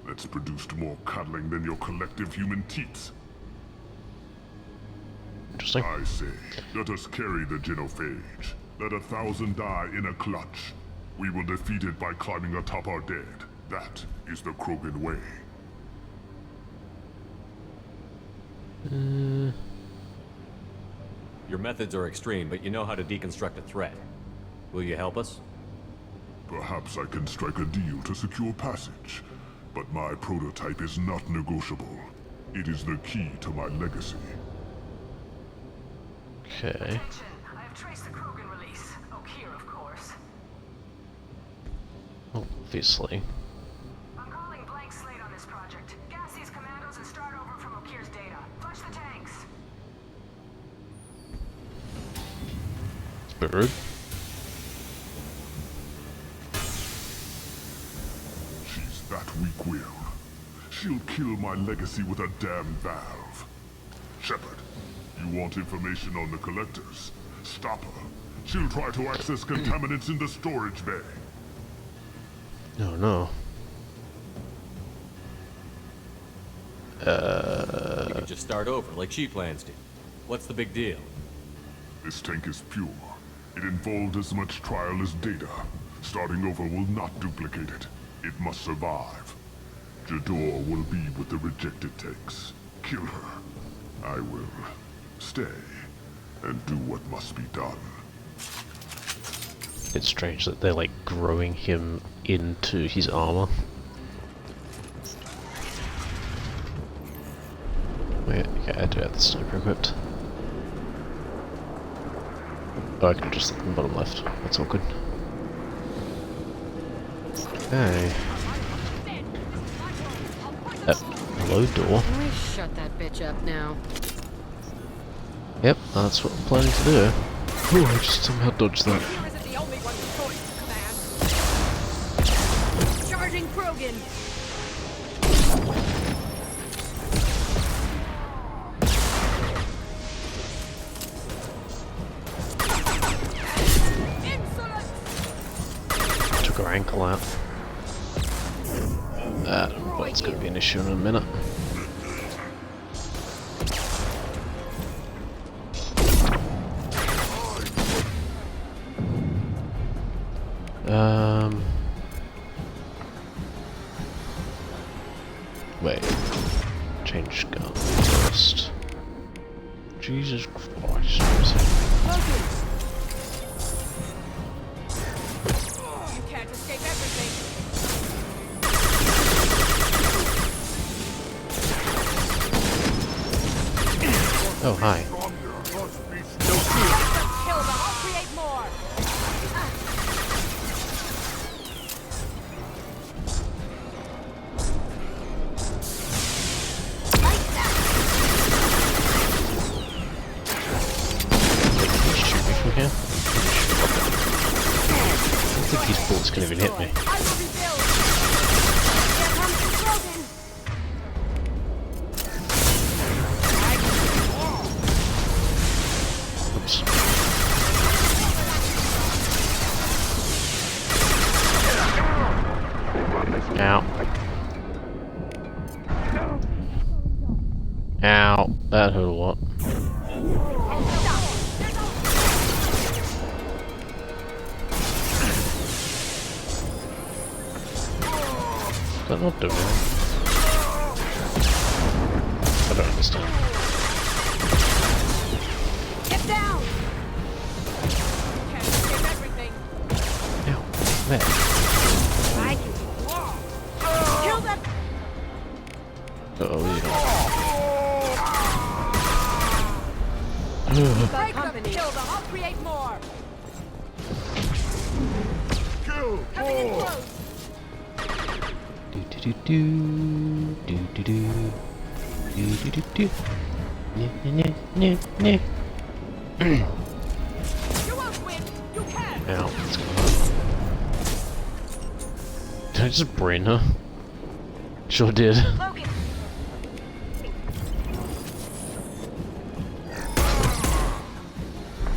[SPEAKER 9] That's produced more cuddling than your collective human teats.
[SPEAKER 1] Interesting.
[SPEAKER 9] I say, let us carry the genophage. Let 1,000 die in a clutch. We will defeat it by climbing atop our dead. That is the Krogan way.
[SPEAKER 5] Your methods are extreme, but you know how to deconstruct a threat. Will you help us?
[SPEAKER 9] Perhaps I can strike a deal to secure passage. But my prototype is not negotiable. It is the key to my legacy.
[SPEAKER 1] Okay.
[SPEAKER 11] Attention. I have traced the Krogan release. Okeer, of course.
[SPEAKER 1] Obviously.
[SPEAKER 11] I'm calling blank slate on this project. Gas these commandos and start over from Okeer's data. Flush the tanks.
[SPEAKER 1] Bit rude.
[SPEAKER 9] She's that weak-willed. She'll kill my legacy with a damn valve. Shepard, you want information on the collectors? Stop her. She'll try to access contaminants in the storage bay.
[SPEAKER 1] No, no.
[SPEAKER 5] You could just start over, like she plans to. What's the big deal?
[SPEAKER 9] This tank is pure. It involved as much trial as data. Starting over will not duplicate it. It must survive. Jador will be with the rejected tanks. Kill her. I will stay and do what must be done.
[SPEAKER 1] It's strange that they're like growing him into his armor. Wait, okay, I do have the sniper equipped. Oh, I can just look in the bottom left. That's all good. Okay. Hello, door.
[SPEAKER 15] Can we shut that bitch up now?
[SPEAKER 1] Yep, that's what I'm planning to do. Oh, I just somehow dodged that.
[SPEAKER 15] Here isn't the only one with choice, Command. Charging Krogan.
[SPEAKER 1] Took her ankle out. Well, it's going to be an issue in a minute. Wait. Change gun first. Jesus Christ.
[SPEAKER 15] You can't escape everything.
[SPEAKER 1] Oh, hi.
[SPEAKER 15] Kill them, I'll create more.
[SPEAKER 1] Shoot me from here? I don't think these bullets can even hit me.
[SPEAKER 15] I will rebuild. Here comes the Krogan.
[SPEAKER 1] Oops. Ow. Ow, that hurt a lot. Is that not doing it? I don't understand.
[SPEAKER 11] Get down! Can't escape everything.
[SPEAKER 1] Ow, where?
[SPEAKER 11] I can kill that.
[SPEAKER 1] Uh-oh, you
[SPEAKER 11] Break them, kill them. I'll create more.
[SPEAKER 10] Kill
[SPEAKER 11] Coming in
[SPEAKER 10] more.
[SPEAKER 11] close.
[SPEAKER 1] do do do do do do do do do do. Nah.
[SPEAKER 11] You won't win. You can.
[SPEAKER 1] Ow, what's going on? Did I just brain her? Sure did.
[SPEAKER 11] Logan.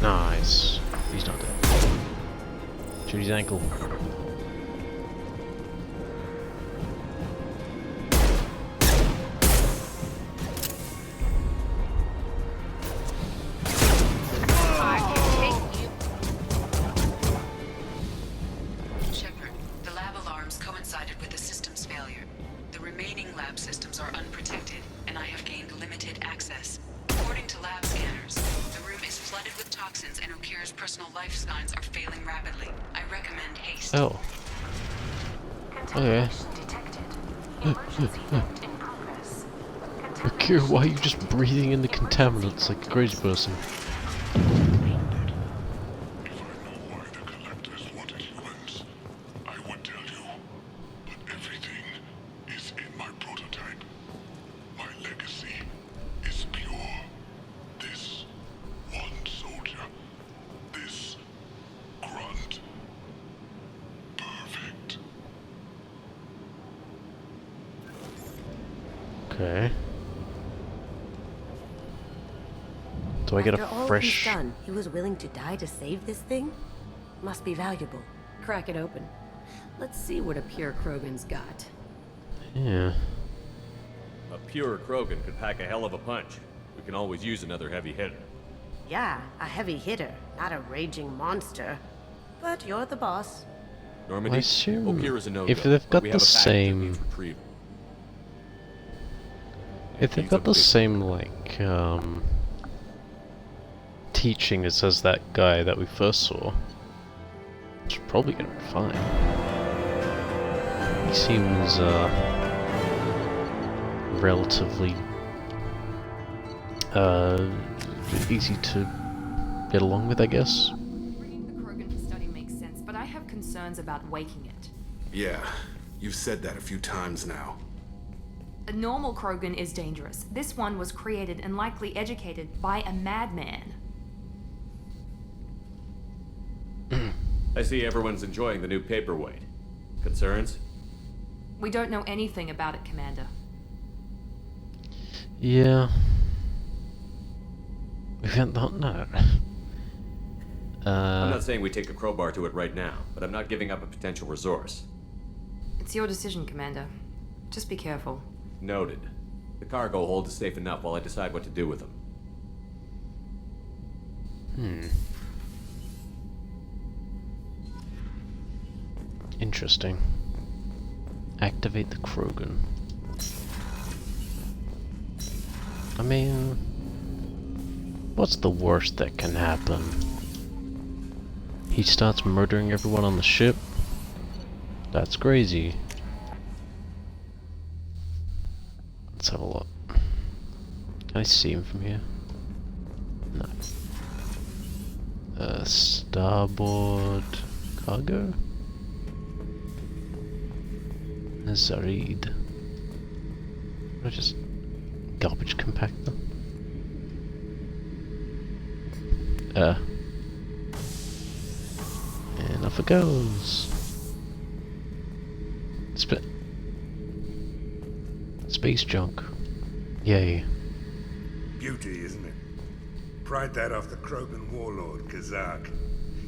[SPEAKER 1] Nice. He's not dead. Shoot his ankle.
[SPEAKER 2] Shepard, the lab alarms coincided with the system's failure. The remaining lab systems are unprotected, and I have gained limited access. According to lab scanners, the room is flooded with toxins and Okira's personal life signs are failing rapidly. I recommend haste.
[SPEAKER 1] Oh. Okay. Akira, why are you just breathing in the contaminants like a crazy person? Okay. Do I get
[SPEAKER 16] After
[SPEAKER 1] a
[SPEAKER 16] all
[SPEAKER 1] fresh...
[SPEAKER 16] he's done, he was willing to die to save this thing? Must be valuable.
[SPEAKER 7] Crack it open. Let's see what a pure Krogan's got.
[SPEAKER 1] Yeah.
[SPEAKER 5] A pure Krogan could pack a hell of a punch. We can always use another heavy hitter.
[SPEAKER 16] Yeah, a heavy hitter, not a raging monster. But you're the boss.
[SPEAKER 5] Normandy,
[SPEAKER 1] I assume
[SPEAKER 5] Okira's a no-go,
[SPEAKER 1] if they've
[SPEAKER 5] but
[SPEAKER 1] got
[SPEAKER 5] we
[SPEAKER 1] the
[SPEAKER 5] have a package that
[SPEAKER 1] same...
[SPEAKER 5] needs retrieval.
[SPEAKER 1] If they've got the same, like, teaching as that guy that we first saw, it's probably gonna be fine. He seems, relatively, easy to get along with, I guess.
[SPEAKER 18] Bringing the Krogan to study makes sense, but I have concerns about waking it.
[SPEAKER 19] Yeah, you've said that a few times now.
[SPEAKER 18] A normal Krogan is dangerous. This one was created and likely educated by a madman.
[SPEAKER 5] I see everyone's enjoying the new paperweight. Concerns?
[SPEAKER 18] We don't know anything about it, Commander.
[SPEAKER 1] Yeah. We don't know.
[SPEAKER 5] I'm not saying we take a crowbar to it right now, but I'm not giving up a potential resource.
[SPEAKER 18] It's your decision, Commander. Just be careful.
[SPEAKER 5] Noted. The cargo hold is safe enough while I decide what to do with them.
[SPEAKER 1] Interesting. Activate the Krogan. I mean, what's the worst that can happen? He starts murdering everyone on the ship? That's crazy. Let's have a look. Can I see him from here? No. Starboard cargo? Zarid. Or just garbage compactor? And off it goes. Space junk. Yay.
[SPEAKER 10] Beauty, isn't it? Pried that off the Krogan warlord, Kazak.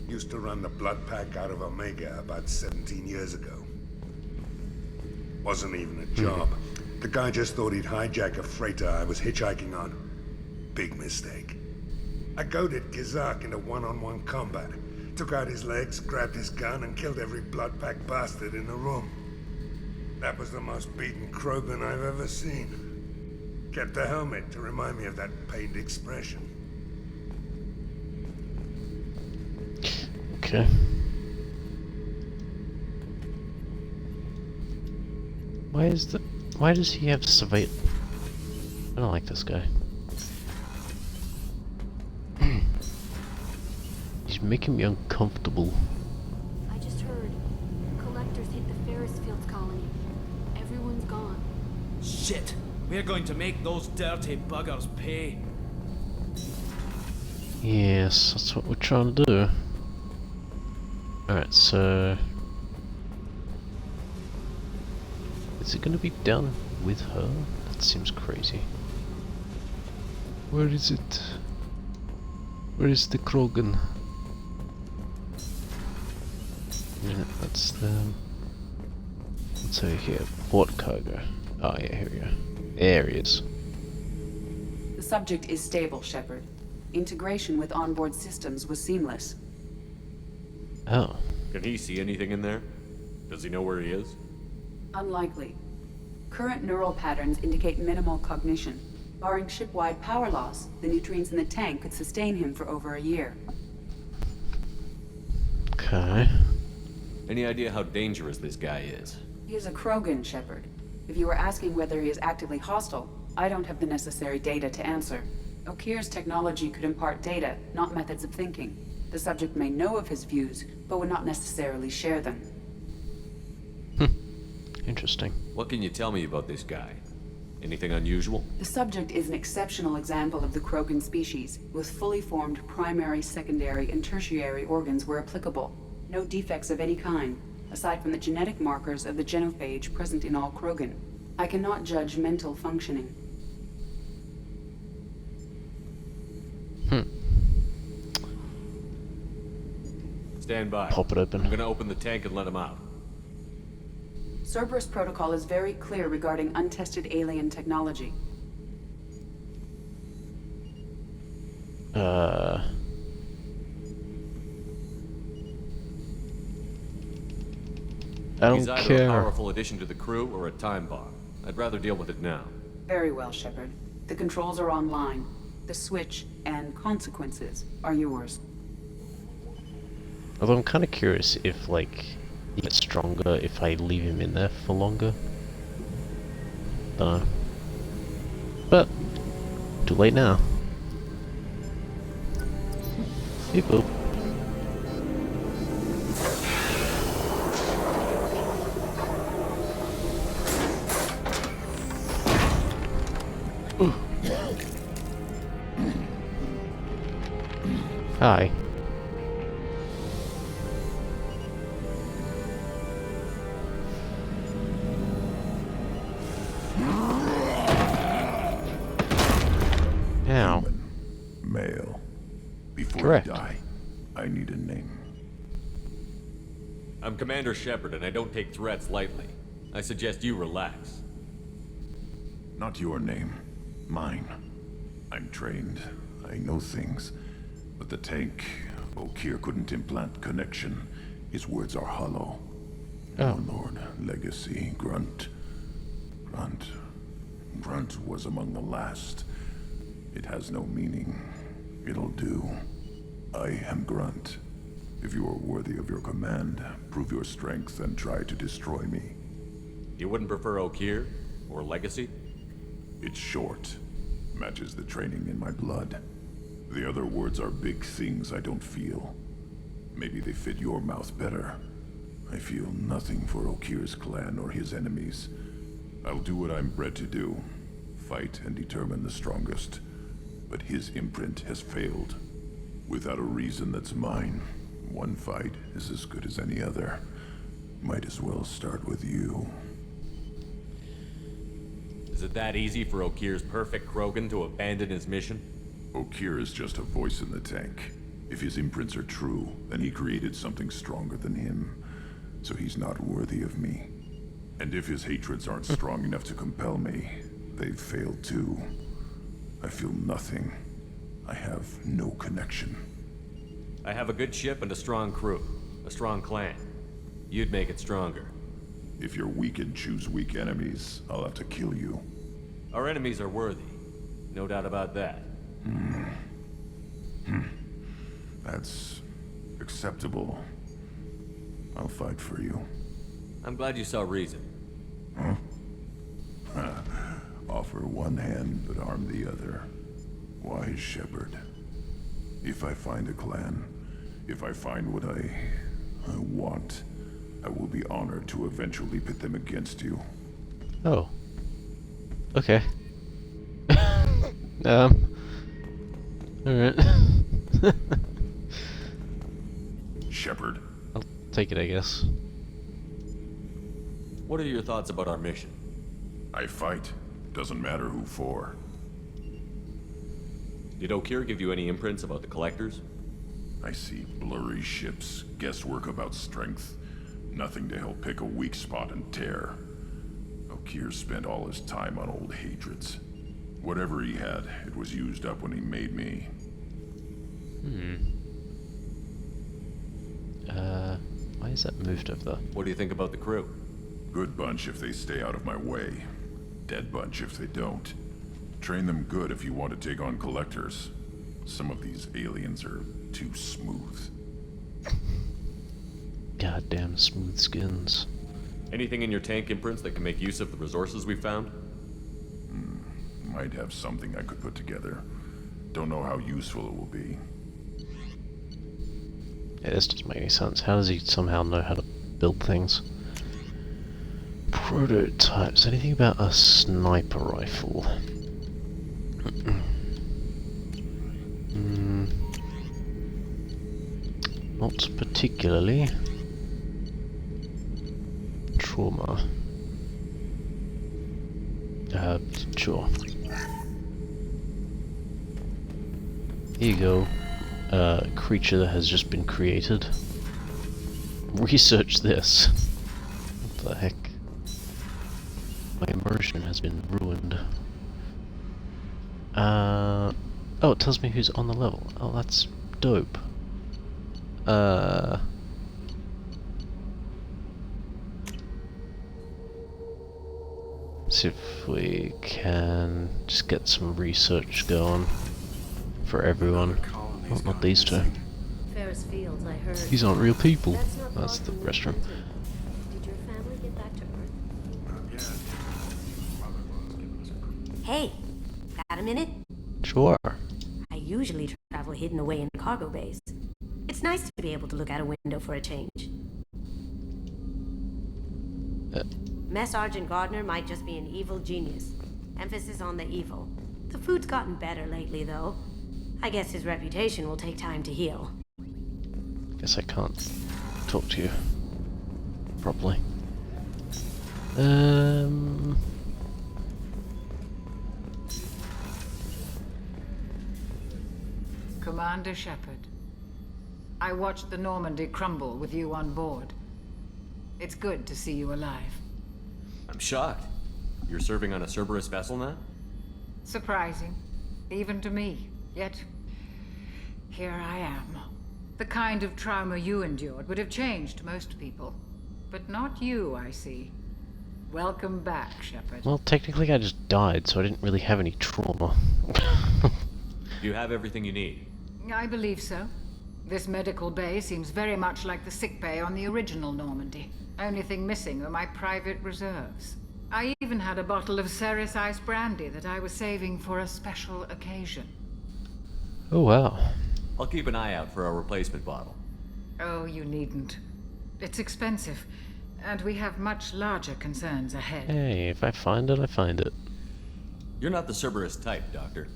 [SPEAKER 10] Used to run the blood pack out of Omega about 17 years ago. Wasn't even a job. The guy just thought he'd hijack a freighter I was hitchhiking on. Big mistake. I goaded Gazak into one-on-one combat. Took out his legs, grabbed his gun, and killed every blood-packed bastard in the room. That was the most beaten Krogan I've ever seen. Kept the helmet to remind me of that pained expression.
[SPEAKER 1] Okay. Why does he have survival? I don't like this guy. He's making me uncomfortable.
[SPEAKER 20] I just heard. Collectors hit the Ferris Fields colony. Everyone's gone.
[SPEAKER 14] Shit! We're going to make those dirty buggers pay.
[SPEAKER 1] Yes, that's what we're trying to do. Alright, so... is it gonna be done with her? That seems crazy. Where is it? Where is the Krogan? Yeah, that's the... what's over here? Port cargo. Oh yeah, here we go. There he is.
[SPEAKER 2] The subject is stable, Shepard. Integration with onboard systems was seamless.
[SPEAKER 1] Oh.
[SPEAKER 5] Can he see anything in there? Does he know where he is?
[SPEAKER 2] Unlikely. Current neural patterns indicate minimal cognition. Barring ship-wide power loss, the nutrients in the tank could sustain him for over a year.
[SPEAKER 1] Okay.
[SPEAKER 5] Any idea how dangerous this guy is?
[SPEAKER 2] He is a Krogan, Shepard. If you were asking whether he is actively hostile, I don't have the necessary data to answer. Okir's technology could impart data, not methods of thinking. The subject may know of his views, but would not necessarily share them.
[SPEAKER 1] Interesting.
[SPEAKER 5] What can you tell me about this guy? Anything unusual?
[SPEAKER 2] The subject is an exceptional example of the Krogan species, with fully formed primary, secondary, and tertiary organs where applicable. No defects of any kind, aside from the genetic markers of the genophage present in all Krogan. I cannot judge mental functioning.
[SPEAKER 5] Stand by.
[SPEAKER 1] Pop it open.
[SPEAKER 5] I'm gonna open the tank and let him out.
[SPEAKER 2] Cerberus protocol is very clear regarding untested alien technology.
[SPEAKER 5] Is
[SPEAKER 1] He's
[SPEAKER 5] either a powerful addition to the crew or a time bomb. I'd rather deal with it now.
[SPEAKER 2] Very well, Shepard. The controls are online. The switch and consequences are yours.
[SPEAKER 1] Although I'm kind of curious if, like, he gets stronger if I leave him in there for longer. Dunno. But, too late now. Hey, boop. Hi. Ow.
[SPEAKER 9] Male. Before
[SPEAKER 1] Correct.
[SPEAKER 9] I die, I need a name.
[SPEAKER 5] I'm Commander Shepard, and I don't take threats lightly. I suggest you relax.
[SPEAKER 9] Not your name. Mine. I'm trained. I know things. But the tank, Okir couldn't implant connection. His words are hollow.
[SPEAKER 1] Oh.
[SPEAKER 9] Lord, Legacy, Grunt. Grunt was among the last. It has no meaning. It'll do. I am Grunt. If you are worthy of your command, prove your strength and try to destroy me.
[SPEAKER 5] You wouldn't prefer Okir? Or Legacy?
[SPEAKER 9] It's short. Matches the training in my blood. The other words are big things I don't feel. Maybe they fit your mouth better. I feel nothing for Okir's clan or his enemies. I'll do what I'm bred to do. Fight and determine the strongest. But his imprint has failed. Without a reason that's mine, one fight is as good as any other. Might as well start with you.
[SPEAKER 5] Is it that easy for Okir's perfect Krogan to abandon his mission?
[SPEAKER 9] Okir is just a voice in the tank. If his imprints are true, then he created something stronger than him. So he's not worthy of me.
[SPEAKER 21] And if his hatreds aren't strong enough to compel me, they've failed too. I feel nothing. I have no connection.
[SPEAKER 5] I have a good ship and a strong crew. A strong clan. You'd make it stronger.
[SPEAKER 21] If you're weak and choose weak enemies, I'll have to kill you.
[SPEAKER 5] Our enemies are worthy. No doubt about that.
[SPEAKER 21] That's acceptable. I'll fight for you.
[SPEAKER 5] I'm glad you saw reason.
[SPEAKER 21] Huh? Offer one hand, but arm the other. Wise shepherd. If I find a clan, if I find what I want, I will be honored to eventually pit them against you.
[SPEAKER 1] Oh. Okay. Alright.
[SPEAKER 21] Shepherd.
[SPEAKER 1] I'll take it, I guess.
[SPEAKER 5] What are your thoughts about our mission?
[SPEAKER 21] I fight. Doesn't matter who for.
[SPEAKER 5] Did O'Kear give you any imprints about the Collectors?
[SPEAKER 21] I see blurry ships, guesswork about strength. Nothing to help pick a weak spot and tear. O'Kear spent all his time on old hatreds. Whatever he had, it was used up when he made me.
[SPEAKER 1] Why is that moved over there?
[SPEAKER 5] What do you think about the crew?
[SPEAKER 21] Good bunch if they stay out of my way. Dead bunch if they don't. Train them good if you want to take on Collectors. Some of these aliens are too smooth.
[SPEAKER 1] Goddamn smooth skins.
[SPEAKER 5] Anything in your tank imprints that can make use of the resources we found?
[SPEAKER 21] Might have something I could put together. Don't know how useful it will be.
[SPEAKER 1] Yeah, this doesn't make any sense. How does he somehow know how to build things? Prototypes. Anything about a sniper rifle? Not particularly. Trauma. Sure. Here you go. Creature that has just been created. Research this. What the heck? My immersion has been ruined. Oh, it tells me who's on the level. Oh, that's dope. See if we can just get some research going for everyone. Oh, not these two.
[SPEAKER 16] Ferris Fields, I heard.
[SPEAKER 1] These aren't real people. That's the restroom.
[SPEAKER 16] Did your family get back to Earth? Hey, got a minute?
[SPEAKER 1] Sure.
[SPEAKER 16] I usually travel hidden away in cargo bays. It's nice to be able to look out a window for a change. Mess Sergeant Gardner might just be an evil genius. Emphasis on the evil. The food's gotten better lately, though. I guess his reputation will take time to heal.
[SPEAKER 1] Guess I can't talk to you properly.
[SPEAKER 22] Commander Shepard, I watched the Normandy crumble with you on board. It's good to see you alive.
[SPEAKER 5] I'm shocked. You're serving on a Cerberus vessel now?
[SPEAKER 22] Surprising, even to me. Yet, here I am. The kind of trauma you endured would have changed most people. But not you, I see. Welcome back, Shepard.
[SPEAKER 1] Well, technically I just died, so I didn't really have any trauma.
[SPEAKER 5] Do you have everything you need?
[SPEAKER 22] I believe so. This medical bay seems very much like the sick bay on the original Normandy. Only thing missing are my private reserves. I even had a bottle of Ceres Ice brandy that I was saving for a special occasion.
[SPEAKER 1] Oh wow.
[SPEAKER 5] I'll keep an eye out for a replacement bottle.
[SPEAKER 22] Oh, you needn't. It's expensive, and we have much larger concerns ahead.
[SPEAKER 1] Hey, if I find it, I find it.
[SPEAKER 5] You're not the Cerberus type, Doctor.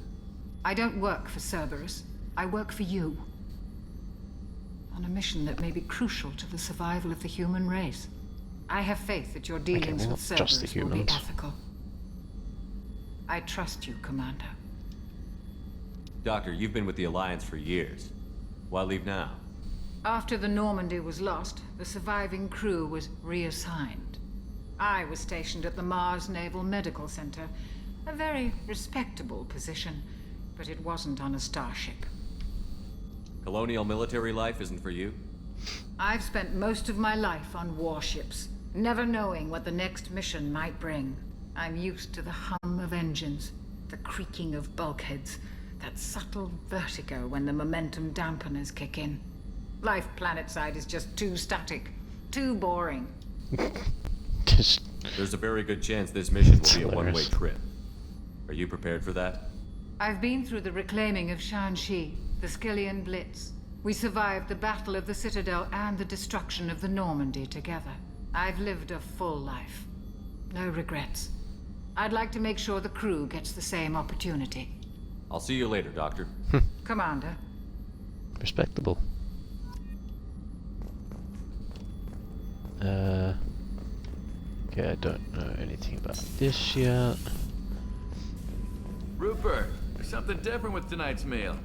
[SPEAKER 22] I don't work for Cerberus. I work for you. On a mission that may be crucial to the survival of the human race. I have faith that your dealings with Cerberus will be ethical. I trust you, Commander.
[SPEAKER 5] Doctor, you've been with the Alliance for years. Why leave now?
[SPEAKER 22] After the Normandy was lost, the surviving crew was reassigned. I was stationed at the Mars Naval Medical Center. A very respectable position, but it wasn't on a starship.
[SPEAKER 5] Colonial military life isn't for you?
[SPEAKER 22] I've spent most of my life on warships, never knowing what the next mission might bring. I'm used to the hum of engines, the creaking of bulkheads, that subtle vertigo when the momentum dampeners kick in. Life planetside is just too static, too boring.
[SPEAKER 5] There's a very good chance this mission will be a
[SPEAKER 1] hilarious.
[SPEAKER 5] one-way trip. Are you prepared for that?
[SPEAKER 22] I've been through the reclaiming of Shanxi, the Skillian Blitz. We survived the Battle of the Citadel and the destruction of the Normandy together. I've lived a full life. No regrets. I'd like to make sure the crew gets the same opportunity.
[SPEAKER 5] I'll see you later, Doctor.
[SPEAKER 22] Commander.
[SPEAKER 1] Respectable. Okay, I don't know anything about this yet.
[SPEAKER 3] Rupert, there's something different with tonight's meal.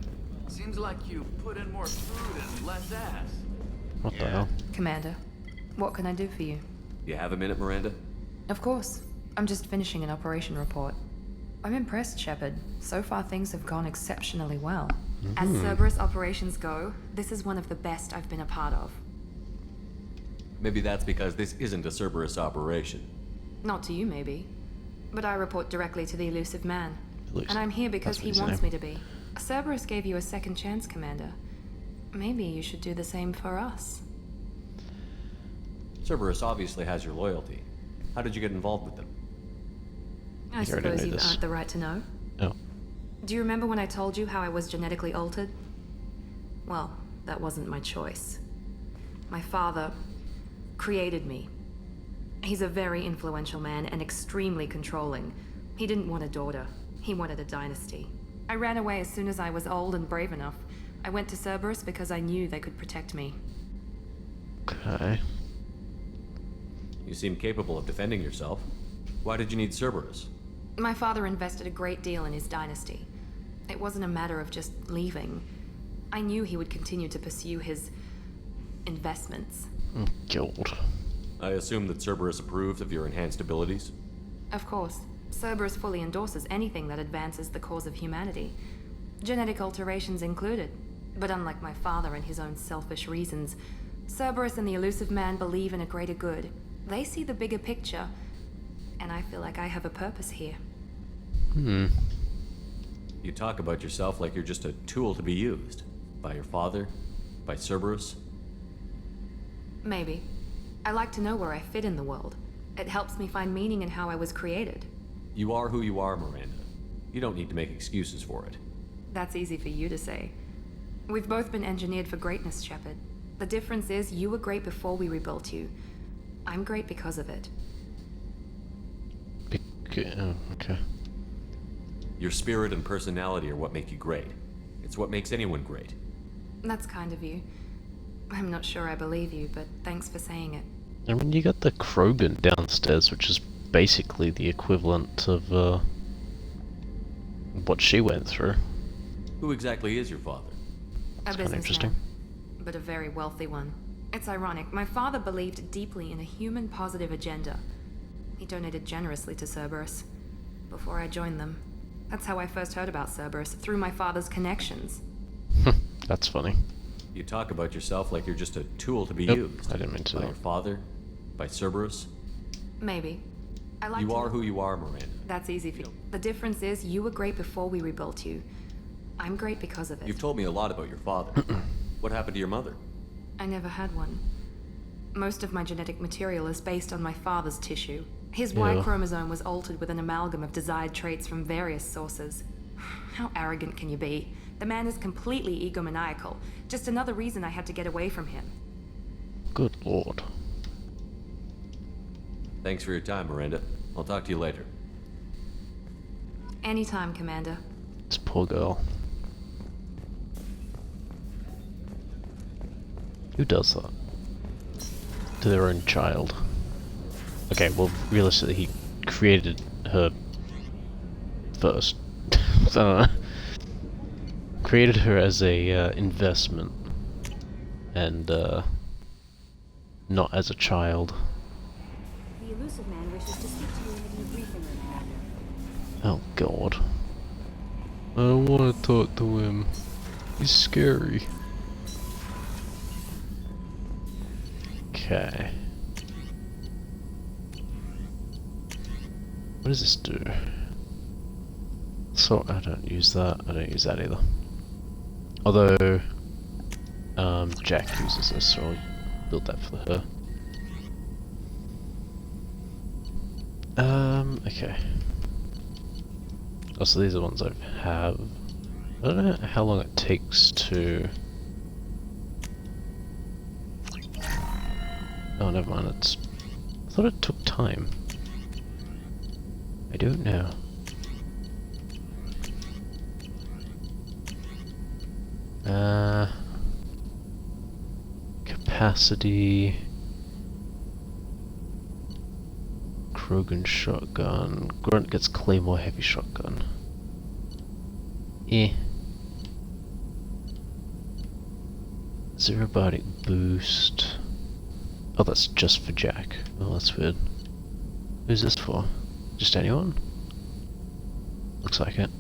[SPEAKER 3] Seems like you put in more food and less ass.
[SPEAKER 1] What the hell?
[SPEAKER 18] Commander, what can I do for you?
[SPEAKER 5] You have a minute, Miranda?
[SPEAKER 18] Of course. I'm just finishing an operation report. I'm impressed, Shepard. So far things have gone exceptionally well. As Cerberus operations go, this is one of the best I've been a part of.
[SPEAKER 5] Maybe that's because this isn't a Cerberus operation.
[SPEAKER 18] Not to you, maybe. But I report directly to the elusive man. And I'm here because
[SPEAKER 1] That's
[SPEAKER 18] he
[SPEAKER 1] what he's
[SPEAKER 18] wants
[SPEAKER 1] saying.
[SPEAKER 18] me to be. Cerberus gave you a second chance, Commander. Maybe you should do the same for us.
[SPEAKER 5] Cerberus obviously has your loyalty. How did you get involved with them?
[SPEAKER 18] I
[SPEAKER 1] You already
[SPEAKER 18] suppose
[SPEAKER 1] knew
[SPEAKER 18] you've
[SPEAKER 1] this.
[SPEAKER 18] earned the right to know.
[SPEAKER 1] Oh.
[SPEAKER 18] Do you remember when I told you how I was genetically altered? Well, that wasn't my choice. My father created me. He's a very influential man and extremely controlling. He didn't want a daughter. He wanted a dynasty. I ran away as soon as I was old and brave enough. I went to Cerberus because I knew they could protect me.
[SPEAKER 1] Okay.
[SPEAKER 5] You seem capable of defending yourself. Why did you need Cerberus?
[SPEAKER 18] My father invested a great deal in his dynasty. It wasn't a matter of just leaving. I knew he would continue to pursue his investments.
[SPEAKER 1] God.
[SPEAKER 5] I assume that Cerberus approved of your enhanced abilities?
[SPEAKER 18] Of course, Cerberus fully endorses anything that advances the cause of humanity. Genetic alterations included. But unlike my father and his own selfish reasons, Cerberus and the elusive man believe in a greater good. They see the bigger picture, and I feel like I have a purpose here.
[SPEAKER 5] You talk about yourself like you're just a tool to be used. By your father? By Cerberus?
[SPEAKER 18] Maybe. I like to know where I fit in the world. It helps me find meaning in how I was created.
[SPEAKER 5] You are who you are, Miranda. You don't need to make excuses for it.
[SPEAKER 18] That's easy for you to say. We've both been engineered for greatness, Shepard. The difference is you were great before we rebuilt you. I'm great because of it.
[SPEAKER 1] Okay.
[SPEAKER 5] Your spirit and personality are what make you great. It's what makes anyone great.
[SPEAKER 18] That's kind of you. I'm not sure I believe you, but thanks for saying it.
[SPEAKER 1] I mean, you got the Krogan downstairs, which is basically the equivalent of what she went through.
[SPEAKER 5] Who exactly is your father?
[SPEAKER 18] A
[SPEAKER 1] kinda interesting.
[SPEAKER 18] businessman, but a very wealthy one. It's ironic. My father believed deeply in a human-positive agenda. He donated generously to Cerberus before I joined them. That's how I first heard about Cerberus, through my father's connections.
[SPEAKER 1] That's funny.
[SPEAKER 5] You talk about yourself like you're just a tool to be
[SPEAKER 1] Nope,
[SPEAKER 5] used.
[SPEAKER 1] I didn't mean to.
[SPEAKER 5] By your father? By Cerberus?
[SPEAKER 18] Maybe. I like
[SPEAKER 5] You
[SPEAKER 18] to
[SPEAKER 5] are
[SPEAKER 18] know-
[SPEAKER 5] who you are, Miranda.
[SPEAKER 18] That's easy for you. The difference is you were great before we rebuilt you. I'm great because of it.
[SPEAKER 5] You've told me a lot about your father. What happened to your mother?
[SPEAKER 18] I never had one. Most of my genetic material is based on my father's tissue. His Y
[SPEAKER 1] Yeah.
[SPEAKER 18] chromosome was altered with an amalgam of desired traits from various sources. How arrogant can you be? The man is completely egomaniacal. Just another reason I had to get away from him.
[SPEAKER 1] Good lord.
[SPEAKER 5] Thanks for your time, Miranda. I'll talk to you later.
[SPEAKER 18] Anytime, Commander.
[SPEAKER 1] This poor girl. Who does that? To their own child. Okay, well, realistically, he created her first. Created her as a investment, and not as a child.
[SPEAKER 11] The elusive man
[SPEAKER 1] Oh god. I don't want to talk to him. He's scary. Okay. What does this do? So I don't use that. I don't use that either. Although, Jack uses this, so I'll build that for her. Okay. Oh, so these are the ones I have. I don't know how long it takes to... Oh, never mind, it's... I thought it took time. I don't know. Capacity... Krogan shotgun. Grunt gets Claymore heavy shotgun. Zero biotic boost. Oh, that's just for Jack. Oh, that's weird. Who's this for? Just anyone? Looks like it.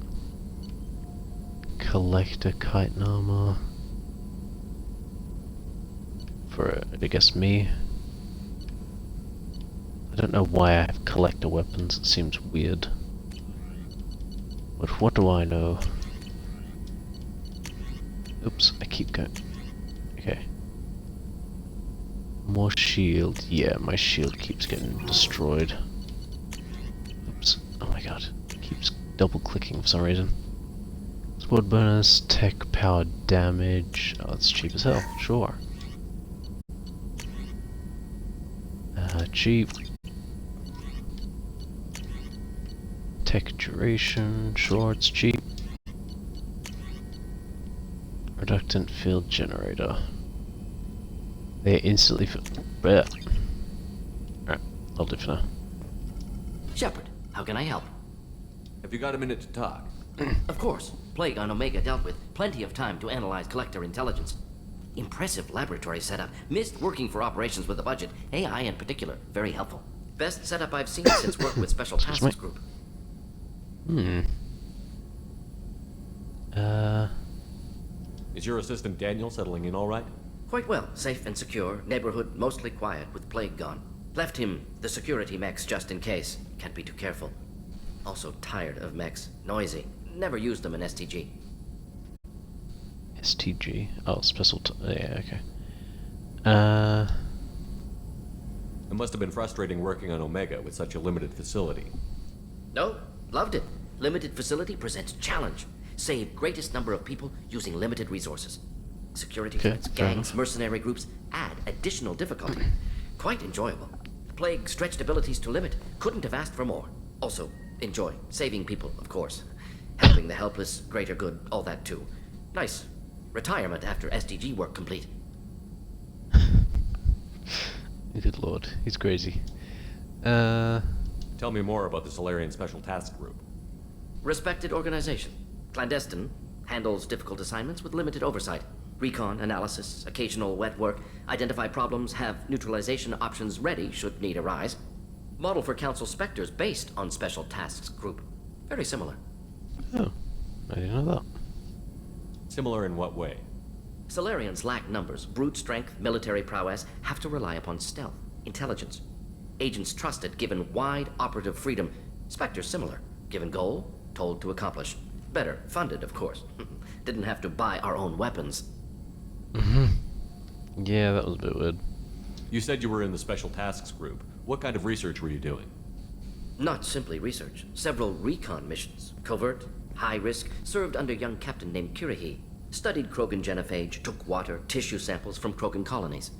[SPEAKER 1] Collector chitin armor. For, I guess, me. I don't know why I have collector weapons, it seems weird. But what do I know? Oops, I keep going. Okay. More shield. Yeah, my shield keeps getting destroyed. Oops. Oh my god. It keeps double clicking for some reason. Sword bonus, tech power damage. Oh, that's cheap as hell. Sure. Cheap. Tech duration. Sure, it's cheap. Reductant field generator. They instantly Alright, I'll do for now.
[SPEAKER 6] Shepard, how can I help?
[SPEAKER 5] Have you got a minute to talk?
[SPEAKER 6] Of course. Plague on Omega dealt with. Plenty of time to analyze collector intelligence. Impressive laboratory setup. Missed working for operations with a budget. AI in particular. Very helpful. Best setup I've seen since work with Special Tasks Group.
[SPEAKER 5] Is your assistant Daniel settling in all right?
[SPEAKER 6] Quite well. Safe and secure. Neighborhood mostly quiet with Plague gone. Left him the security mechs just in case. Can't be too careful. Also tired of mechs. Noisy. Never used them in STG.
[SPEAKER 1] STG? Oh, special yeah, okay.
[SPEAKER 5] It must have been frustrating working on Omega with such a limited facility.
[SPEAKER 6] No, loved it. Limited facility presents challenge. Save greatest number of people using limited resources. Security threats, gangs, mercenary groups add additional difficulty. Quite enjoyable. Plague stretched abilities to limit. Couldn't have asked for more. Also, enjoy. Saving people, of course. Helping the helpless, greater good, all that too. Nice. Retirement after SDG work complete.
[SPEAKER 1] Good lord, he's crazy.
[SPEAKER 5] Tell me more about the Solarian Special Task Group.
[SPEAKER 6] Respected organization. Clandestine. Handles difficult assignments with limited oversight. Recon, analysis, occasional wet work. Identify problems, have neutralization options ready should need arise. Model for Council Spectres based on Special Tasks Group. Very similar.
[SPEAKER 1] Oh, I didn't know that.
[SPEAKER 5] Similar in what way?
[SPEAKER 6] Solarians lack numbers, brute strength, military prowess, have to rely upon stealth, intelligence. Agents trusted, given wide operative freedom. Spectres similar, given goal, told to accomplish. Better, funded, of course. Didn't have to buy our own weapons.
[SPEAKER 1] Yeah, that was a bit weird.
[SPEAKER 5] You said you were in the Special Tasks Group. What kind of research were you doing?
[SPEAKER 6] Not simply research. Several recon missions. Covert, high risk, served under a young captain named Kirihi. Studied Krogan genophage, took water, tissue samples from Krogan colonies.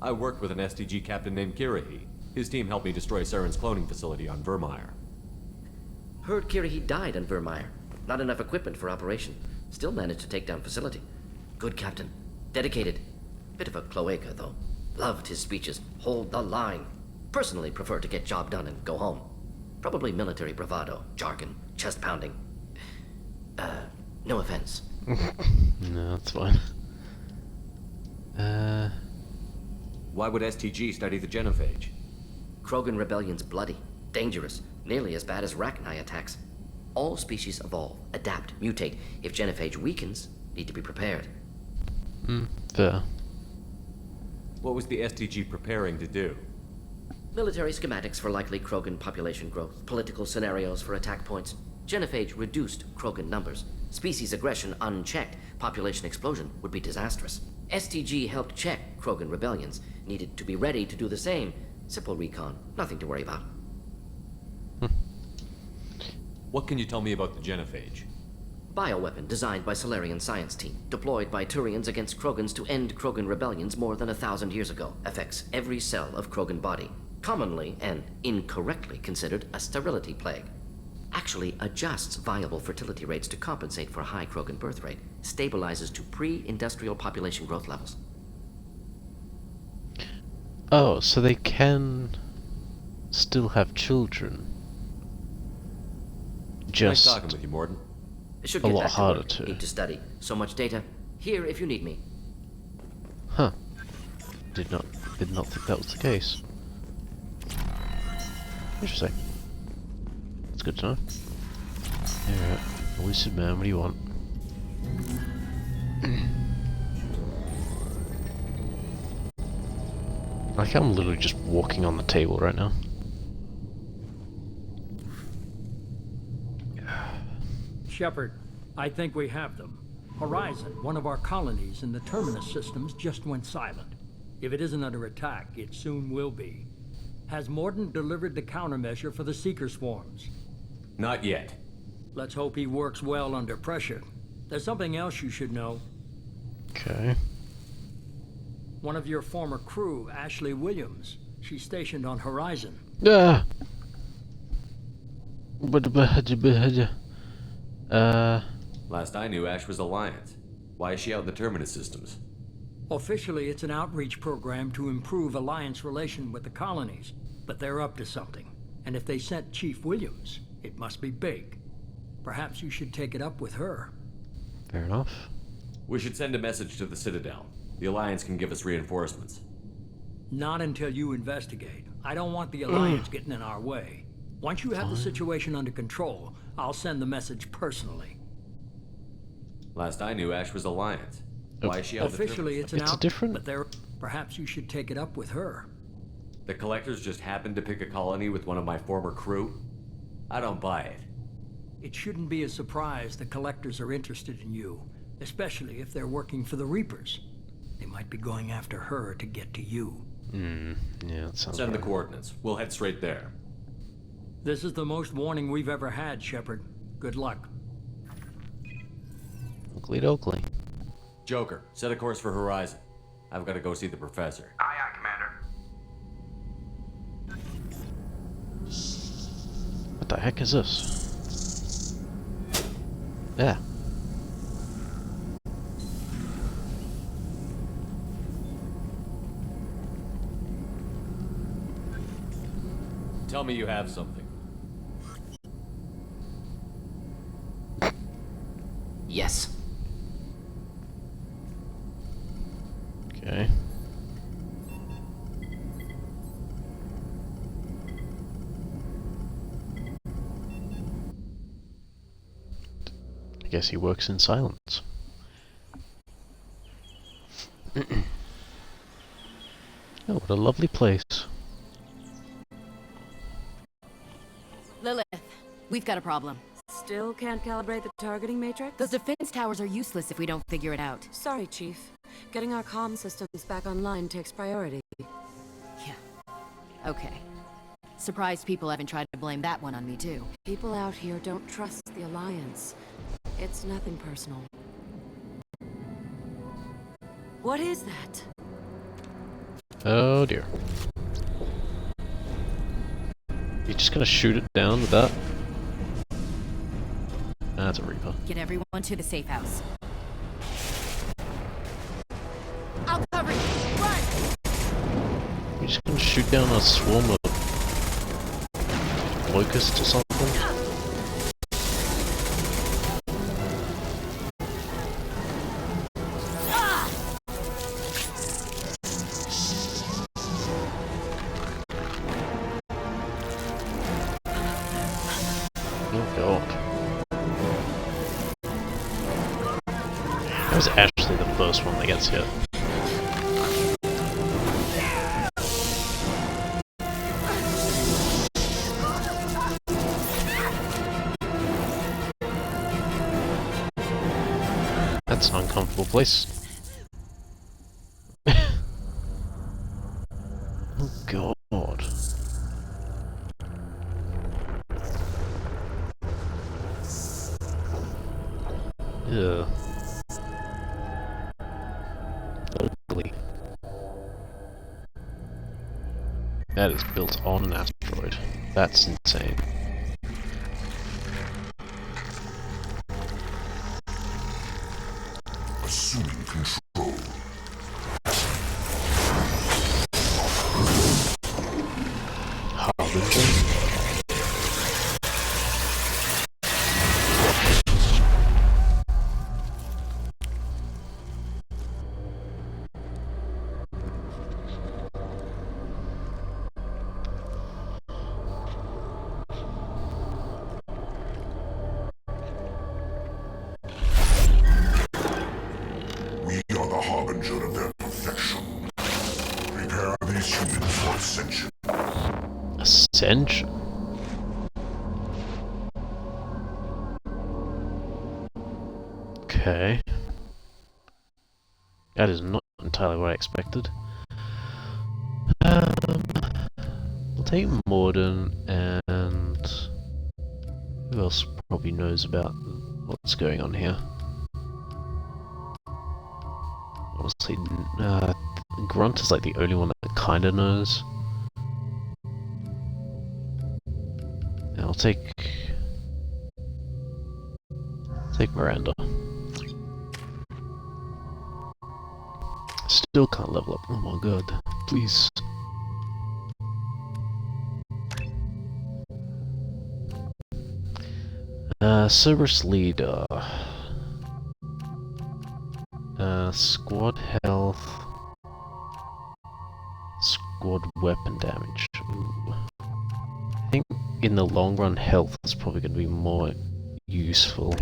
[SPEAKER 5] I worked with an STG captain named Kirihi. His team helped me destroy Saren's cloning facility on Vermeer.
[SPEAKER 6] Heard Kirihi died on Vermeer. Not enough equipment for operation. Still managed to take down facility. Good captain. Dedicated. Bit of a cloaca, though. Loved his speeches. Hold the line. Personally prefer to get job done and go home. Probably military bravado, jargon, chest pounding. No offense.
[SPEAKER 1] No, that's fine.
[SPEAKER 5] Why would STG study the genophage?
[SPEAKER 6] Krogan rebellion's bloody, dangerous. nearly as bad as Rachni attacks. All species evolve, adapt, mutate. If genophage weakens, need to be prepared.
[SPEAKER 1] Fair.
[SPEAKER 5] What was the STG preparing to do?
[SPEAKER 6] Military schematics for likely Krogan population growth, political scenarios for attack points. Genophage reduced Krogan numbers. Species aggression unchecked, population explosion would be disastrous. STG helped check Krogan rebellions, needed to be ready to do the same. Simple recon, nothing to worry about.
[SPEAKER 5] What can you tell me about the genophage?
[SPEAKER 6] Bioweapon designed by Solarian science team, deployed by Turians against Krogans to end Krogan rebellions more than 1,000 years ago. Affects every cell of Krogan body. Commonly and incorrectly considered a sterility plague. Actually adjusts viable fertility rates to compensate for a high Krogan birth rate. Stabilizes to pre-industrial population growth levels.
[SPEAKER 1] Oh, so they can still have children. Just
[SPEAKER 5] nice talking with you, Morden.
[SPEAKER 6] Should
[SPEAKER 1] a
[SPEAKER 6] get
[SPEAKER 1] lot
[SPEAKER 6] back to
[SPEAKER 1] harder
[SPEAKER 6] work.
[SPEAKER 1] to.
[SPEAKER 6] Need to study. So much data. Here if you need me.
[SPEAKER 1] Huh. Did not think that was the case. Interesting. That's good to know. Alright. Lucid man, what do you want? Like I'm literally just walking on the table right now.
[SPEAKER 4] Shepard, I think we have them. Horizon, one of our colonies in the Terminus systems, just went silent. If it isn't under attack, it soon will be. Has Morden delivered the countermeasure for the Seeker swarms?
[SPEAKER 5] Not yet.
[SPEAKER 4] Let's hope he works well under pressure. There's something else you should know.
[SPEAKER 1] Okay.
[SPEAKER 4] One of your former crew, Ashley Williams, she's stationed on Horizon.
[SPEAKER 1] Ah!
[SPEAKER 5] Last I knew, Ash was Alliance. Why is she out in the Terminus systems?
[SPEAKER 4] Officially, it's an outreach program to improve Alliance relation with the colonies, but they're up to something. And if they sent Chief Williams, it must be big. Perhaps you should take it up with her.
[SPEAKER 1] Fair enough.
[SPEAKER 5] We should send a message to the Citadel. The Alliance can give us reinforcements.
[SPEAKER 4] Not until you investigate. I don't want the Alliance getting in our way. Once you have the situation under control, I'll send the message personally.
[SPEAKER 5] Last I knew, Ash was Alliance. Why is she out
[SPEAKER 4] Officially, it's an
[SPEAKER 1] It's
[SPEAKER 4] out,
[SPEAKER 1] different.
[SPEAKER 4] but there. Perhaps you should take it up with her.
[SPEAKER 5] The Collectors just happened to pick a colony with one of my former crew? I don't buy it.
[SPEAKER 4] It shouldn't be a surprise the Collectors are interested in you, especially if they're working for the Reapers. They might be going after her to get to you.
[SPEAKER 1] Yeah, that sounds
[SPEAKER 5] Send the
[SPEAKER 1] right.
[SPEAKER 5] coordinates. We'll head straight there.
[SPEAKER 4] This is the most warning we've ever had, Shepard. Good luck.
[SPEAKER 1] Oakley dokley.
[SPEAKER 5] Joker, set a course for Horizon. I've got to go see the Professor.
[SPEAKER 8] Aye, aye, Commander.
[SPEAKER 1] What the heck is this? Yeah.
[SPEAKER 5] Tell me you have something.
[SPEAKER 6] Yes.
[SPEAKER 1] Okay. I guess he works in silence. Oh, what a lovely place.
[SPEAKER 15] Lilith, we've got a problem.
[SPEAKER 16] Still can't calibrate the targeting matrix?
[SPEAKER 15] Those defense towers are useless if we don't figure it out.
[SPEAKER 16] Sorry, Chief. Getting our comm systems back online takes priority.
[SPEAKER 15] Yeah. Okay. Surprised people haven't tried to blame that one on me, too.
[SPEAKER 16] People out here don't trust the Alliance. It's nothing personal. What is that?
[SPEAKER 1] Oh dear. You're just gonna shoot it down with that? That's a Reaper.
[SPEAKER 15] Get everyone to the safe house. I'll cover you. Run!
[SPEAKER 1] You're just gonna shoot down a swarm of locusts or something? Or is it actually the first one that gets hit? That's an uncomfortable place. Oh god. Ugh. Ugly. That is built on an asteroid. That's insane.
[SPEAKER 21] Assuming control.
[SPEAKER 1] Harbinger?
[SPEAKER 21] We are the harbinger of their perfection. Prepare these humans for ascension.
[SPEAKER 1] Ascension? Okay. That is not entirely what I expected. We'll take Morden, and who else probably knows about what's going on here? Honestly, Grunt is like the only one that kinda knows. And I'll take Miranda. Still can't level up. Oh my god. Please. Cerberus leader. Squad health. Squad weapon damage. Ooh. I think in the long run health is probably going to be more useful.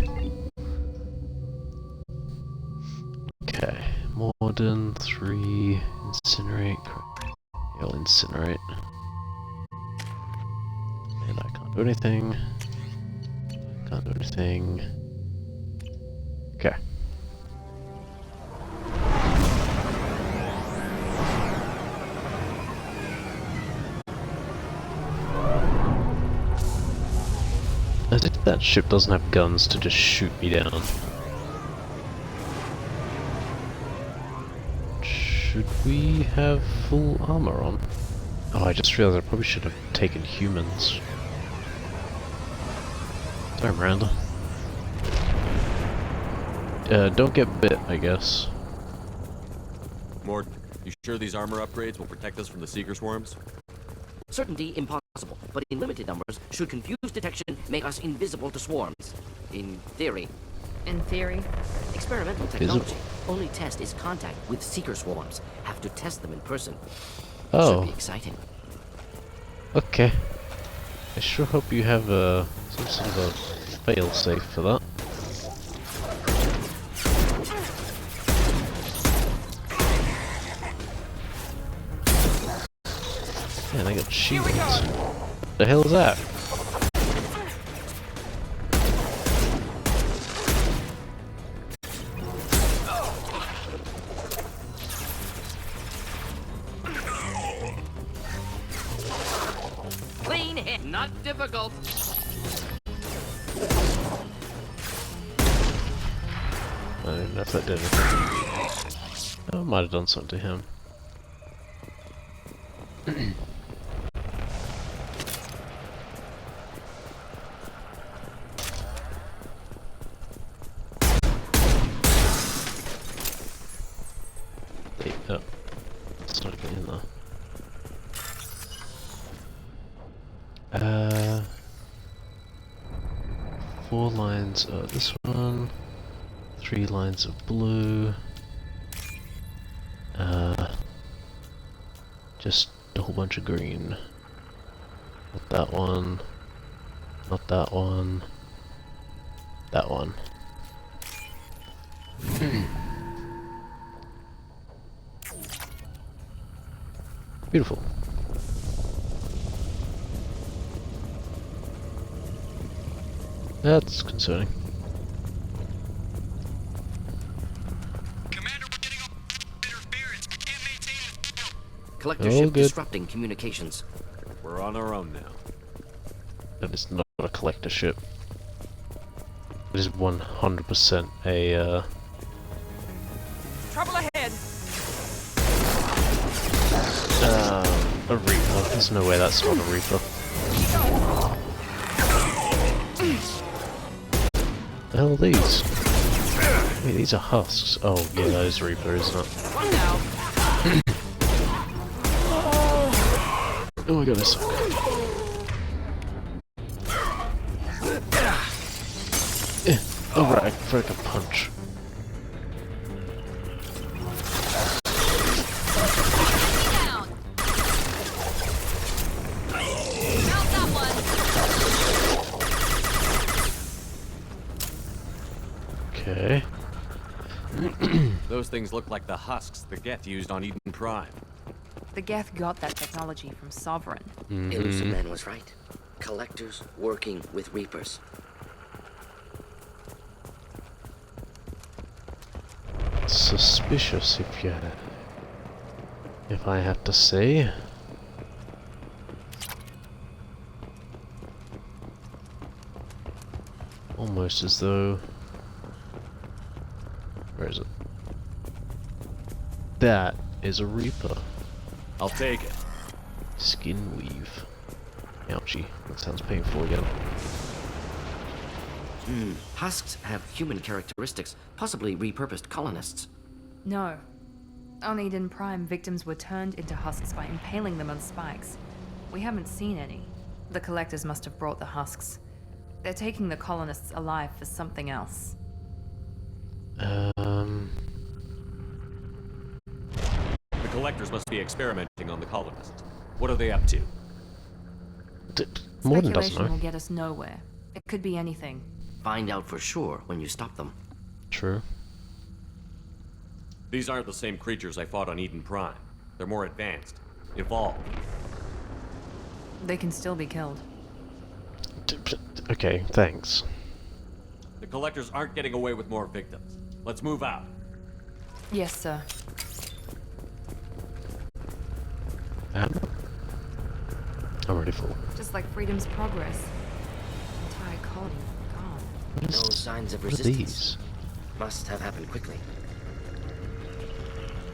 [SPEAKER 1] Okay. Morden 3. Incinerate. Yeah, I'll incinerate. And I can't do anything. Can't do anything. Okay. As if that ship doesn't have guns to just shoot me down. Should we have full armor on? Oh, I just realized I probably should have taken humans. Sorry, Miranda. Don't get bit, I guess.
[SPEAKER 5] Mord, you sure these armor upgrades will protect us from the Seeker swarms?
[SPEAKER 6] Certainty impossible, but in limited numbers, should confused detection make us invisible to swarms. In theory.
[SPEAKER 18] In theory?
[SPEAKER 6] Experimental technology. Only test is contact with Seeker swarms. Have to test them in person.
[SPEAKER 1] Oh.
[SPEAKER 6] Should be exciting.
[SPEAKER 1] Okay. I sure hope you have some sort of a fail-safe for that. Man, they got shields. The hell is that?
[SPEAKER 6] Clean hit, not difficult.
[SPEAKER 1] I don't know if that did anything. Oh, I might have done something to him. Wait, oh. Let's not get in there. 4 lines of this one. 3 lines of blue. Just a whole bunch of green. Not that one. Not that one. That one. Beautiful. That's concerning.
[SPEAKER 6] Collector
[SPEAKER 1] All
[SPEAKER 6] ship
[SPEAKER 1] good.
[SPEAKER 6] disrupting communications.
[SPEAKER 5] We're on our own now.
[SPEAKER 1] That is not a collector ship. It is 100% a
[SPEAKER 13] Trouble ahead.
[SPEAKER 1] a Reaper. There's no way that's not a Reaper. The hell are these? Wait, these are husks. Oh yeah, that is Reaper, isn't it?
[SPEAKER 13] One now.
[SPEAKER 1] Oh my goodness. Oh right, I can freaking punch. Okay.
[SPEAKER 5] Those things look like the husks the Geth used on Eden Prime.
[SPEAKER 18] The Geth got that technology from Sovereign.
[SPEAKER 6] Elusive Man was right. Collectors working with Reapers.
[SPEAKER 1] Suspicious, if I have to say. Almost as though. Where is it? That is a Reaper.
[SPEAKER 5] I'll take it.
[SPEAKER 1] Skin weave. Ouchie, that sounds painful again.
[SPEAKER 6] Husks have human characteristics, possibly repurposed colonists.
[SPEAKER 18] No. On Eden Prime, victims were turned into husks by impaling them on spikes. We haven't seen any. The collectors must have brought the husks. They're taking the colonists alive for something else.
[SPEAKER 5] The collectors must be experimenting on the colonists. What are they up to?
[SPEAKER 1] Morden doesn't
[SPEAKER 18] Speculation
[SPEAKER 1] know.
[SPEAKER 18] will get us nowhere. It could be anything.
[SPEAKER 6] Find out for sure when you stop them.
[SPEAKER 1] True.
[SPEAKER 5] These aren't the same creatures I fought on Eden Prime. They're more advanced. Evolved.
[SPEAKER 18] They can still be killed.
[SPEAKER 1] Okay, thanks.
[SPEAKER 5] The collectors aren't getting away with more victims. Let's move out.
[SPEAKER 18] Yes, sir.
[SPEAKER 1] I'm already full.
[SPEAKER 18] Just like Freedom's Progress. Entire colony gone.
[SPEAKER 6] No signs of
[SPEAKER 1] What are
[SPEAKER 6] resistance.
[SPEAKER 1] these?
[SPEAKER 6] Must have happened quickly.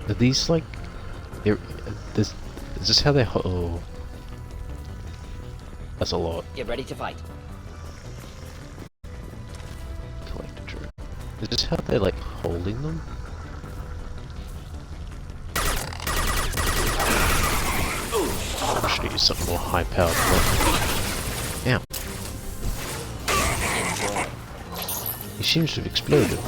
[SPEAKER 1] Are these like... Is this how they... Oh. That's a lot.
[SPEAKER 6] Get ready to fight.
[SPEAKER 1] Collector true. Is this how they're like holding them? I should use something more high powered. Ow. He seems to have exploded.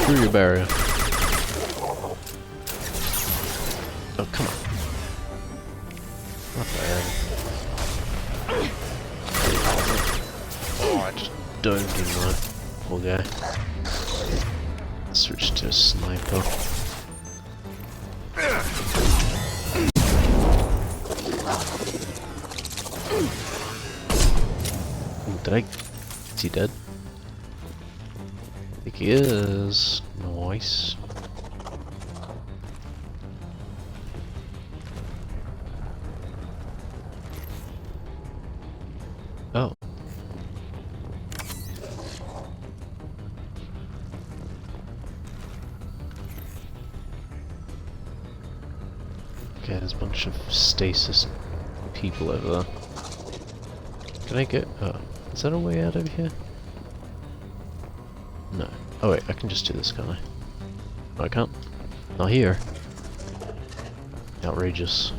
[SPEAKER 1] Through your barrier. Oh, come on. What the hell? Oh, I just domed him there. Poor guy. Switch to a sniper. Ooh, did I... Is he dead? I think he is. Nice. Oh. Okay, there's a bunch of stasis people over there. Can I get... Oh, is that a way out over here? No. Oh wait, I can just do this, can't I? No, I can't. Not here. Outrageous.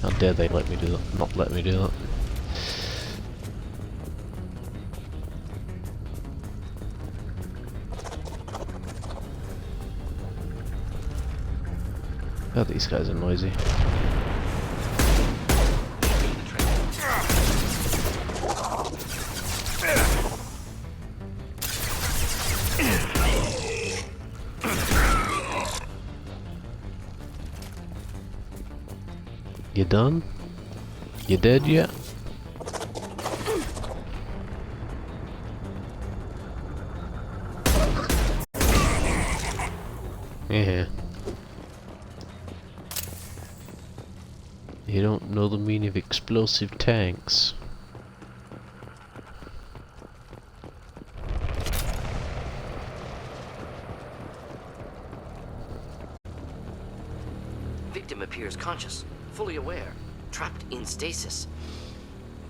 [SPEAKER 1] How dare they let me do that? Not let me do that. Oh, these guys are noisy. You done? You dead yet? Yeah. You don't know the meaning of explosive tanks.
[SPEAKER 6] Victim appears conscious, fully aware, trapped in stasis.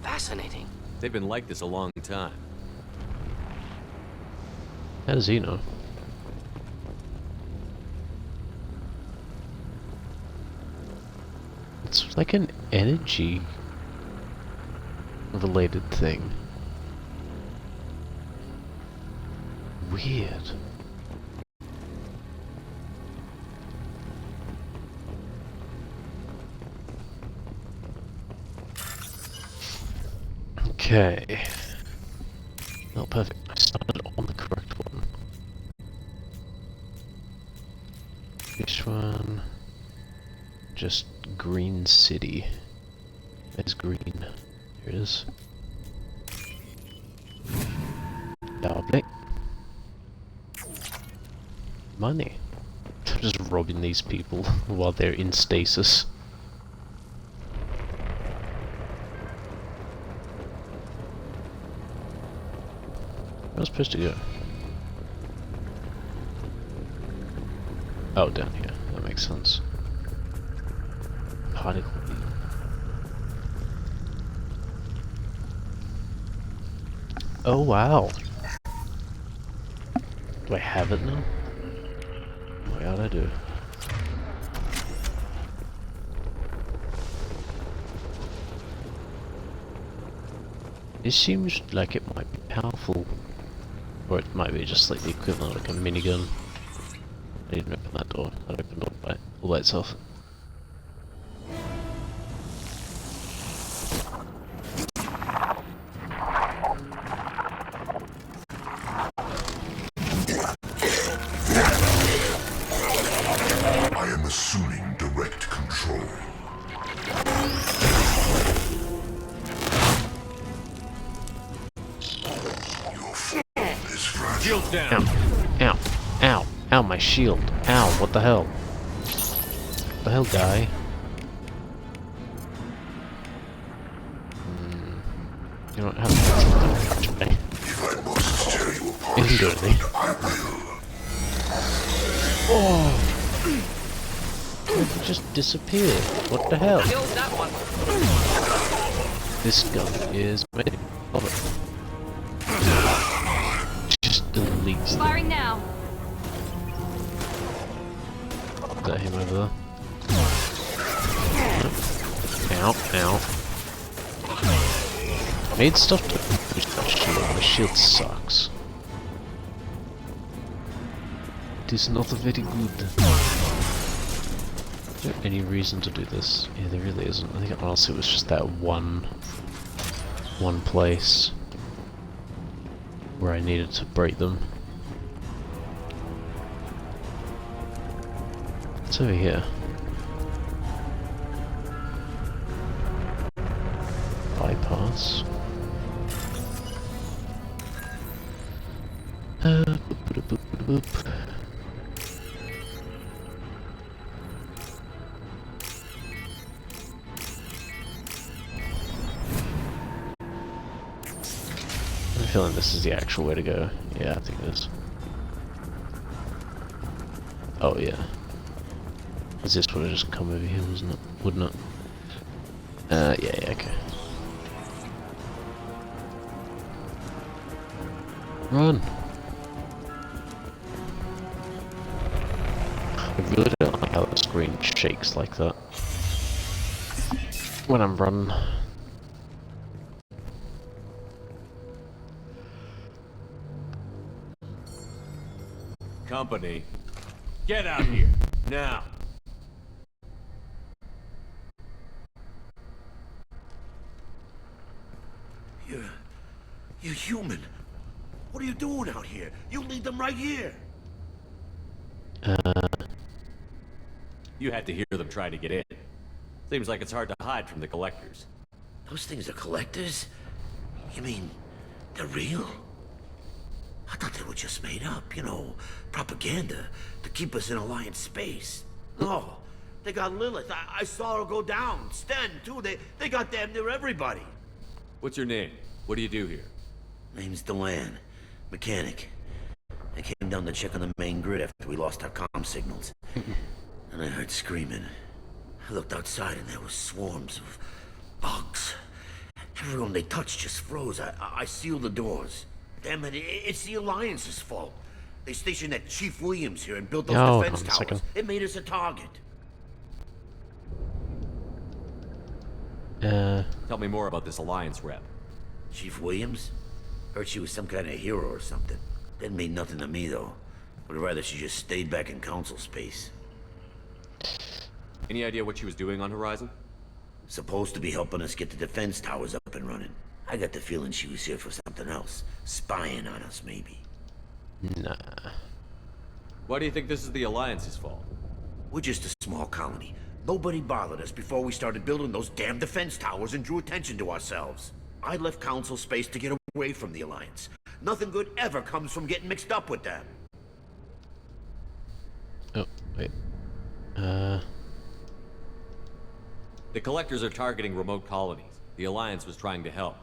[SPEAKER 6] Fascinating.
[SPEAKER 5] They've been like this a long time.
[SPEAKER 1] How does he know? It's like an energy related thing. Weird. Okay. Not perfect. I started on the correct one. This one. Just Green City. It's green. Here it is. Lovely. Money. Just robbing these people while they're in stasis. Where am I supposed to go? Oh, down here. That makes sense. Particle beam. Oh wow. Do I have it now? Oh my god, I do. This seems like it might be powerful. Or it might be just like the equivalent of like a minigun. I didn't open that door. That opened all by itself.
[SPEAKER 21] I am assuming direct control. Your form is fragile.
[SPEAKER 5] Shield down.
[SPEAKER 1] Ow. Ow. Ow. Ow, my shield. Ow, what the hell? What the hell, guy? You don't have to touch me.
[SPEAKER 21] If I must tear you apart,
[SPEAKER 1] You can do anything.
[SPEAKER 21] I will.
[SPEAKER 1] Oh! It just disappeared. What the hell?
[SPEAKER 11] Killed that one.
[SPEAKER 1] This gun is made of it. Just deletes them.
[SPEAKER 20] Firing now.
[SPEAKER 1] Is that him over there? Ow, ow. Made stuff to push that shield. The shield sucks. It is not very good. Is there any reason to do this? Yeah, there really isn't. I think honestly it was just that one place where I needed to break them. What's over here? Bypass. Boop, boop, boop, boop, boop. I'm feeling this is the actual way to go. Yeah, I think it is. Oh yeah. Is this would have just come over here, wasn't it? Wouldn't it? Yeah, okay. Run! I really don't like how the screen shakes like that when I'm running.
[SPEAKER 5] Company, get out here, now!
[SPEAKER 8] You're human. What are you doing out here? You lead them right here.
[SPEAKER 5] You had to hear them try to get in. Seems like it's hard to hide from the collectors.
[SPEAKER 8] Those things are collectors? You mean, they're real? I thought they were just made up, you know, propaganda to keep us in Alliance space. No, they got Lilith. I saw her go down. Sten, too. They got damn near everybody.
[SPEAKER 5] What's your name? What do you do here?
[SPEAKER 8] Name's Delan. Mechanic. I came down to check on the main grid after we lost our comm signals. And I heard screaming. I looked outside and there were swarms of bugs. Everyone they touched just froze. I sealed the doors. Damn it, it's the Alliance's fault. They stationed that Chief Williams here and built those defense towers. It made us a target.
[SPEAKER 5] Tell me more about this Alliance rep.
[SPEAKER 8] Chief Williams? Heard she was some kind of hero or something. Didn't mean nothing to me, though. Would rather she just stayed back in Council space.
[SPEAKER 5] Any idea what she was doing on Horizon?
[SPEAKER 8] Supposed to be helping us get the defense towers up and running. I got the feeling she was here for something else. Spying on us, maybe.
[SPEAKER 1] Nah.
[SPEAKER 5] Why do you think this is the Alliance's fault?
[SPEAKER 8] We're just a small colony. Nobody bothered us before we started building those damn defense towers and drew attention to ourselves. I left Council space to get away from the Alliance. Nothing good ever comes from getting mixed up with them.
[SPEAKER 1] Oh, wait.
[SPEAKER 5] The collectors are targeting remote colonies. The Alliance was trying to help.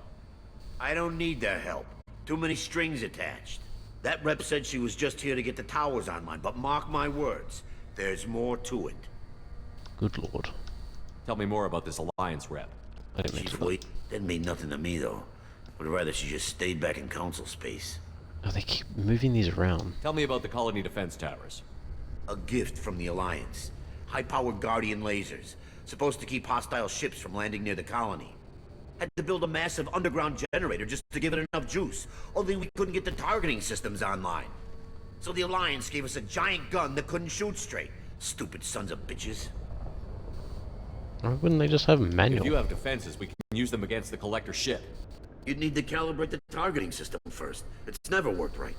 [SPEAKER 8] I don't need their help. Too many strings attached. That rep said she was just here to get the towers online, but mark my words, there's more to it.
[SPEAKER 1] Good lord.
[SPEAKER 5] Tell me more about this Alliance rep.
[SPEAKER 1] I didn't mean to.
[SPEAKER 8] Didn't mean nothing to me, though. Would rather she just stayed back in Council space.
[SPEAKER 1] Oh, they keep moving these around.
[SPEAKER 5] Tell me about the colony defense towers.
[SPEAKER 8] A gift from the Alliance. High-powered Guardian lasers. Supposed to keep hostile ships from landing near the colony. Had to build a massive underground generator just to give it enough juice. Only we couldn't get the targeting systems online. So the Alliance gave us a giant gun that couldn't shoot straight. Stupid sons of bitches.
[SPEAKER 1] Why wouldn't they just have manual?
[SPEAKER 5] If you have defenses, we can use them against the collector ship.
[SPEAKER 8] You'd need to calibrate the targeting system first. It's never worked right.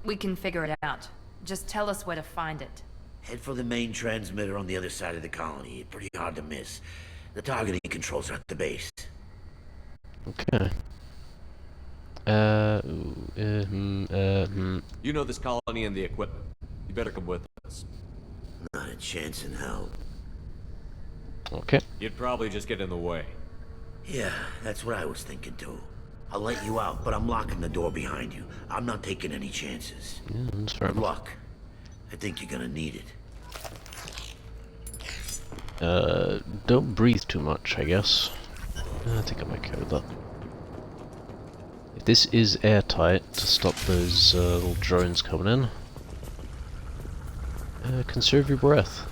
[SPEAKER 18] We can figure it out. Just tell us where to find it.
[SPEAKER 8] Head for the main transmitter on the other side of the colony. Pretty hard to miss. The targeting controls are at the base.
[SPEAKER 1] Okay.
[SPEAKER 5] You know this colony and the equipment. You better come with us.
[SPEAKER 8] Not a chance in hell.
[SPEAKER 1] Okay.
[SPEAKER 5] You'd probably just get in the way.
[SPEAKER 8] Yeah, that's what I was thinking too. I'll let you out, but I'm locking the door behind you. I'm not taking any chances.
[SPEAKER 1] Yeah, that's fair
[SPEAKER 8] Good
[SPEAKER 1] enough.
[SPEAKER 8] luck. I think you're gonna need it.
[SPEAKER 1] Don't breathe too much, I guess. I think I'm okay with that. If this is airtight to stop those little drones coming in, conserve your breath.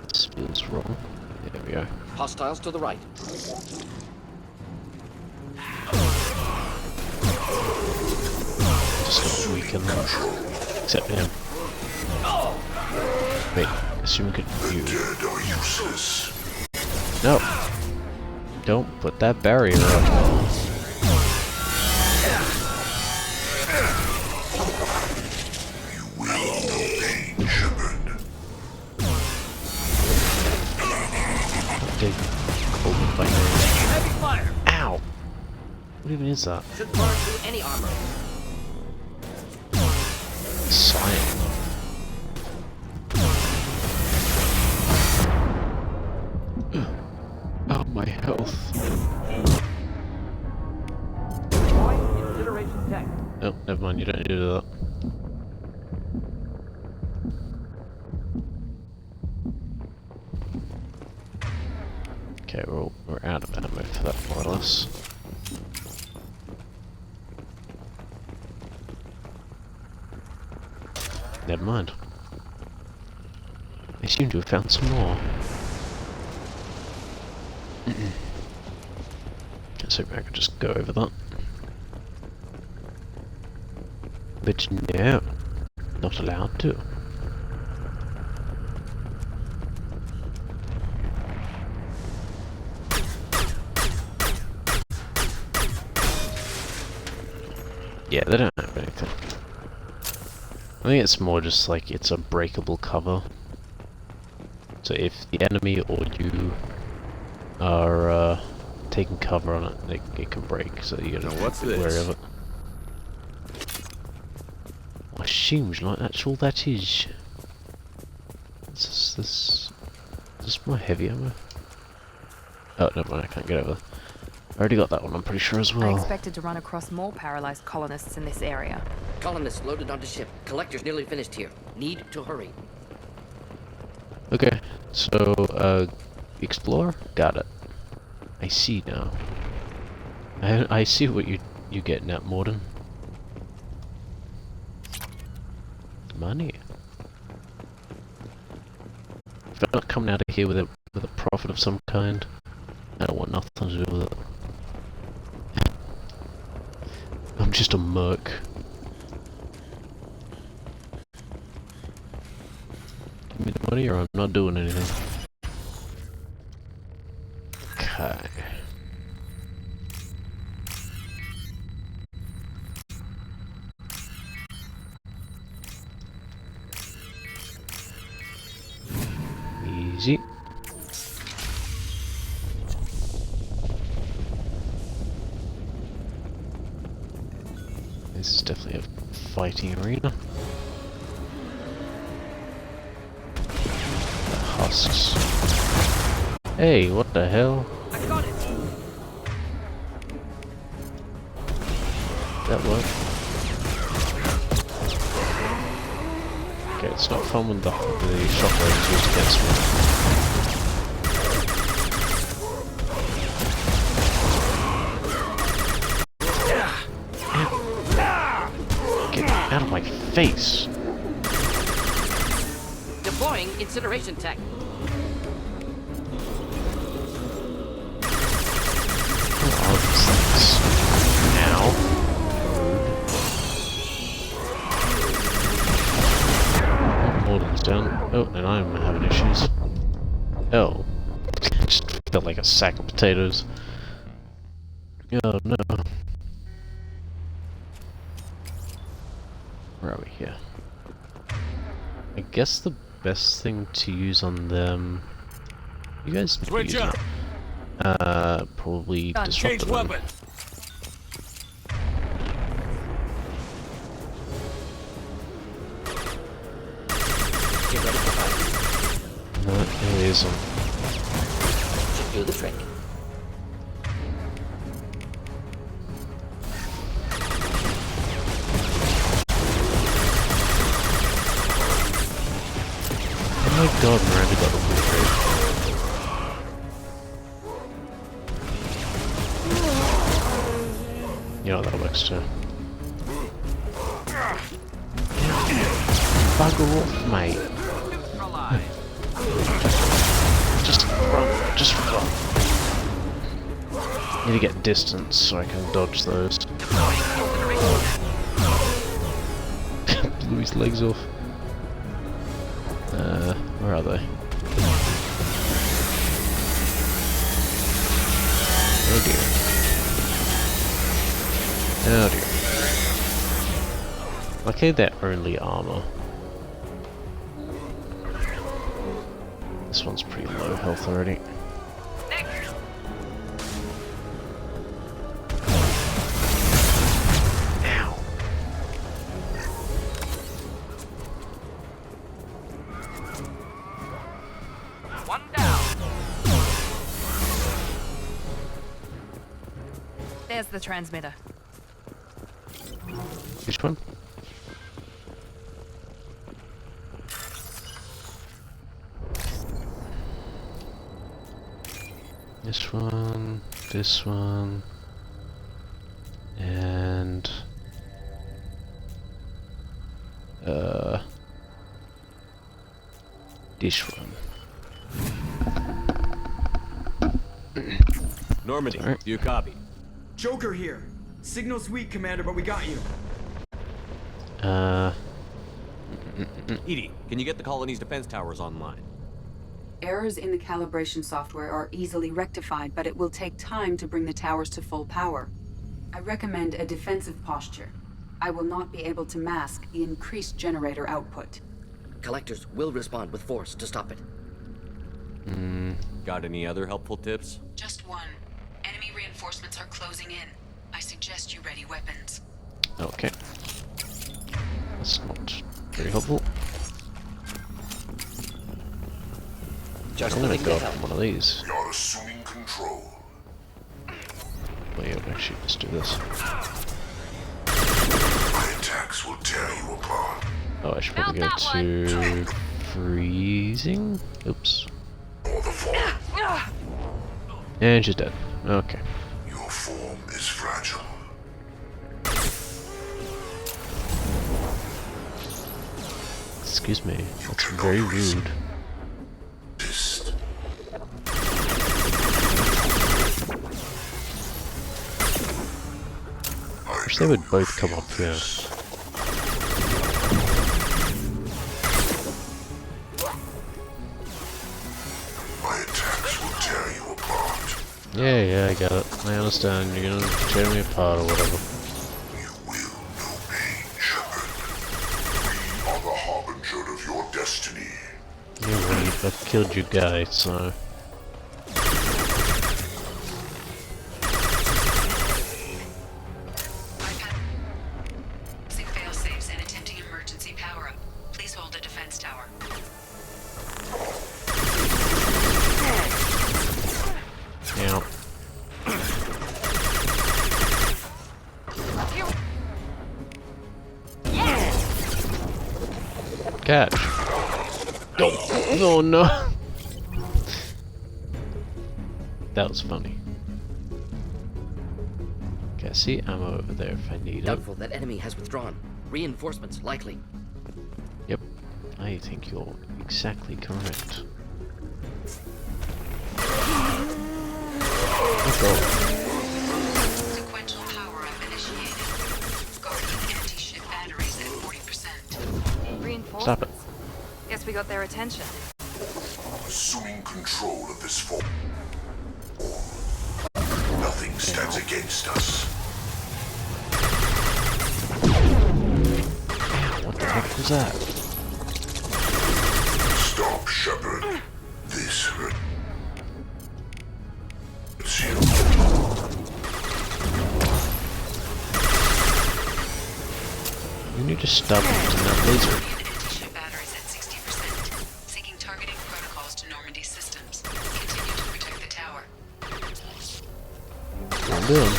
[SPEAKER 1] This feels wrong. There we go.
[SPEAKER 12] Hostiles to the right.
[SPEAKER 1] Just gonna weaken them. Except him. Wait, assume we could use. No! Don't put that barrier up. Dig cold by
[SPEAKER 6] Heavy fire!
[SPEAKER 1] Ow! What even is that?
[SPEAKER 6] Should burn through any armor.
[SPEAKER 1] Science. Oh, my health.
[SPEAKER 6] Incineration tech.
[SPEAKER 1] Oh, never mind, you don't need to do that. Okay, we're out of ammo for that, more or less. Never mind. They seem to have found some more. Guess I could just go over that. But no, not allowed to. Yeah, they don't have anything. I think it's more just like it's a breakable cover. So if the enemy or you are taking cover on it, it can break. So you gotta be wary of it. I seems like that's all that is. Is this my heavy ammo? Oh, never mind, I can't get over. I already got that one, I'm pretty sure as well.
[SPEAKER 18] I expected to run across more paralyzed colonists in this area.
[SPEAKER 6] Colonists loaded onto ship. Collector's nearly finished here. Need to hurry.
[SPEAKER 1] Okay, so, explore? Got it. I see now. I see what you're getting at, Morden. Money. If I'm not coming out of here with a profit of some kind, I don't want nothing to do with it. I'm just a merc. Give me the money or I'm not doing anything. Okay. Easy. This is definitely a fighting arena. The husks. Hey, what the hell?
[SPEAKER 6] I got it.
[SPEAKER 1] That worked. Okay, it's not fun when the shockwave is used against me. Get out of my face!
[SPEAKER 6] Deploying incineration tech.
[SPEAKER 1] All these things. Now. Morden's down. Oh, and I'm having issues. Oh. Just felt like a sack of potatoes. Oh no. Where are we here? I guess the best thing to use on them... You guys
[SPEAKER 5] switch up.
[SPEAKER 1] Probably disrupt
[SPEAKER 5] change
[SPEAKER 1] them.
[SPEAKER 5] weapon.
[SPEAKER 6] Get ready for fight.
[SPEAKER 1] No, it isn't.
[SPEAKER 6] Should do the trick.
[SPEAKER 1] Oh my god, Miranda got a weird rate. You know that works too. Bugger off, mate. Just run. Need to get distance so I can dodge those. Blew his legs off. Where are they? Oh dear. Oh dear. Luckily they're only armor. This one's pretty low health already. Ow.
[SPEAKER 6] One down.
[SPEAKER 18] There's the transmitter.
[SPEAKER 1] Which one? This one, and this one.
[SPEAKER 5] Normandy, do you copy?
[SPEAKER 12] Joker here. Signal's weak, Commander, but we got you.
[SPEAKER 5] Edie, can you get the colony's defense towers online?
[SPEAKER 2] Errors in the calibration software are easily rectified, but it will take time to bring the towers to full power. I recommend a defensive posture. I will not be able to mask the increased generator output.
[SPEAKER 6] Collectors will respond with force to stop it.
[SPEAKER 5] Got any other helpful tips?
[SPEAKER 2] Just one. Enemy reinforcements are closing in. I suggest you ready weapons.
[SPEAKER 1] Okay. That's not very helpful. I'm gonna go up one of these.
[SPEAKER 21] We are assuming control.
[SPEAKER 1] Wait, actually, let's do this.
[SPEAKER 21] My attacks will tear you apart.
[SPEAKER 1] Oh, I should probably go to freezing. Oops. And she's dead. Okay.
[SPEAKER 21] Your form is fragile.
[SPEAKER 1] Excuse me. That's very rude. I wish they would both come up here.
[SPEAKER 21] My attacks will tear you apart.
[SPEAKER 1] Yeah, I got it. I understand. You're gonna tear me apart or whatever.
[SPEAKER 21] You will know pain, Shepard. We are the harbinger of your destiny.
[SPEAKER 1] You're right. I've killed your guy, so.
[SPEAKER 2] Failsafes and attempting emergency power-up. Please hold the defense tower.
[SPEAKER 1] Yeah. Catch. Oh no. That was funny. Okay, I see ammo over there if I need it.
[SPEAKER 6] Doubtful that enemy has withdrawn. Reinforcements likely.
[SPEAKER 1] Yep. I think you're exactly correct.
[SPEAKER 2] Sequential power-up initiated. Guardian anti-ship batteries at 40%.
[SPEAKER 18] Reinforcements.
[SPEAKER 1] Stop it.
[SPEAKER 18] Guess we got their attention.
[SPEAKER 21] Assuming control of this form. Nothing stands against us.
[SPEAKER 1] What the heck was that?
[SPEAKER 21] Stop, Shepard. This hurts you.
[SPEAKER 1] You need to stop using that laser.
[SPEAKER 2] Anti-ship batteries at 60%. Seeking targeting protocols to Normandy systems. Continue to protect the tower.
[SPEAKER 1] I'm doing.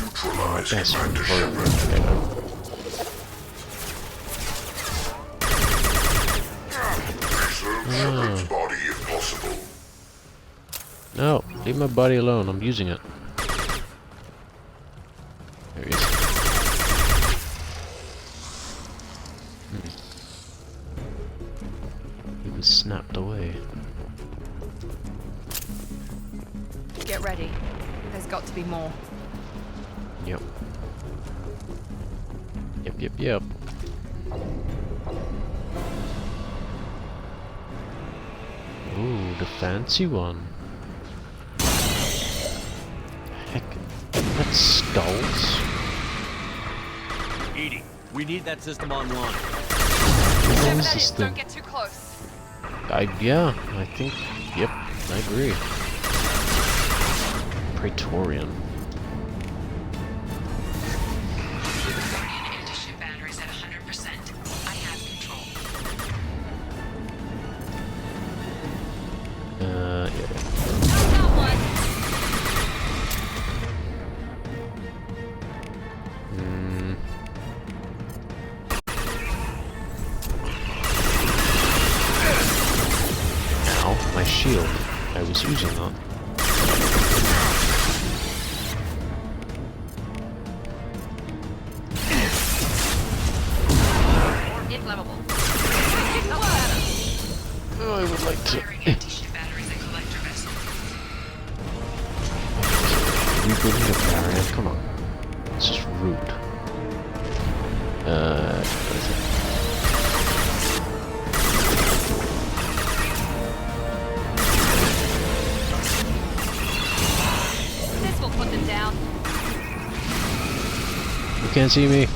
[SPEAKER 21] Neutralize
[SPEAKER 1] That's
[SPEAKER 21] Commander
[SPEAKER 1] Shepard.
[SPEAKER 21] Preserve Shepard's body if possible.
[SPEAKER 1] No, leave my body alone. I'm using it. There he is. He was snapped away.
[SPEAKER 18] Get ready. There's got to be more.
[SPEAKER 1] Yep. Yep. Ooh, the fancy one. Heck, that's skulls.
[SPEAKER 5] Edie, we need that system online.
[SPEAKER 1] What is this thing?
[SPEAKER 18] Don't get too close.
[SPEAKER 1] Yeah, I think, yep, I agree. Praetorian.
[SPEAKER 2] Guardian anti-ship batteries at 100%. I have control.
[SPEAKER 1] Yeah. Ow, my shield. I was using that.
[SPEAKER 18] Inflammable.
[SPEAKER 1] Oh, I would like to.
[SPEAKER 2] Anti-ship batteries at collector vessel.
[SPEAKER 1] Rebuilding a barrier? Come on. It's just rude. What is it?
[SPEAKER 18] This will put them down.
[SPEAKER 1] You can't see me.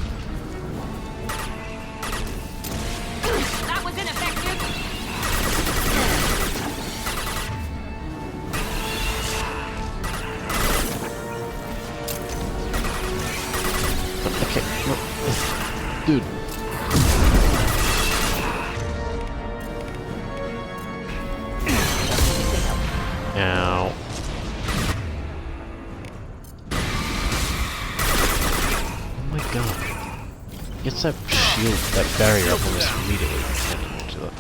[SPEAKER 1] Ow. Oh my god. Gets that shield, that barrier up almost immediately. Can't even do that.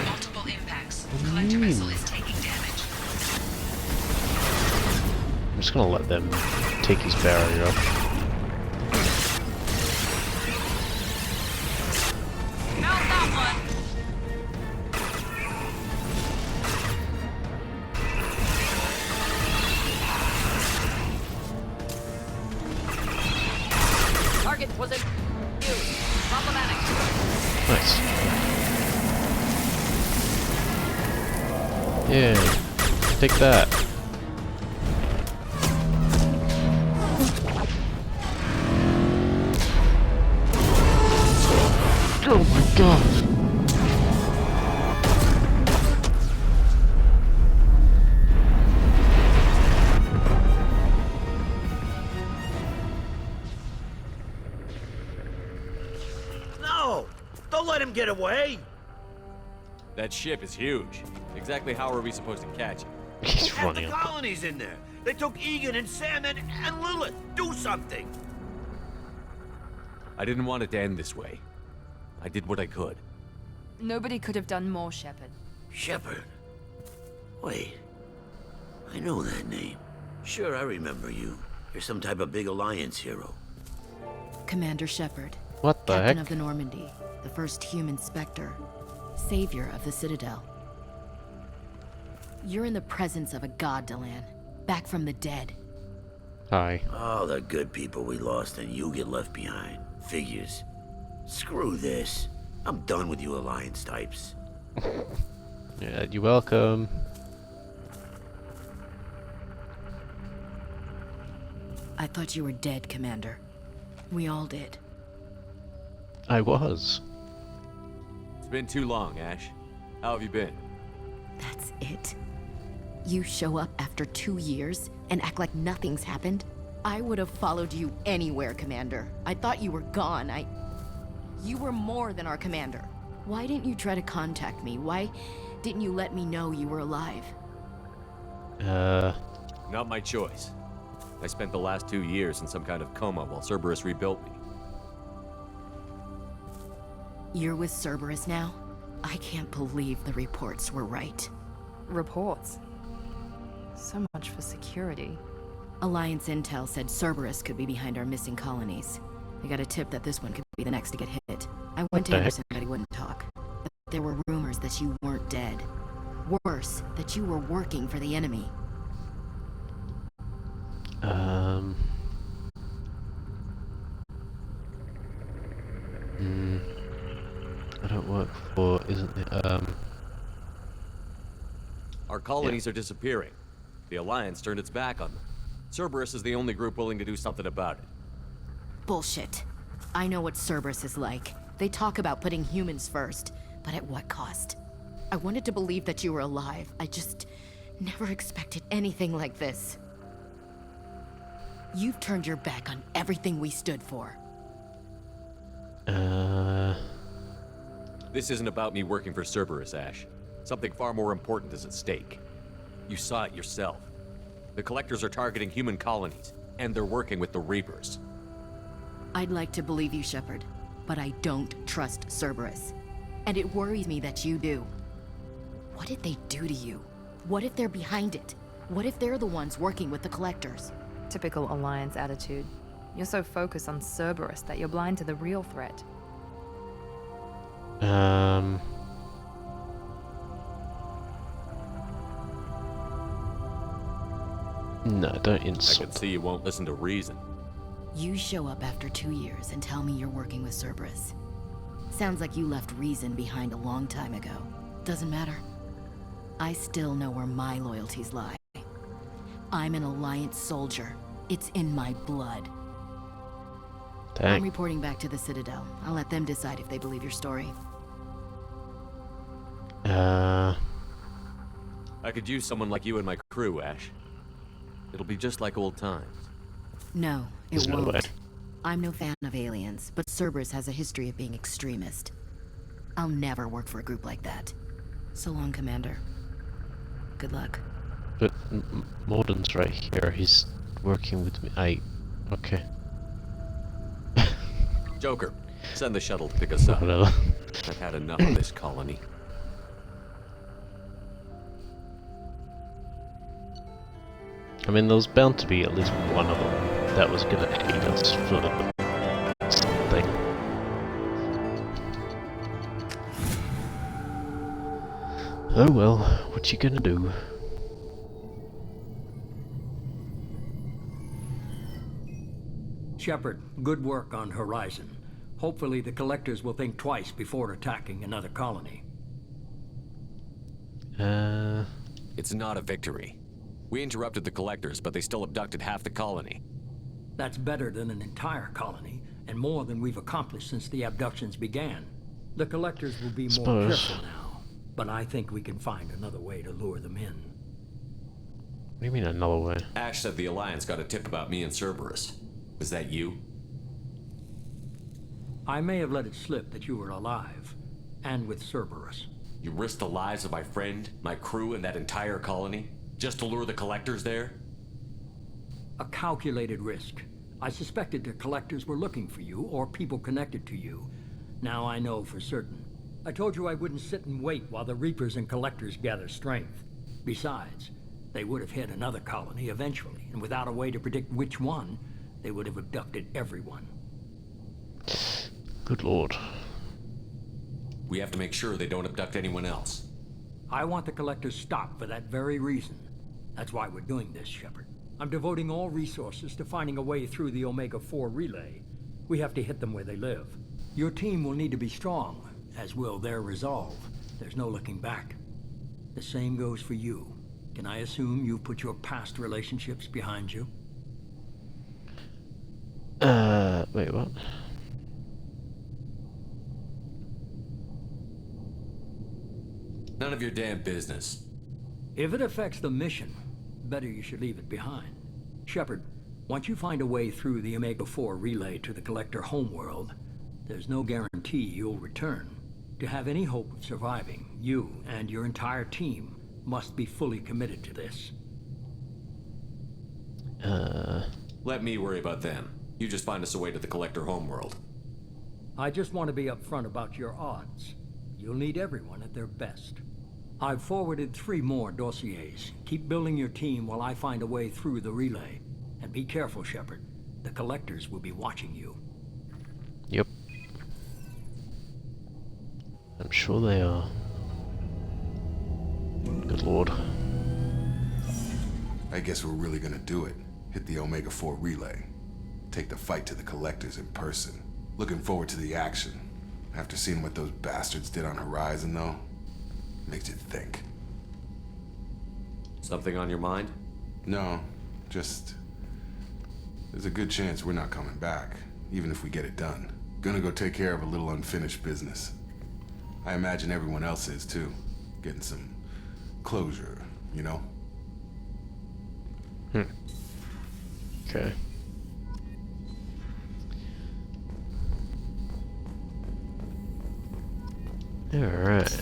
[SPEAKER 2] Multiple impacts. Collector vessel is taking damage.
[SPEAKER 1] I'm just gonna let them take his barrier off.
[SPEAKER 2] Count that one.
[SPEAKER 15] Target was it? Problematic.
[SPEAKER 1] Nice. Yeah. Take that. Oh my god.
[SPEAKER 8] No! Don't let him get away!
[SPEAKER 5] That ship is huge. Exactly how are we supposed to catch it?
[SPEAKER 1] He's
[SPEAKER 8] Half
[SPEAKER 1] running
[SPEAKER 8] the
[SPEAKER 1] up.
[SPEAKER 8] colony's in there. They took Egan and Sam and Lilith. Do something!
[SPEAKER 5] I didn't want it to end this way. I did what I could.
[SPEAKER 18] Nobody could have done more, Shepard.
[SPEAKER 8] Shepard? Wait. I know that name. Sure, I remember you. You're some type of big Alliance hero.
[SPEAKER 15] Commander Shepard.
[SPEAKER 1] What the
[SPEAKER 15] Captain
[SPEAKER 1] heck?
[SPEAKER 15] of the Normandy, the first human Spectre, savior of the Citadel. You're in the presence of a god, Delan, back from the dead.
[SPEAKER 1] Hi.
[SPEAKER 8] All the good people we lost and you get left behind. Figures. Screw this. I'm done with you Alliance types.
[SPEAKER 1] Yeah, you're welcome.
[SPEAKER 15] I thought you were dead, Commander. We all did.
[SPEAKER 1] I was.
[SPEAKER 5] It's been too long, Ash. How have you been?
[SPEAKER 15] That's it? You show up after 2 years and act like nothing's happened? I would have followed you anywhere, Commander. I thought you were gone. You were more than our commander. Why didn't you try to contact me? Why didn't you let me know you were alive?
[SPEAKER 5] Not my choice. I spent the last 2 years in some kind of coma while Cerberus rebuilt me.
[SPEAKER 15] You're with Cerberus now? I can't believe the reports were right.
[SPEAKER 18] Reports? So much for security.
[SPEAKER 15] Alliance intel said Cerberus could be behind our missing colonies. I got a tip that this one could be the next to get hit. I went to Anderson, but he wouldn't talk. But there were rumors that you weren't dead. Worse, that you were working for the enemy.
[SPEAKER 1] I don't work for, isn't it,
[SPEAKER 5] Our colonies are disappearing. The Alliance turned its back on them. Cerberus is the only group willing to do something about it.
[SPEAKER 15] Bullshit. I know what Cerberus is like. They talk about putting humans first, but at what cost? I wanted to believe that you were alive. I just never expected anything like this. You've turned your back on everything we stood for.
[SPEAKER 5] This isn't about me working for Cerberus, Ash. Something far more important is at stake. You saw it yourself. The Collectors are targeting human colonies, and they're working with the Reapers.
[SPEAKER 15] I'd like to believe you, Shepard, but I don't trust Cerberus. And it worries me that you do. What did they do to you? What if they're behind it? What if they're the ones working with the Collectors?
[SPEAKER 18] Typical Alliance attitude. You're so focused on Cerberus that you're blind to the real threat.
[SPEAKER 1] No, don't
[SPEAKER 5] I
[SPEAKER 1] insult.
[SPEAKER 5] can see you won't listen to reason.
[SPEAKER 15] You show up after 2 years and tell me you're working with Cerberus. Sounds like you left reason behind a long time ago. Doesn't matter. I still know where my loyalties lie. I'm an Alliance soldier. It's in my blood.
[SPEAKER 1] Dang.
[SPEAKER 15] I'm reporting back to the Citadel. I'll let them decide if they believe your story.
[SPEAKER 5] I I could use someone like you in my crew, Ash. It'll be just like old times.
[SPEAKER 15] No,
[SPEAKER 1] There's
[SPEAKER 15] it
[SPEAKER 1] no way.
[SPEAKER 15] won't. I'm no fan of aliens, but Cerberus has a history of being extremist. I'll never work for a group like that. So long, Commander. Good luck.
[SPEAKER 1] But Morden's right here. He's working with me. Okay.
[SPEAKER 5] Joker, send the shuttle to pick us up.
[SPEAKER 1] Whatever.
[SPEAKER 5] I've had enough of this colony.
[SPEAKER 1] I mean, there was bound to be at least one of them that was gonna hate us for something. Oh well, what you gonna do?
[SPEAKER 4] Shepard, good work on Horizon. Hopefully the Collectors will think twice before attacking another colony.
[SPEAKER 5] It's not a victory. We interrupted the Collectors, but they still abducted half the colony.
[SPEAKER 4] That's better than an entire colony, and more than we've accomplished since the abductions began. The Collectors will be more careful now, but I think we can find another way to lure them in.
[SPEAKER 1] What do you mean another way?
[SPEAKER 5] Ash said the Alliance got a tip about me and Cerberus. Was that you?
[SPEAKER 4] I may have let it slip that you were alive, and with Cerberus.
[SPEAKER 5] You risked the lives of my friend, my crew, and that entire colony? Just to lure the Collectors there?
[SPEAKER 4] A calculated risk. I suspected the Collectors were looking for you, or people connected to you. Now I know for certain. I told you I wouldn't sit and wait while the Reapers and Collectors gather strength. Besides, they would have hit another colony eventually, and without a way to predict which one, they would have abducted everyone.
[SPEAKER 1] Good lord.
[SPEAKER 5] We have to make sure they don't abduct anyone else.
[SPEAKER 4] I want the Collectors stopped for that very reason. That's why we're doing this, Shepard. I'm devoting all resources to finding a way through the Omega-4 relay. We have to hit them where they live. Your team will need to be strong, as will their resolve. There's no looking back. The same goes for you. Can I assume you've put your past relationships behind you?
[SPEAKER 1] Wait, what?
[SPEAKER 5] None of your damn business.
[SPEAKER 4] If it affects the mission, better you should leave it behind. Shepard, once you find a way through the Omega-4 relay to the Collector homeworld, there's no guarantee you'll return. To have any hope of surviving, you and your entire team must be fully committed to this.
[SPEAKER 5] Let me worry about them. You just find us a way to the Collector homeworld.
[SPEAKER 4] I just want to be upfront about your odds. You'll need everyone at their best. I've forwarded 3 more dossiers. Keep building your team while I find a way through the relay. And be careful, Shepard. The Collectors will be watching you.
[SPEAKER 1] Yep. I'm sure they are. Good lord.
[SPEAKER 19] I guess we're really gonna do it. Hit the Omega-4 relay. Take the fight to the Collectors in person. Looking forward to the action. After seeing what those bastards did on Horizon, though, makes you think.
[SPEAKER 5] Something on your mind?
[SPEAKER 19] No, just... there's a good chance we're not coming back, even if we get it done. Gonna go take care of a little unfinished business. I imagine everyone else is, too. Getting some closure, you know?
[SPEAKER 1] Okay. Alright.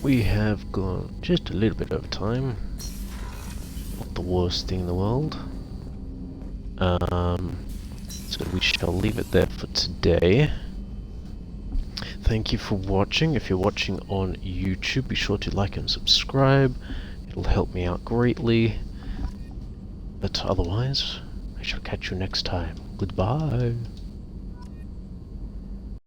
[SPEAKER 1] We have gone just a little bit over time. Not the worst thing in the world. So we shall leave it there for today. Thank you for watching. If you're watching on YouTube, be sure to like and subscribe. It'll help me out greatly. But otherwise, I shall catch you next time. Goodbye.